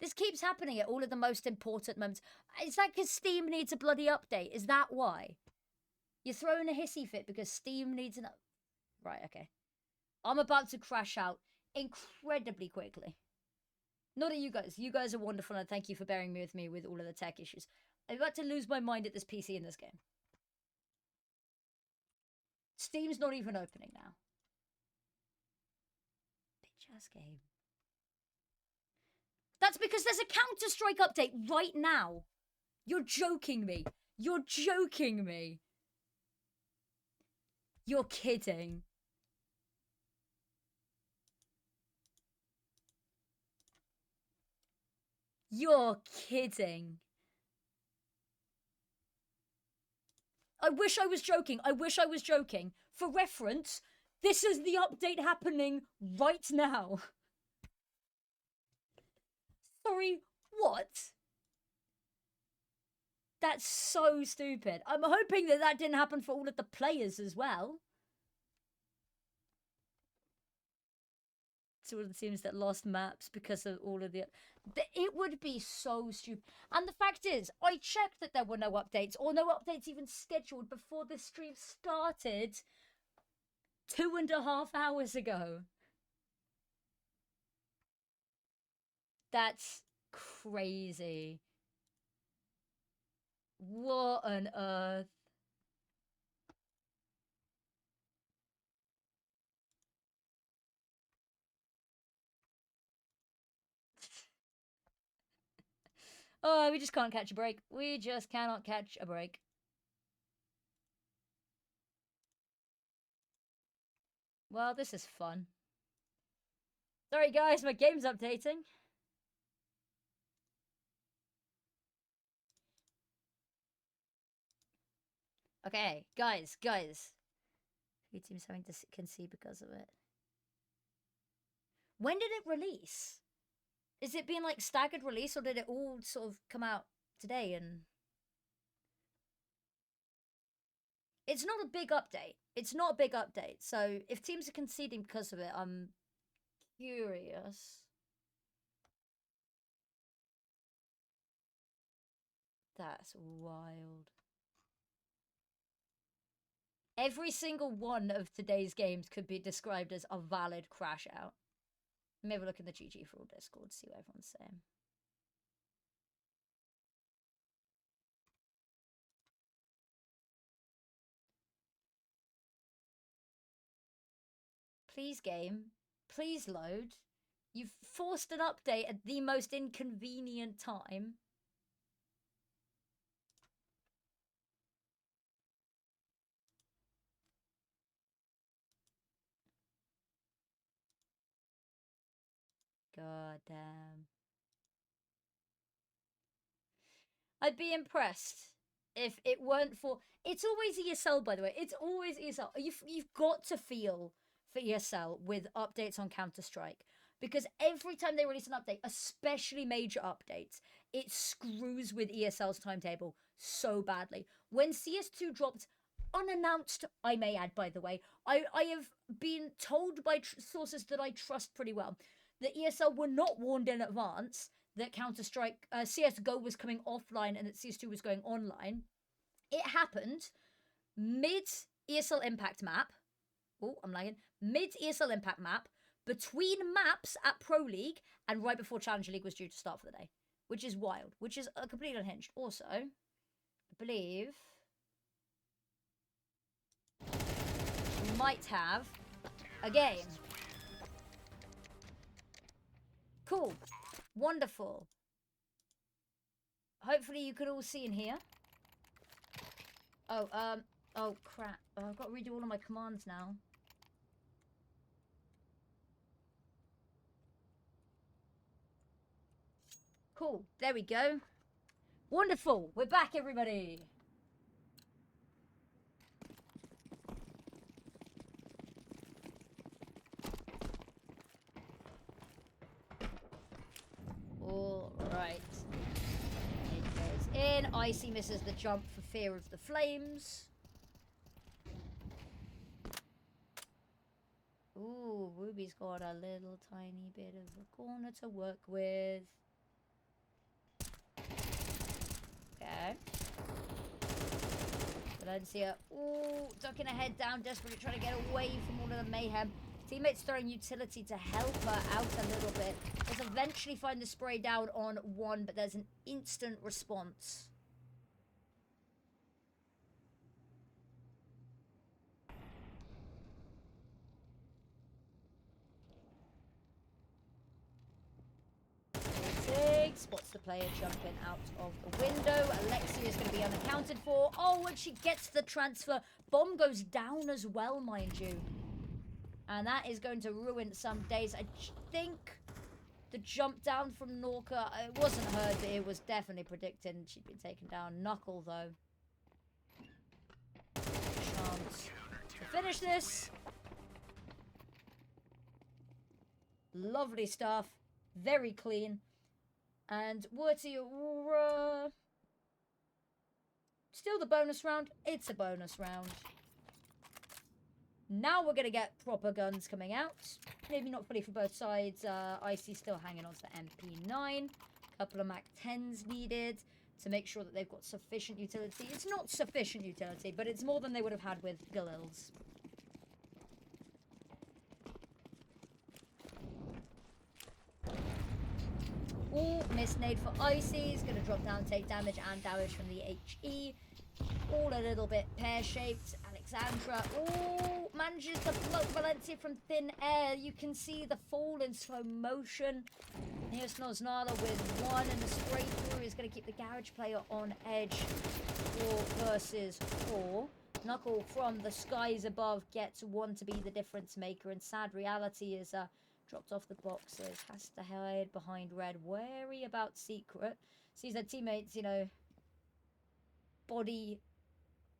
This keeps happening at all of the most important moments. Is that because Steam needs a bloody update? Is that why? You're throwing a hissy fit because Steam needs an... Right, okay. I'm about to crash out incredibly quickly. Not at you guys. You guys are wonderful, and thank you for bearing with me with all of the tech issues. I'm about to lose my mind at this PC in this game. Steam's not even opening now. Bitch-ass game. That's because there's a Counter-Strike update right now. You're joking me. You're joking me. You're kidding. You're kidding. I wish I was joking. I wish I was joking. For reference, this is the update happening right now. Sorry, what? That's so stupid. I'm hoping that that didn't happen for all of the players as well. It's all of the teams that lost maps because of all of the... It would be so stupid. And the fact is, I checked that there were no updates, or no updates even scheduled before the stream started 2.5 hours ago. That's crazy. What on earth? Oh, we just can't catch a break. We just cannot catch a break. Well, this is fun. Sorry guys, my game's updating. Okay, guys. Few teams having to concede because of it. When did it release? Is it being like staggered release, or did it all sort of come out today? And it's not a big update. It's not a big update. So if teams are conceding because of it, I'm curious. That's wild. Every single one of today's games could be described as a valid crash out. Maybe look in the GG for all Discord, see what everyone's saying. Please game. Please load. You've forced an update at the most inconvenient time. God damn. I'd be impressed if it weren't for... It's always ESL, by the way. It's always ESL. You've got to feel for ESL with updates on Counter-Strike. Because every time they release an update, especially major updates, it screws with ESL's timetable so badly. When CS2 dropped, unannounced, I may add, by the way, I have been told by sources that I trust pretty well that ESL were not warned in advance that Counter-Strike, CSGO was coming offline and that CS2 was going online. It happened mid-ESL Impact map. Oh, I'm lagging. Mid-ESL Impact map, between maps at Pro League, and right before Challenger League was due to start for the day. Which is wild. Which is completely unhinged. Also, I believe we might have a game. Cool. Wonderful. Hopefully you could all see in here. Oh, Oh, crap. Oh, I've got to redo all of my commands now. Cool. There we go. Wonderful. We're back, everybody. All right. It goes in. Icy misses the jump for fear of the flames. Ooh, Ruby's got a little tiny bit of a corner to work with. Okay. Valencia, ooh, ducking her head down, desperately trying to get away from all of the mayhem. Teammates throwing utility to help her out a little bit. Let's eventually find the spray down on one, but there's an instant response. Spots the player jumping out of the window. Alexia is going to be unaccounted for. Oh, and she gets the transfer. Bomb goes down as well, mind you. And that is going to ruin some days. I think the jump down from Norca, it wasn't heard, but it was definitely predicted. She'd been taken down. Knuckle, though. Chance to finish this. Lovely stuff. Very clean. And Werty, still the bonus round. It's a bonus round. Now we're going to get proper guns coming out. Maybe not fully for both sides. Icy still hanging on to the MP9. Couple of Mac 10s needed to make sure that they've got sufficient utility. It's not sufficient utility, but it's more than they would have had with Galils. Ooh, missed nade for Icy. He's going to drop down, take damage and damage from the HE. All a little bit pear-shaped. Alexandra, ooh, manages to float Valencia from thin air. You can see the fall in slow motion. Here's Noznala with one, and the spray through is going to keep the garage player on edge. 4 versus 4. Knuckle from the skies above gets one to be the difference maker, and sad reality is dropped off the boxes, has to hide behind red, wary about secret. Sees their teammates, you know, body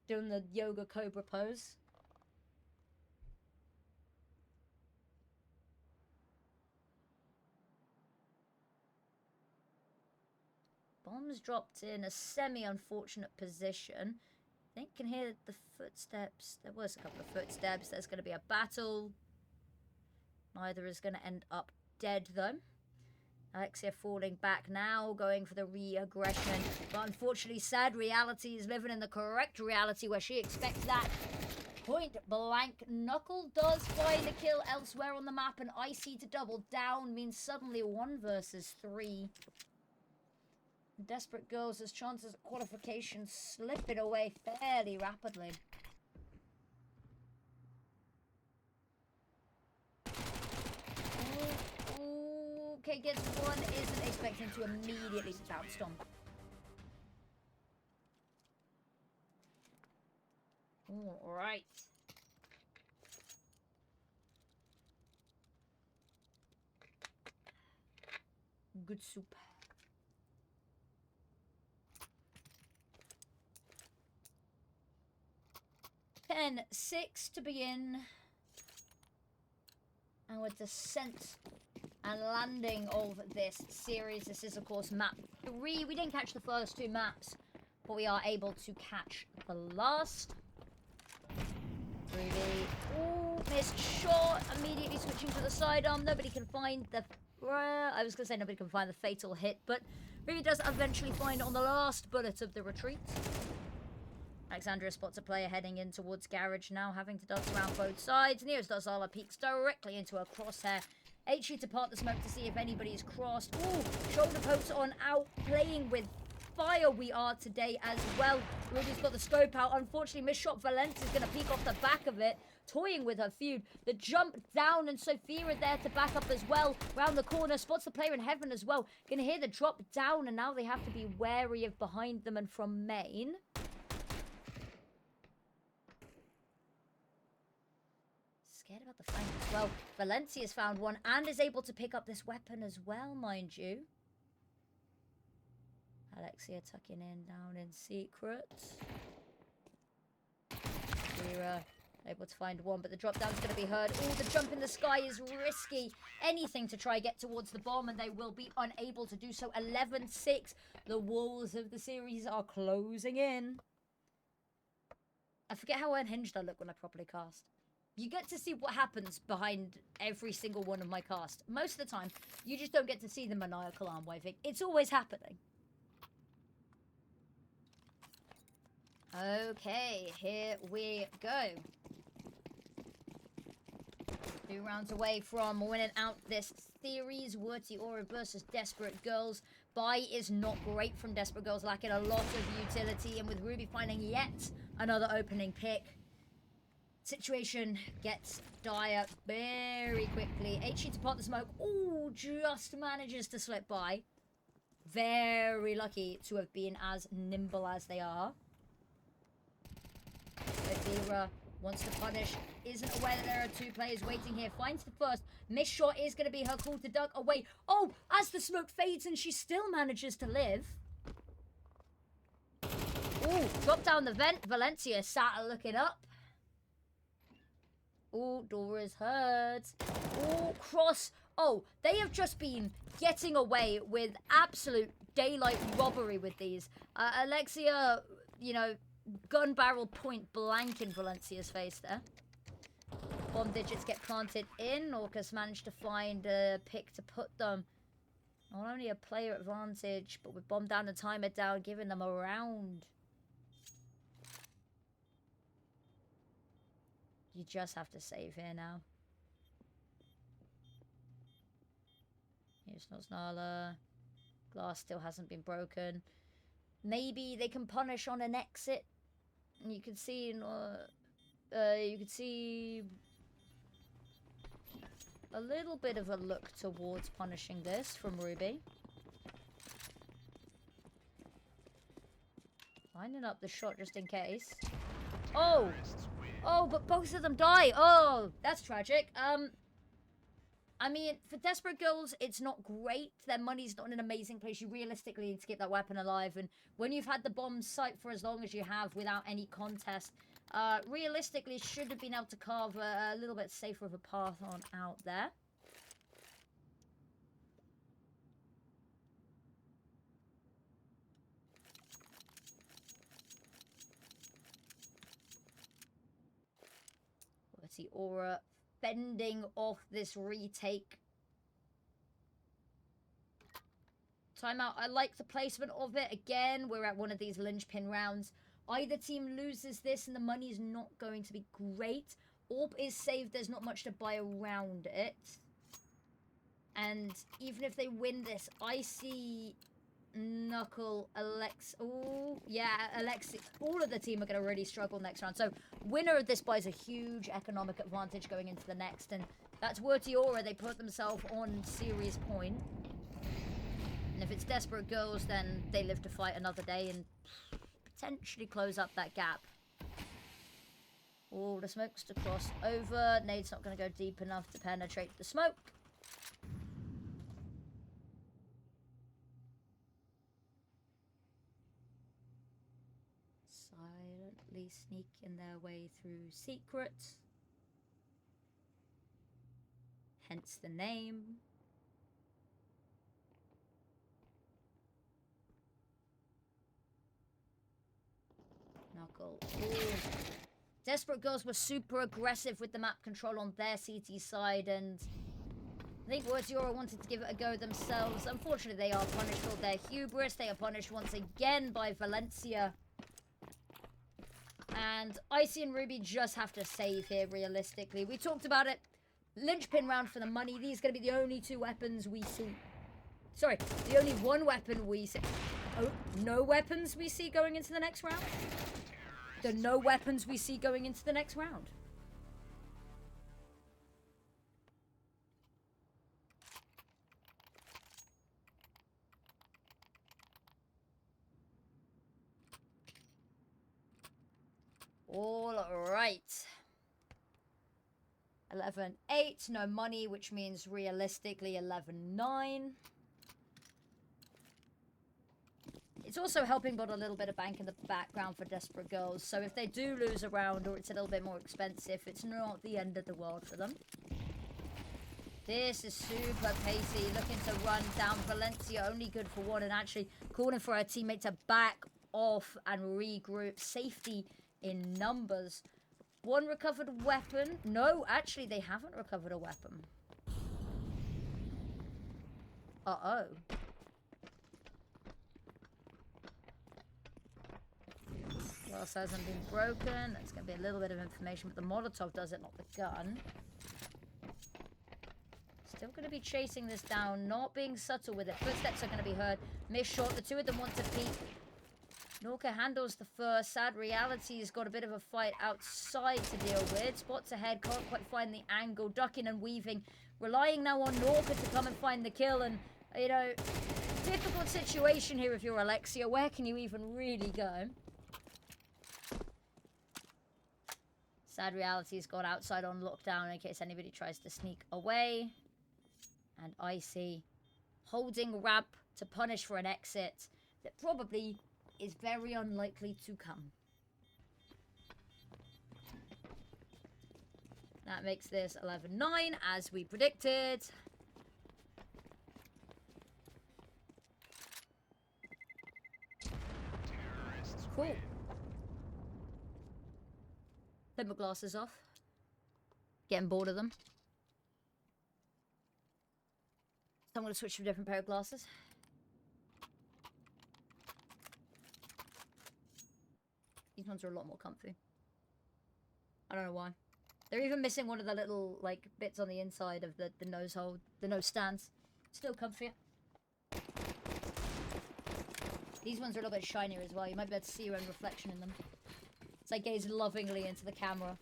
doing the yoga cobra pose. Bombs dropped in a semi-unfortunate position. I think can hear the footsteps. There was a couple of footsteps. There's going to be a battle. Neither is going to end up dead, though. Alexia falling back now, going for the re-aggression. But unfortunately, sad reality is living in the correct reality where she expects that. Point blank. Knuckle does find a kill elsewhere on the map, and Icy to double down means suddenly 1 versus 3. Desperate Girls has chances of qualification slipping away fairly rapidly. Okay, gets one, isn't expecting to immediately bounce on. Alright. Good soup. Ten, 6 to begin. Our descent and landing of this series. This is, of course, map 3. We didn't catch the first 2 maps, but we are able to catch the last. Ruby. Ooh, missed shot. Immediately switching to the sidearm. Nobody can find the... I was going to say nobody can find the fatal hit, but Ruby does eventually find on the last bullet of the retreat. Alexandria spots a player heading in towards garage now, having to dance around both sides. Nearest Noznala peeks directly into a crosshair. HE to part the smoke to see if anybody is crossed. Ooh, shoulder pokes on out, playing with fire we are today as well. Ruby's got the scope out. Unfortunately, missed shot. Valencia's going to peek off the back of it, toying with her feud. The jump down, and Sophia there to back up as well. Round the corner, spots the player in heaven as well. Gonna hear the drop down, and now they have to be wary of behind them and from main. forget about the flank as well. Valencia's found one and is able to pick up this weapon as well, mind you. Alexia tucking in down in secret. We're able to find one, but the drop down's going to be heard. Oh, the jump in the sky is risky. Anything to try get towards the bomb, and they will be unable to do so. 11-6. The walls of the series are closing in. I forget how unhinged I look when I properly cast. You get to see what happens behind every single one of my casts. Most of the time, you just don't get to see the maniacal arm waving. It's always happening. Okay, here we go. 2 rounds away from winning out this series. Werty Aura versus Desperate Girls. Buy is not great from Desperate Girls, lacking a lot of utility. And with Ruby finding yet another opening pick, situation gets dire very quickly. HE to pot the smoke. Oh, just manages to slip by. Very lucky to have been as nimble as they are. Adira wants to punish. Isn't aware that there are 2 players waiting here. Finds the first. Missed shot is going to be her call to duck away. Oh, as the smoke fades and she still manages to live. Oh, drop down the vent. Valencia sat looking up. Oh, door is heard. Oh, cross. Oh, they have just been getting away with absolute daylight robbery with these. Alexia, you know, gun barrel point blank in Valencia's face there. Bomb digits get planted in. Orcus managed to find a pick to put them. Not only a player advantage, but with bomb down and timer down, giving them a round. You just have to save here now. Here's Noznala. Glass still hasn't been broken. Maybe they can punish on an exit. And you can see a little bit of a look towards punishing this from Ruby. Lining up the shot just in case. Oh! Oh, but both of them die. Oh, that's tragic. I mean, for Desperate Girls, it's not great. Their money's not in an amazing place. You realistically need to keep that weapon alive. And when you've had the bomb sight for as long as you have without any contest, realistically should have been able to carve a little bit safer of a path on out there. Let's see, Aura fending off this retake. Timeout. I like the placement of it. Again, we're at one of these linchpin rounds. Either team loses this and the money is not going to be great. Orb is saved. There's not much to buy around it. And even if they win this, I see Knuckle, Alex. Oh, yeah, Alexi. All of the team are going to really struggle next round. So, winner of this buys a huge economic advantage going into the next. And that's Werty Aura. They put themselves on series point. And if it's Desperate Girls, then they live to fight another day and potentially close up that gap. Oh, the smoke's to cross over. Nade's not going to go deep enough to penetrate the smoke. Silently sneaking their way through secret. Hence the name. Knuckle. Ooh. Desperate Girls were super aggressive with the map control on their CT side, and I think Werty Aura wanted to give it a go themselves. Unfortunately, they are punished for their hubris. They are punished once again by Valencia. And Icy and Ruby just have to save here, realistically. We talked about it. Linchpin round for the money. These are going to be the only 2 weapons we see. Sorry, the only 1 weapon we see. Oh, no weapons we see going into the next round? The no weapons we see going into the next round. All right. 11-8, no money, which means realistically 11-9. It's also helping build a little bit of bank in the background for desperate girls. So if they do lose a round or it's a little bit more expensive, it's not the end of the world for them. This is super pacey, looking to run down Valencia, only good for one, and actually calling for her teammate to back off and regroup. Safety in numbers. One recovered weapon. No, actually, they haven't recovered a weapon. Uh-oh. Glass hasn't been broken. That's going to be a little bit of information, but the Molotov does it, not the gun. Still going to be chasing this down, not being subtle with it. Footsteps are going to be heard. Miss shot. The two of them want to peek. Norca handles the first. Sad Reality's got a bit of a fight outside to deal with. Spots ahead, can't quite find the angle. Ducking and weaving. Relying now on Norca to come and find the kill. And, you know, difficult situation here if you're Alexia. Where can you even really go? Sad Reality's got outside on lockdown in case anybody tries to sneak away. And Icy holding ramp to punish for an exit that probably is very unlikely to come. That makes this 11-9 as we predicted. Cool. Put my glasses off. Getting bored of them. So I'm going to switch to a different pair of glasses. These ones are a lot more comfy. I don't know why. They're even missing one of the little, like, bits on the inside of the nose hole, the nose stands. Still comfier. These ones are a little bit shinier as well. You might be able to see your own reflection in them. So I gaze lovingly into the camera.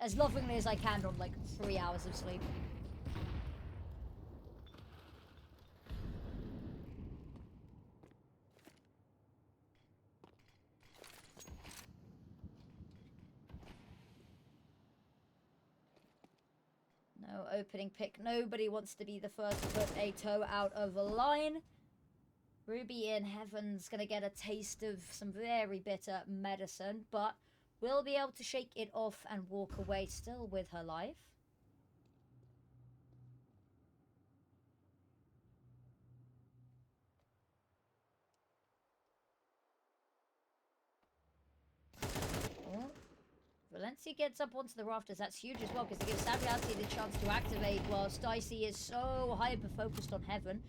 As lovingly as I can on, like, 3 hours of sleep. No opening pick. Nobody wants to be the first to put a toe out of a line. Ruby in Heaven's going to get a taste of some very bitter medicine, but will be able to shake it off and walk away still with her life. Oh. Valencia gets up onto the rafters. That's huge as well because it gives Sad Reality the chance to activate whilst Dicey is so hyper-focused on Heaven.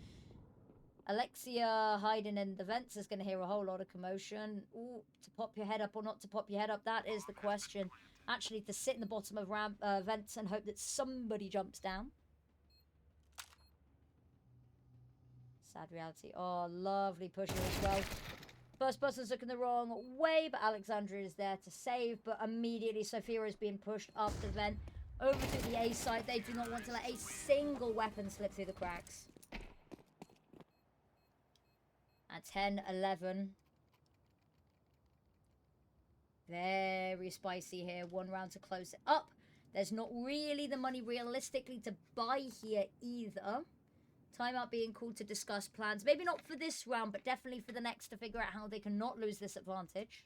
Alexia hiding in the vents is going to hear a whole lot of commotion. Ooh, to pop your head up or not to pop your head up, that is the question. Actually, to sit in the bottom of vents and hope that somebody jumps down. Sad Reality. Oh, lovely pusher as well. First person's looking the wrong way, but Alexandria is there to save. But immediately, Sophia is being pushed up the vent over to the A side. They do not want to let a single weapon slip through the cracks. At 10-11. Very spicy here. One round to close it up. There's not really the money realistically to buy here either. Timeout being called to discuss plans. Maybe not for this round, but definitely for the next to figure out how they can not lose this advantage.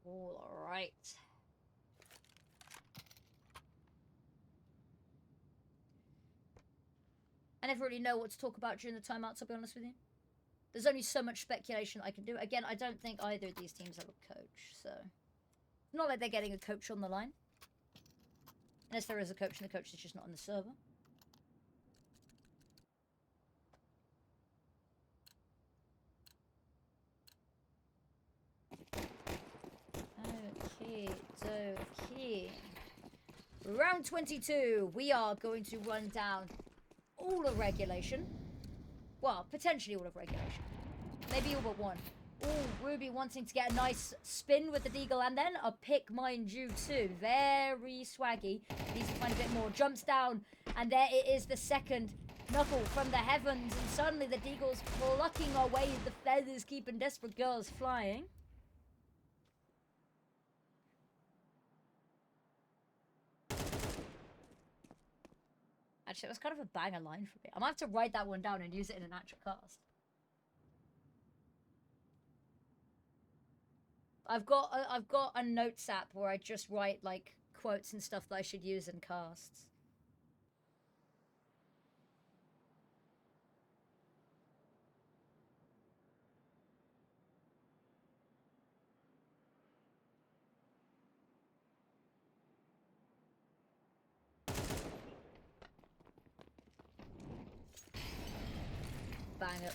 All right. I never really know what to talk about during the timeouts, I'll be honest with you. There's only so much speculation I can do. Again, I don't think either of these teams have a coach, so... It's not like they're getting a coach on the line. Unless there is a coach and the coach is just not on the server. Okay. Round 22. We are going to run down all of regulation. Well, potentially all of regulation. Maybe all but one. Oh, Ruby wanting to get a nice spin with the deagle and then a pick, mind you, too. Very swaggy. Needs to find a bit more. Jumps down, and there it is, the second knuckle from the heavens, and suddenly the deagle's plucking away the feathers, keeping Desperate Girls flying. Actually, it was kind of a banger line for me. I might have to write that one down and use it in an actual cast. I've got a notes app where I just write like quotes and stuff that I should use in casts. Bang it.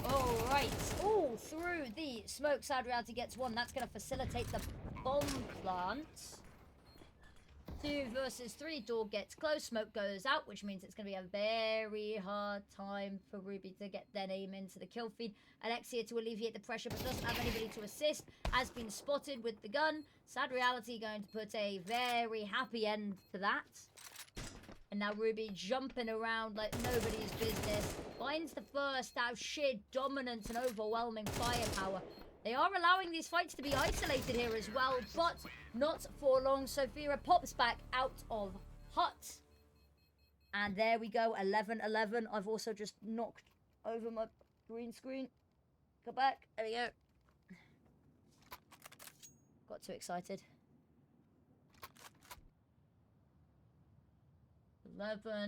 Alright. Oh, through the smoke, Sad Reality gets one. That's going to facilitate the bomb plant. 2 versus 3. Door gets close. Smoke goes out, which means it's going to be a very hard time for Ruby to get their aim into the kill feed. Alexia to alleviate the pressure, but doesn't have anybody to assist. Has been spotted with the gun. Sad Reality going to put a very happy end to that. And now Ruby jumping around like nobody's business. Finds the first out of sheer dominance and overwhelming firepower. They are allowing these fights to be isolated here as well, but not for long. Sophia pops back out of hut. And there we go, 11-11. I've also just knocked over my green screen. Go back, there we go. Got too excited. 11-11.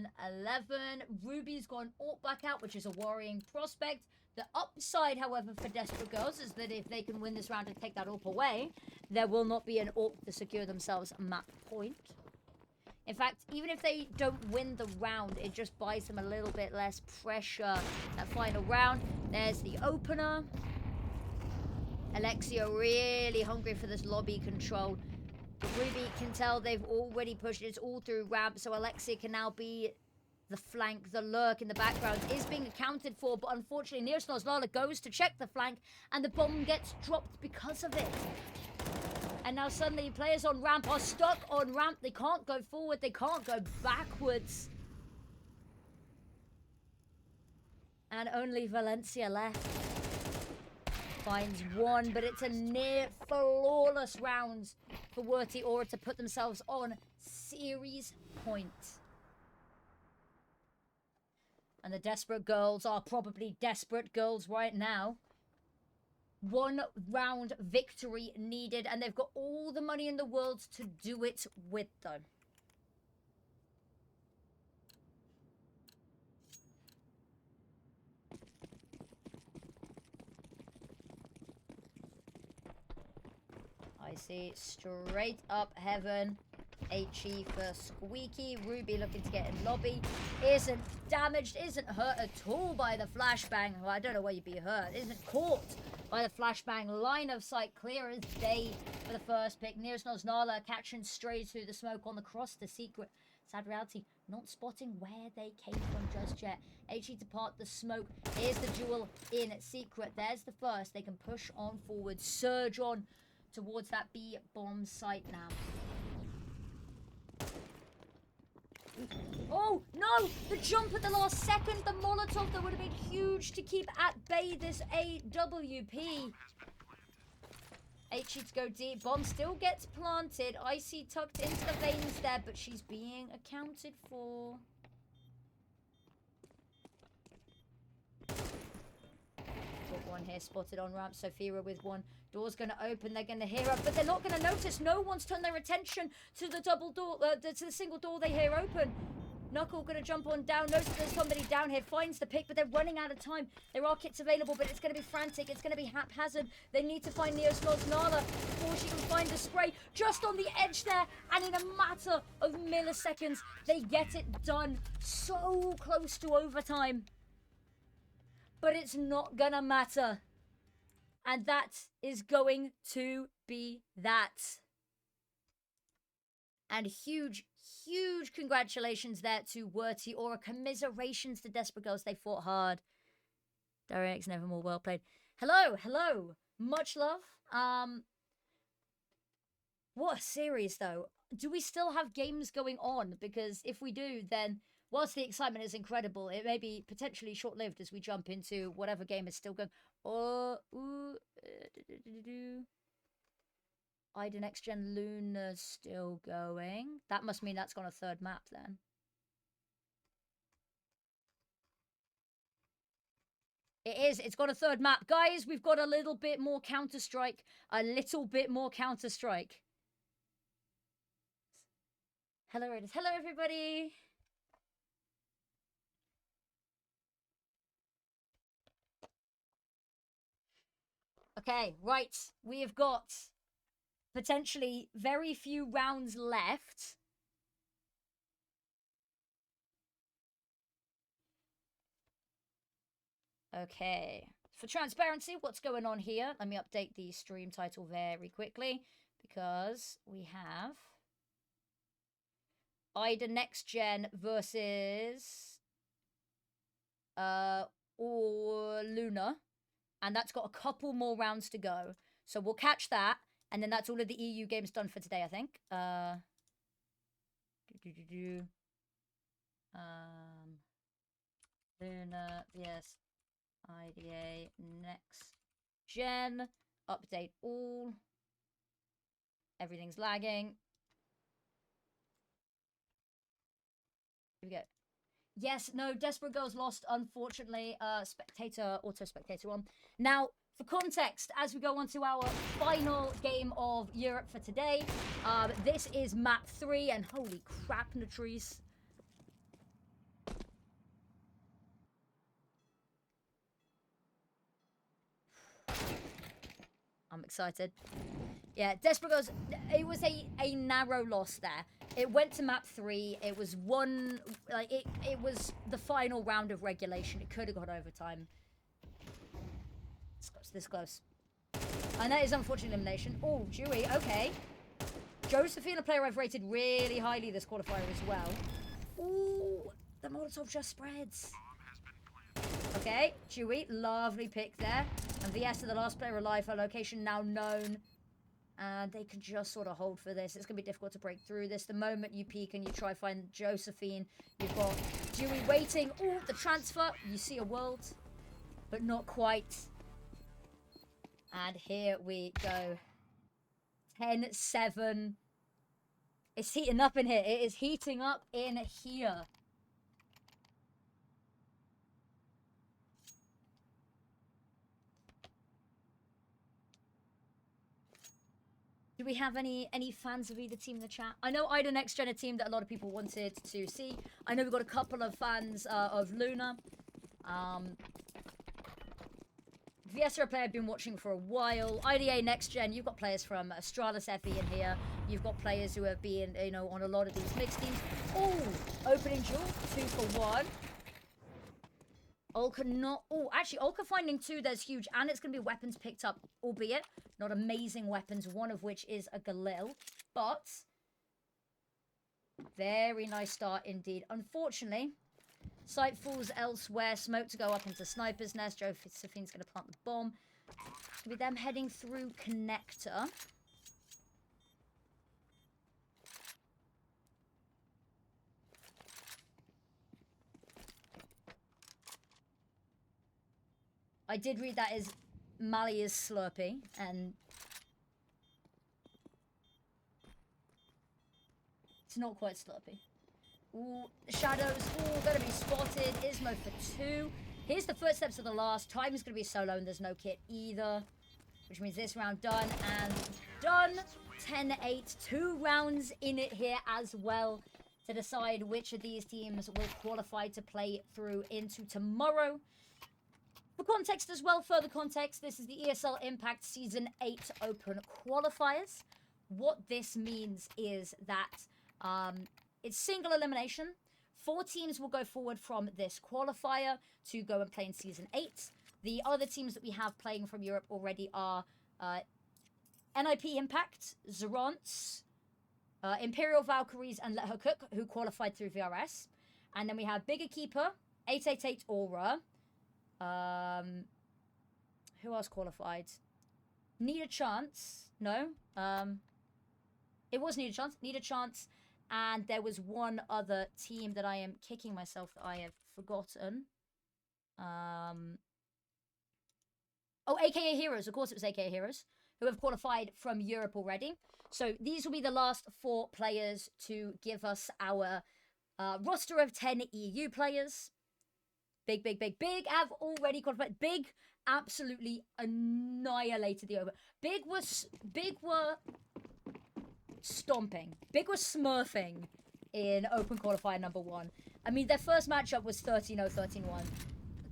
Ruby's gone AWP back out, which is a worrying prospect. The upside, however, for Desperate Girls is that if they can win this round and take that AWP away, there will not be an AWP to secure themselves a map point. In fact, even if they don't win the round, it just buys them a little bit less pressure. That final round, there's the opener. Alexia really hungry for this lobby control. Ruby can tell they've already pushed it. It's all through ramp, so Alexia can now be the flank. The lurk in the background is being accounted for, but unfortunately, Neosnoslala goes to check the flank, and the bomb gets dropped because of it. And now suddenly, players on ramp are stuck on ramp. They can't go forward. They can't go backwards. And only Valencia left. Finds one, but it's a near flawless round for Werty Aura to put themselves on series point. And the Desperate Girls are probably desperate girls right now. 1 round victory needed, and they've got all the money in the world to do it with them. I see straight up heaven. HE for Squeaky. Ruby looking to get in lobby. Isn't damaged, isn't hurt at all by the flashbang. Well, I don't know where you'd be hurt. Isn't caught by the flashbang. Line of sight clear as day for the first pick. Nearest Nosnala catching straight through the smoke on the cross to Secret. Sad Reality not spotting where they came from just yet. HE to part the smoke. Here's the duel in Secret. There's the first. They can push on forward. Surge on towards that B bomb site now. Oh, no! The jump at the last second. The Molotov that would have been huge to keep at bay this AWP. HE to go deep. Bomb still gets planted. Icy tucked into the veins there, but she's being accounted for. Got one here spotted on ramp. Sophia with one. Door's going to open. They're going to hear her, but they're not going to notice. No one's turned their attention to the double door, to the single door they hear open. Knuckle going to jump on down. Notice there's somebody down here. Finds the pick, but they're running out of time. There are kits available, but it's going to be frantic. It's going to be haphazard. They need to find Neosmos Nala before she can find the spray. Just on the edge there, and in a matter of milliseconds, they get it done. So close to overtime. But it's not going to matter. And that is going to be that. And huge congratulations there to Werty Aura. Commiserations to Desperate Girls. They fought hard. Darian's Nevermore, well played. Hello, hello. Much love. What a series, though. Do we still have games going on? Because if we do, then whilst the excitement is incredible, it may be potentially short-lived as we jump into whatever game is still going. Oh, Ida NexGen Lunar still going. That must mean that's gone a third map then. It is. It's got a third map. Guys, we've got a little bit more Counter-Strike. A little bit more Counter-Strike. Hello, Raiders. Hello, everybody. Okay, right. We have got potentially very few rounds left. Okay. For transparency, what's going on here? Let me update the stream title very quickly because we have Ida NexGen versus or Lunar, and that's got a couple more rounds to go. So we'll catch that, and then that's all of the EU games done for today, I think. Lunar, yes. IDA NexGen, update all. Everything's lagging. Here we go. Yes, no, Desperate Girls lost, unfortunately. Spectator, auto-spectator on. Now, for context, as we go on to our final game of Europe for today, this is map 3, and holy crap, Natrice. I'm excited. Yeah, Desperate Girls, it was a narrow loss there. It went to map 3. It was one, like, it was the final round of regulation. It could have got overtime. It's close, this close. And that is unfortunate elimination. Oh, Dewey, okay. Josephine, a player I've rated really highly this qualifier as well. Ooh, the Molotov just spreads. Okay, Dewey, lovely pick there. And VS to the last player alive, her location now known. And they can just sort of hold for this. It's going to be difficult to break through this. The moment you peek and you try find Josephine, you've got Dewey waiting. Oh, the transfer. You see a world, but not quite. And here we go. 10-7. It's heating up in here. It is heating up in here. Do we have any fans of either team in the chat? I know Ida NexGen, a team that a lot of people wanted to see. I know we've got a couple of fans of Lunar. VS are a player I've been watching for a while. IDA NexGen, you've got players from Astralis FE in here. You've got players who have been, you know, on a lot of these mixed teams. Oh, opening duel, 2 for 1. Ulka not... Oh, actually, Ulka finding 2, there's huge. And it's going to be weapons picked up, albeit not amazing weapons, one of which is a Galil. But very nice start indeed. Unfortunately, sight falls elsewhere. Smoke to go up into Sniper's Nest. Josephine's going to plant the bomb. With them heading through Connector. I did read that as Mali is Slurpee, and it's not quite Slurpee. Ooh, Shadows, ooh, gonna be spotted. Ismo for 2. Here's the footsteps of the last. Time is gonna be solo, and there's no kit either. Which means this round done and done. 10-8. 2 rounds in it here as well to decide which of these teams will qualify to play through into tomorrow. For context as well, further context, this is the ESL Impact Season 8 Open Qualifiers. What this means is that it's single elimination. 4 teams will go forward from this qualifier to go and play in Season 8. The other teams that we have playing from Europe already are NIP Impact, Zerons, Imperial Valkyries, and Let Her Cook, who qualified through VRS. And then we have Bigger Keeper, 888 Aura, who else qualified? Need a Chance. No. It was Need a Chance. Need a Chance. And there was one other team that I am kicking myself that I have forgotten. Oh, AKA Heroes. Of course it was AKA Heroes, who have qualified from Europe already. So these will be the last 4 players to give us our roster of 10 EU players. Big have already qualified. Big absolutely annihilated the over. Big were stomping. Big was smurfing in Open Qualifier number 1. I mean, their first matchup was 13-0, 13-1.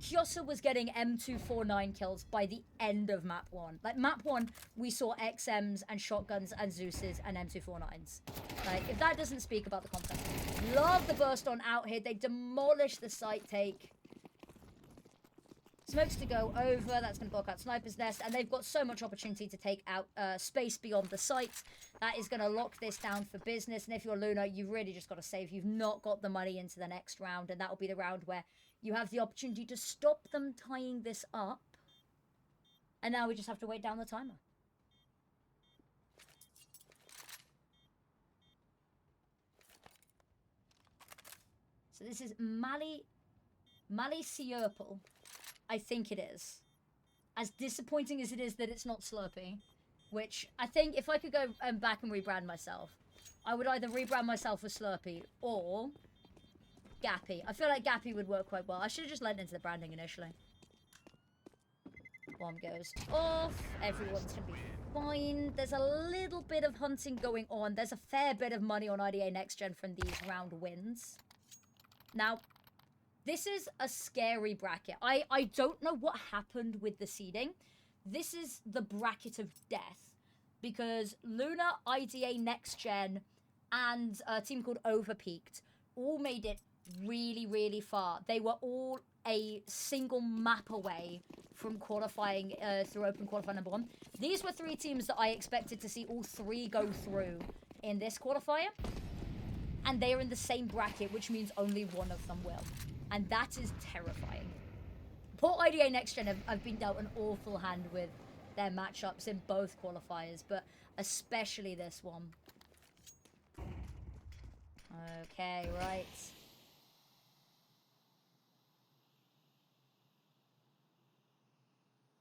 Kyosa was getting M249 kills by the end of map 1. Like, map 1, we saw XMs and shotguns and Zeus's and M249s. Like, if that doesn't speak about the content. Love the burst on out here. They demolish the site take. Smokes to go over. That's going to block out Sniper's Nest. And they've got so much opportunity to take out space beyond the site. That is going to lock this down for business. And if you're Lunar, you've really just got to save. You've not got the money into the next round. And that will be the round where you have the opportunity to stop them tying this up. And now we just have to wait down the timer. So this is Mali Sierpel. I think it is. As disappointing as it is that it's not Slurpee, which I think if I could go back and rebrand myself, I would either rebrand myself as Slurpee or Gappy. I feel like Gappy would work quite well. I should have just lent into the branding initially. Bomb goes off. Everyone's going to be fine. There's a little bit of hunting going on. There's a fair bit of money on IDA NexGen from these round wins. Now, this is a scary bracket. I don't know what happened with the seeding. This is the bracket of death. Because Lunar, IDA, NexGen, and a team called Overpeaked all made it really, really far. They were all a single map away from qualifying through Open Qualifier number 1. These were 3 teams that I expected to see all 3 go through in this qualifier. And they are in the same bracket, which means only one of them will. And that is terrifying. Poor IDA NexGen have been dealt an awful hand with their matchups in both qualifiers, but especially this one. Okay, right.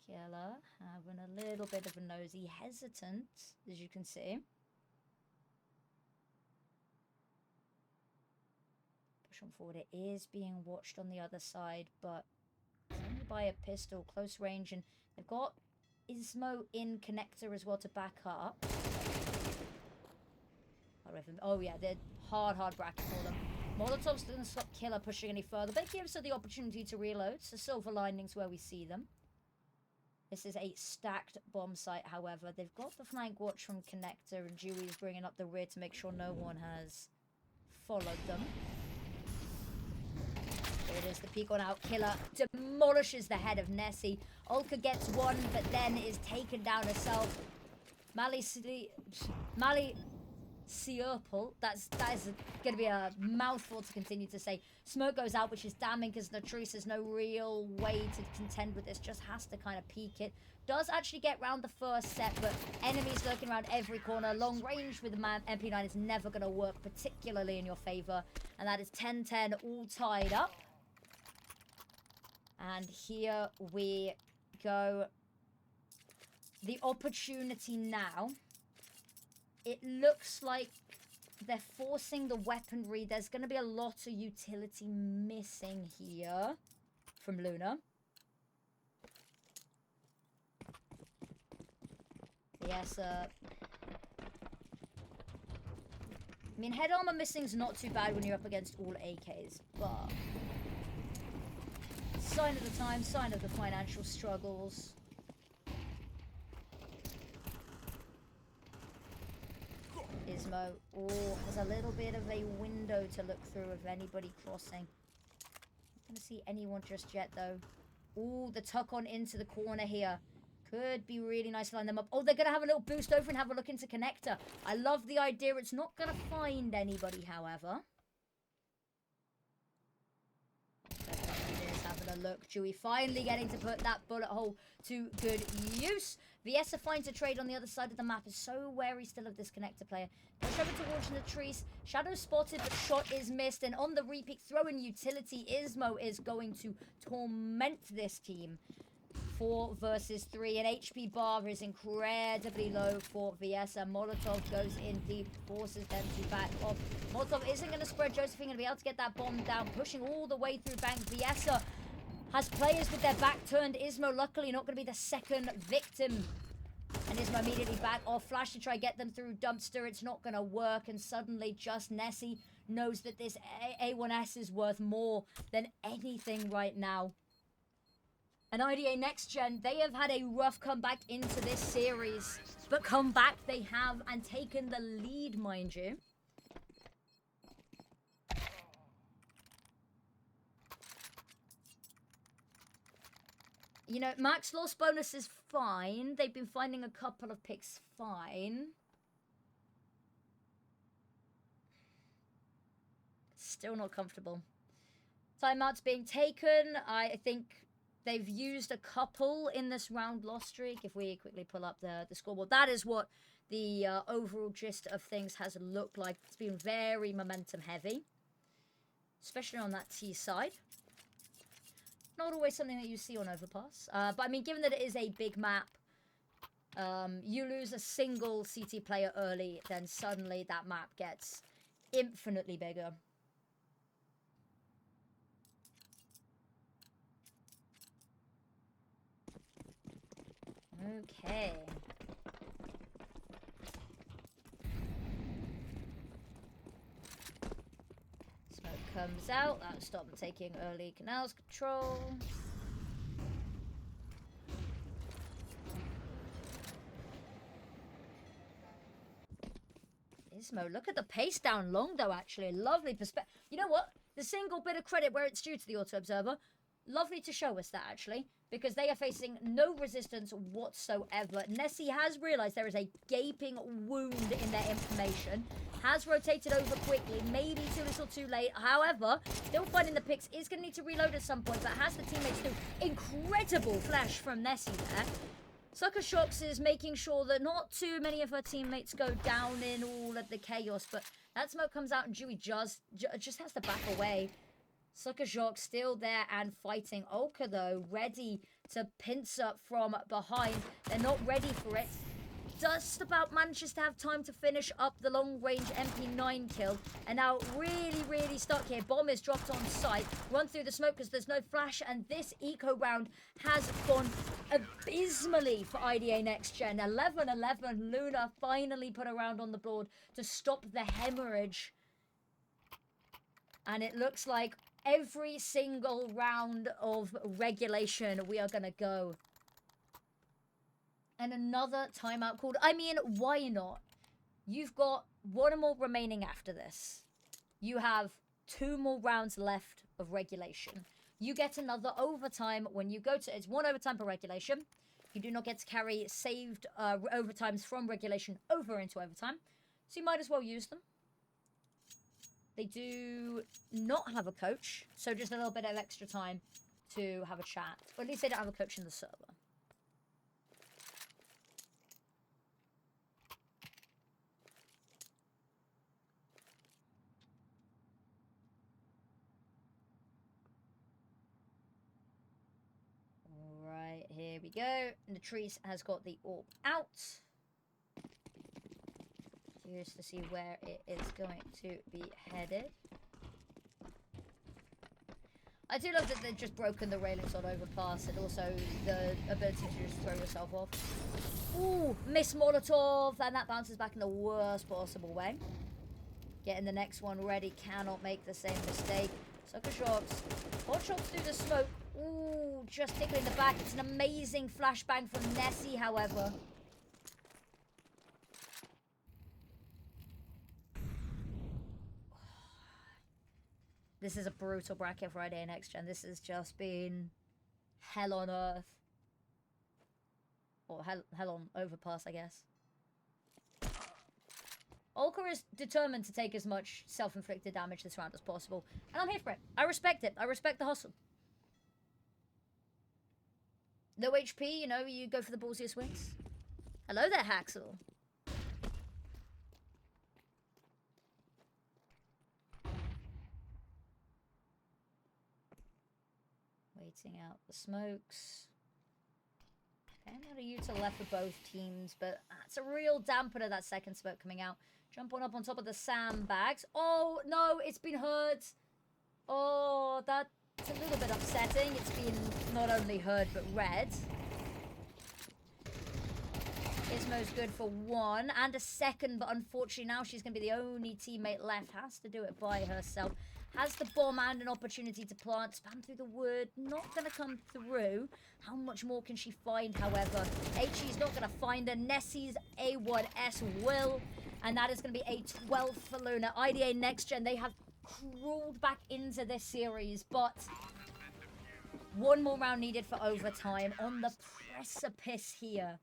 Killer having a little bit of a nosy, hesitant, as you can see. Push on forward. It is being watched on the other side, but only by a pistol, close range, and they've got Ismo in connector as well to back up. Oh yeah, they're hard bracket for them. Molotov's doesn't stop Killer pushing any further, but it gives her the opportunity to reload. So silver linings where we see them. This is a stacked bomb site, however. They've got the flank watch from connector, and Dewey's bringing up the rear to make sure no one has followed them. There it is, the peek on out. Killer demolishes the head of Nessie. Ulka gets one, but then is taken down herself. Mali Sierpel, that is going to be a mouthful to continue to say. Smoke goes out, which is damning because Latrice has no real way to contend with this. Just has to kind of peek it. Does actually get round the first set, but enemies lurking around every corner. Long range with the MP9 is never going to work, particularly in your favor. And that is 10-10, all tied up. And here we go. The opportunity now. It looks like they're forcing the weaponry. There's going to be a lot of utility missing here from Lunar. Yes, I mean, head armor missing is not too bad when you're up against all AKs, but sign of the time, sign of the financial struggles. Ismo has a little bit of a window to look through of anybody crossing. Not going to see anyone just yet, though. Ooh, the tuck on into the corner here. Could be really nice to line them up. Oh, they're going to have a little boost over and have a look into connector. I love the idea. It's not going to find anybody, however. It is having a look. Dewey finally getting to put that bullet hole to good use. Viesa finds a trade on the other side of the map. Is so wary still of this connector player. Goes over towards the trees. Shadow spotted, but shot is missed. And on the repeat, throw-in utility, Ismo is going to torment this team. 4 versus 3, and HP bar is incredibly low for Viesa. Molotov goes in deep, forces them to back off. Molotov isn't going to spread. Josephine going to be able to get that bomb down, pushing all the way through bank. Viesa has players with their back turned. Ismo luckily not going to be the second victim. And Ismo immediately back off. Flash to try get them through dumpster. It's not going to work, and suddenly just Nessie knows that this A1S is worth more than anything right now. And IDA NexGen, they have had a rough comeback into this series. But come back they have, and taken the lead, mind you. You know, max loss bonus is fine. They've been finding a couple of picks fine. Still not comfortable. Timeout's being taken. I think they've used a couple in this round loss streak. If we quickly pull up the scoreboard, that is what the overall gist of things has looked like. It's been very momentum heavy, especially on that T side. Not always something that you see on Overpass. But I mean, given that it is a big map, you lose a single CT player early, then suddenly that map gets infinitely bigger. Okay. Smoke comes out. That'll stop them taking early canals control. Ismo, look at the pace down long though, actually. Lovely perspective. You know what? The single bit of credit where it's due to the Auto Observer. Lovely to show us that, actually, because they are facing no resistance whatsoever. Nessie has realized there is a gaping wound in their information, has rotated over quickly, maybe too little too late. However, still finding the picks, is going to need to reload at some point, but has the teammates do. Incredible flash from Nessie there. Sucker Shocks is making sure that not too many of her teammates go down in all of the chaos, but that smoke comes out and Dewey just has to back away. Sucker Shock still there and fighting. Olka, though, ready to pincer from behind. They're not ready for it. Just about manages to have time to finish up the long-range MP9 kill. And now really, really stuck here. Bomb is dropped on site. Run through the smoke because there's no flash. And this eco round has gone abysmally for IDA NexGen. 11-11. Lunar finally put a round on the board to stop the hemorrhage. And it looks like every single round of regulation we are going to go. And another timeout called. I mean, why not? You've got one more remaining after this. You have 2 more rounds left of regulation. You get another overtime when you go to. It's 1 overtime per regulation. You do not get to carry saved overtimes from regulation over into overtime. So you might as well use them. They do not have a coach, so just a little bit of extra time to have a chat. Or at least they don't have a coach in the server. Alright, here we go. Latrice has got the orb out. Curious to see where it is going to be headed. I do love that they've just broken the railings on Overpass and also the ability to just throw yourself off. Ooh, miss Molotov, and that bounces back in the worst possible way. Getting the next one ready, cannot make the same mistake. Sucker Shocks, hot shots through the smoke. Ooh, just tickling the back. It's an amazing flashbang from Nessie, however. This is a brutal bracket for IDA NexGen. This has just been hell on earth. Or hell on Overpass, I guess. Olka is determined to take as much self-inflicted damage this round as possible. And I'm here for it. I respect it. I respect the hustle. Low HP, you know, you go for the ballsier swings. Hello there, Haxel. Waiting out the smokes. Okay, not a U to left for both teams, but that's a real dampener, that second smoke coming out. Jump on up on top of the sandbags. Oh, no, it's been hurt. Oh, that's a little bit upsetting. It's been not only hurt, but red. Ismo's good for one and a second, but unfortunately now she's going to be the only teammate left. Has to do it by herself. Has the bomb and an opportunity to plant. Spam through the wood. Not going to come through. How much more can she find, however? HE's not going to find her. Nessie's A1S will. And that is going to be a 12 for Lunar. IDA NexGen, they have crawled back into this series, but one more round needed for overtime. On the precipice here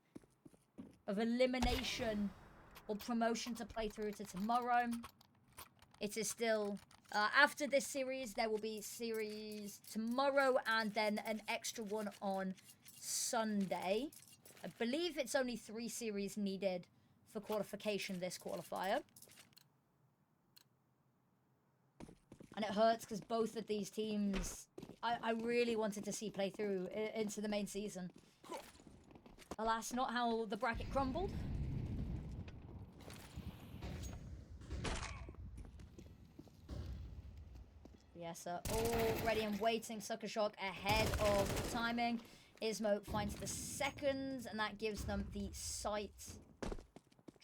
of elimination or promotion to play through to tomorrow. It is still... after this series, there will be series tomorrow and then an extra one on Sunday. I believe it's only 3 series needed for qualification this qualifier. And it hurts because both of these teams, I really wanted to see play through into the main season. Alas, not how the bracket crumbled. Yes, sir. All ready and waiting. Sucker Shock ahead of timing. Ismo finds the second, and that gives them the sight.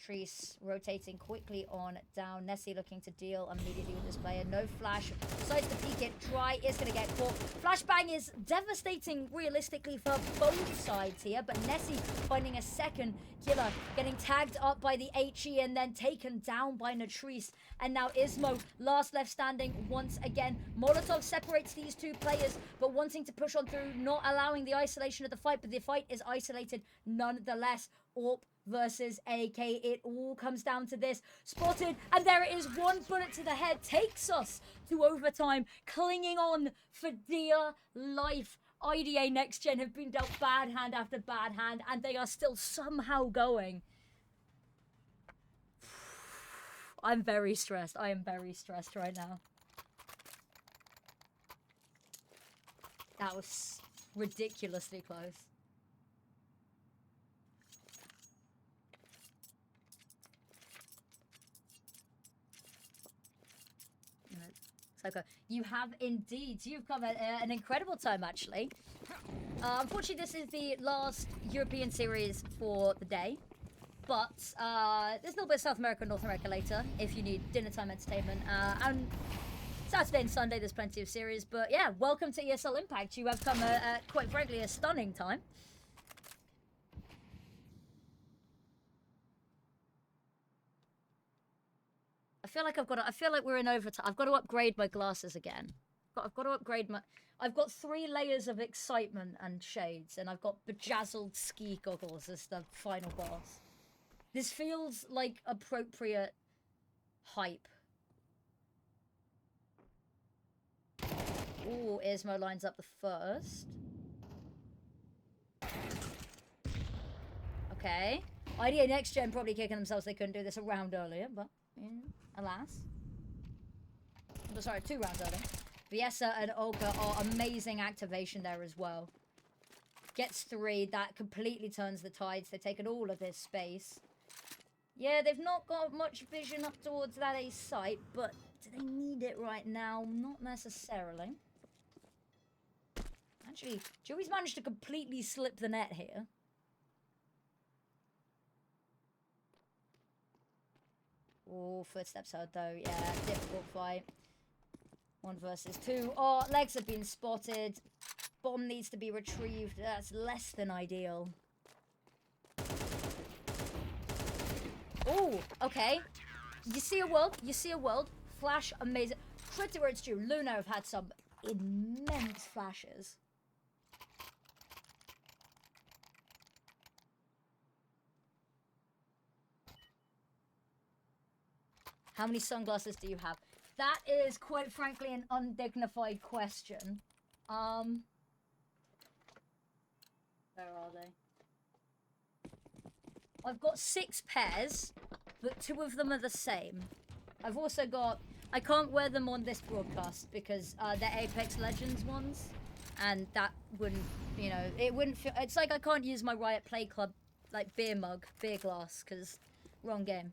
Treese rotating quickly on down. Nessie looking to deal immediately with this player. No flash. Decides to peek it. Try is going to get caught. Flashbang is devastating realistically for both sides here, but Nessie finding a second killer. Getting tagged up by the HE and then taken down by Natrice. And now Ismo, last left standing once again. Molotov separates these two players, but wanting to push on through, not allowing the isolation of the fight, but the fight is isolated nonetheless. Orp versus AK. It all comes down to this. Spotted, and there it is. One bullet to the head takes us to overtime. Clinging on for dear life. IDA NexGen have been dealt bad hand after bad hand, and they are still somehow going. I'm very stressed. I am very stressed right now. That was ridiculously close. You have indeed. You've come at an incredible time, actually. Unfortunately, this is the last European series for the day. But there's a little bit of South America and North America later, if you need dinner time entertainment. And Saturday and Sunday, there's plenty of series. But yeah, welcome to ESL Impact. You have come at, quite frankly, a stunning time. I feel like we're in overtime. I've got to upgrade my glasses again. I've got to upgrade my... I've got 3 layers of excitement and shades, and I've got bejazzled ski goggles as the final boss. This feels like appropriate hype. Ooh, Ismo lines up the first. Okay. IDA NexGen probably kicking themselves they couldn't do this a round earlier, but... yeah. Alas. Oh, sorry, 2 rounds earlier. Viesa and Olga are amazing activation there as well. Gets 3. That completely turns the tides. They've taken all of this space. Yeah, they've not got much vision up towards that A site, but do they need it right now? Not necessarily. Actually, Joey's managed to completely slip the net here. Oh, footsteps heard though. Yeah, difficult fight. 1 versus 2. Oh, legs have been spotted. Bomb needs to be retrieved. That's less than ideal. Oh, okay. You see a world. You see a world. Flash, amazing. Credit where it's due. Lunar have had some immense flashes. How many sunglasses do you have? That is, quite frankly, an undignified question. Where are they? I've got 6 pairs, but 2 of them are the same. I've also got... I can't wear them on this broadcast because they're Apex Legends ones. And that wouldn't, you know, it wouldn't feel... It's like I can't use my Riot Play Club, like, beer mug, beer glass, because wrong game.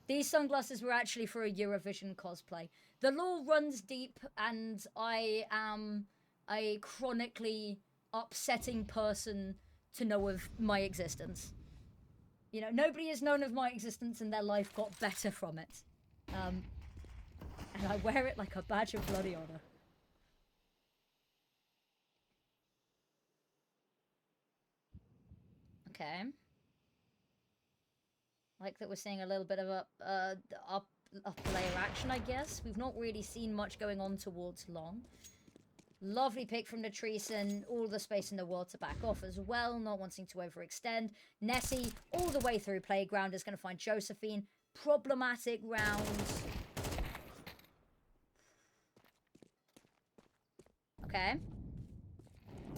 These sunglasses were actually for a Eurovision cosplay. The lore runs deep, and I am a chronically upsetting person to know of my existence. You know, nobody has known of my existence and their life got better from it. And I wear it like a badge of bloody honor. Okay. Like that we're seeing a little bit of a up layer action, I guess. We've not really seen much going on towards long. Lovely pick from Latrice, and all the space in the world to back off as well, not wanting to overextend. Nessie, all the way through Playground, is going to find Josephine. Problematic rounds. Okay.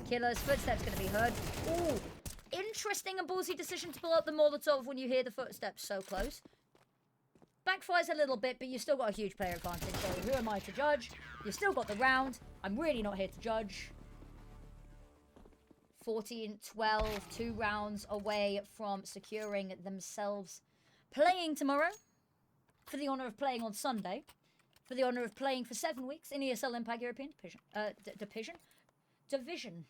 Killer's footsteps going to be heard. Ooh, interesting and ballsy decision to pull out the Molotov when you hear the footsteps so close. Backfires a little bit, but you've still got a huge player advantage, so who am I to judge? You've still got the round. I'm really not here to judge. 14-12, 2 rounds away from securing themselves playing tomorrow. For the honour of playing on Sunday. For the honour of playing for 7 weeks in ESL Impact European Division.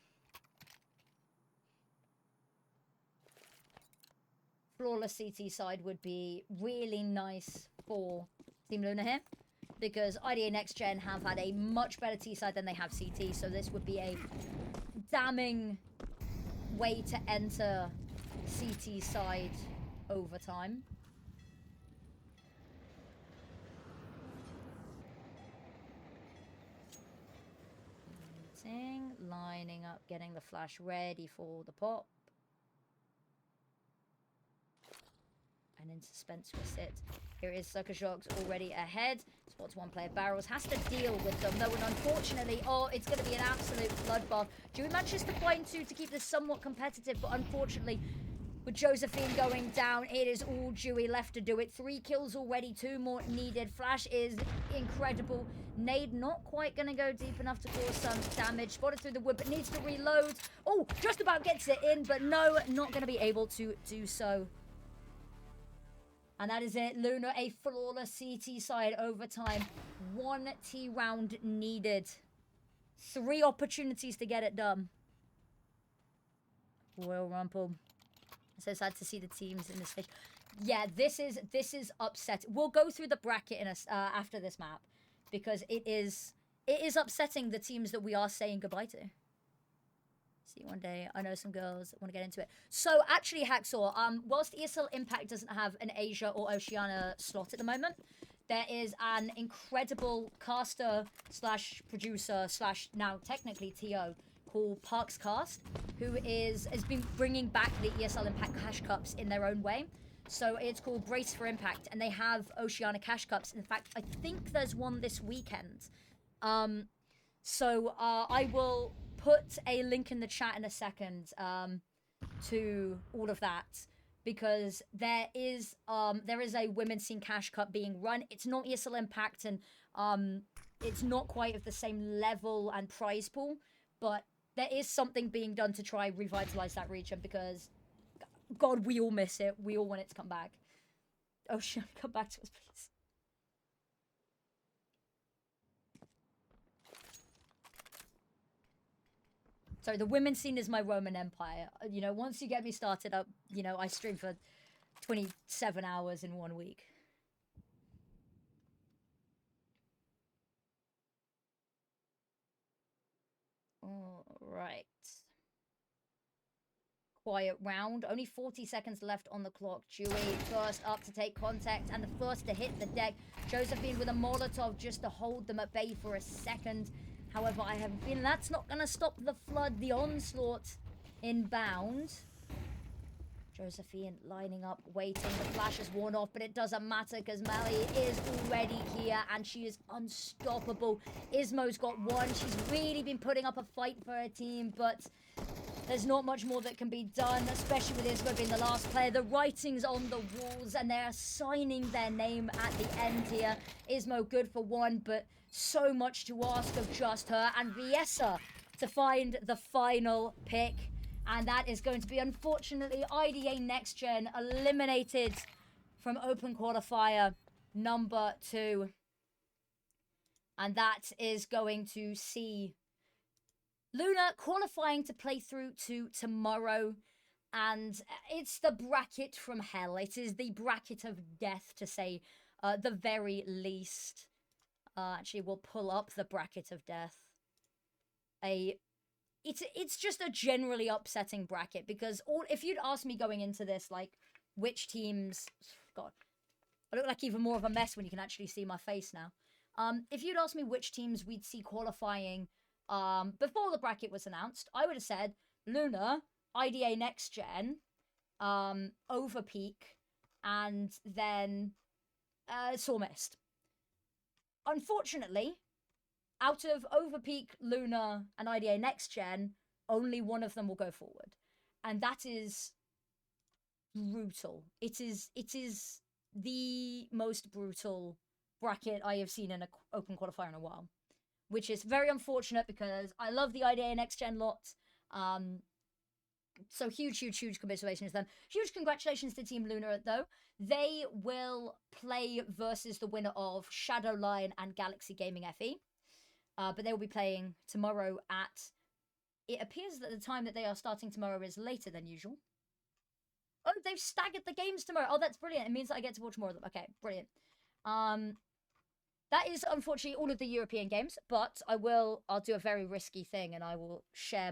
Flawless CT side would be really nice for Team Lunar here, because IDA NexGen have had a much better T side than they have CT, so this would be a damning way to enter CT side over time. Lining up, getting the flash ready for the pop. And in suspense we sit. Here is Sucker Shocks already ahead. Spots 1 player barrels, has to deal with them though, and unfortunately, oh, it's going to be an absolute bloodbath. Dewey manages to find 2 to keep this somewhat competitive, but unfortunately, with Josephine going down, it is all Dewey left to do it. 3 kills already, 2 more needed. Flash is incredible. Nade not quite going to go deep enough to cause some damage. Spotted through the wood, but needs to reload. Oh, just about gets it in, but no, not going to be able to do so. And that is it. Lunar, a flawless CT side overtime. 1 T round needed. 3 opportunities to get it done. Royal Rumble. So sad to see the teams in this stage. Yeah, this is upsetting. We'll go through the bracket in after this map, because it is upsetting the teams that we are saying goodbye to. See you one day. I know some girls that want to get into it. So actually, Hacksaw, whilst ESL Impact doesn't have an Asia or Oceania slot at the moment, there is an incredible caster slash producer slash now technically TO called Parks Cast, who has been bringing back the ESL Impact Cash Cups in their own way. So it's called Brace for Impact, and they have Oceania Cash Cups. In fact, I think there's one this weekend. I will put a link in the chat in a second to all of that, because there is a women's scene cash cup being run. It's not ESL Impact, and it's not quite of the same level and prize pool, but there is something being done to try revitalize that region, because God, we all miss it. We all want it to come back. Oh shit, come back to us, please. So the women's scene is my Roman Empire. You know, once you get me started up, you know, I stream for 27 hours in 1 week. All right. Quiet round. Only 40 seconds left on the clock. Dewey first up to take contact and the first to hit the deck. Josephine with a Molotov just to hold them at bay for a second. However, I have a feeling that's not going to stop the flood, the onslaught inbound. Josephine lining up, waiting. The flash is worn off, but it doesn't matter because Mally is already here and she is unstoppable. Ismo's got one. She's really been putting up a fight for her team, but there's not much more that can be done, especially with Ismo being the last player. The writing's on the walls and they're signing their name at the end here. Ismo good for one, but so much to ask of just her. And Riesa to find the final pick. And that is going to be, unfortunately, IDA NexGen eliminated from Open Qualifier number 2. And that is going to see Lunar qualifying to play through to tomorrow. And it's the bracket from hell. It is the bracket of death, to say the very least. Actually, we'll pull up the bracket of death. It's just a generally upsetting bracket because if you'd asked me going into this, like, which teams... God, I look like even more of a mess when you can actually see my face now. If you'd asked me which teams we'd see qualifying before the bracket was announced, I would have said Lunar, IDA NexGen, Overpeak, and then Sawmist. Unfortunately, out of Overpeak, Lunar, and IDA NexGen, only one of them will go forward. And that is brutal. It is the most brutal bracket I have seen in an open qualifier in a while. Which is very unfortunate because I love the IDA NexGen lot. So huge congratulations to them. Huge congratulations to Team Lunar, though. They will play versus the winner of Shadowline and Galaxy Gaming FE. But they will be playing tomorrow at... It appears that the time that they are starting tomorrow is later than usual. Oh, they've staggered the games tomorrow. Oh, that's brilliant. It means that I get to watch more of them. Okay, brilliant. That is, unfortunately, all of the European games. But I'll do a very risky thing and I will share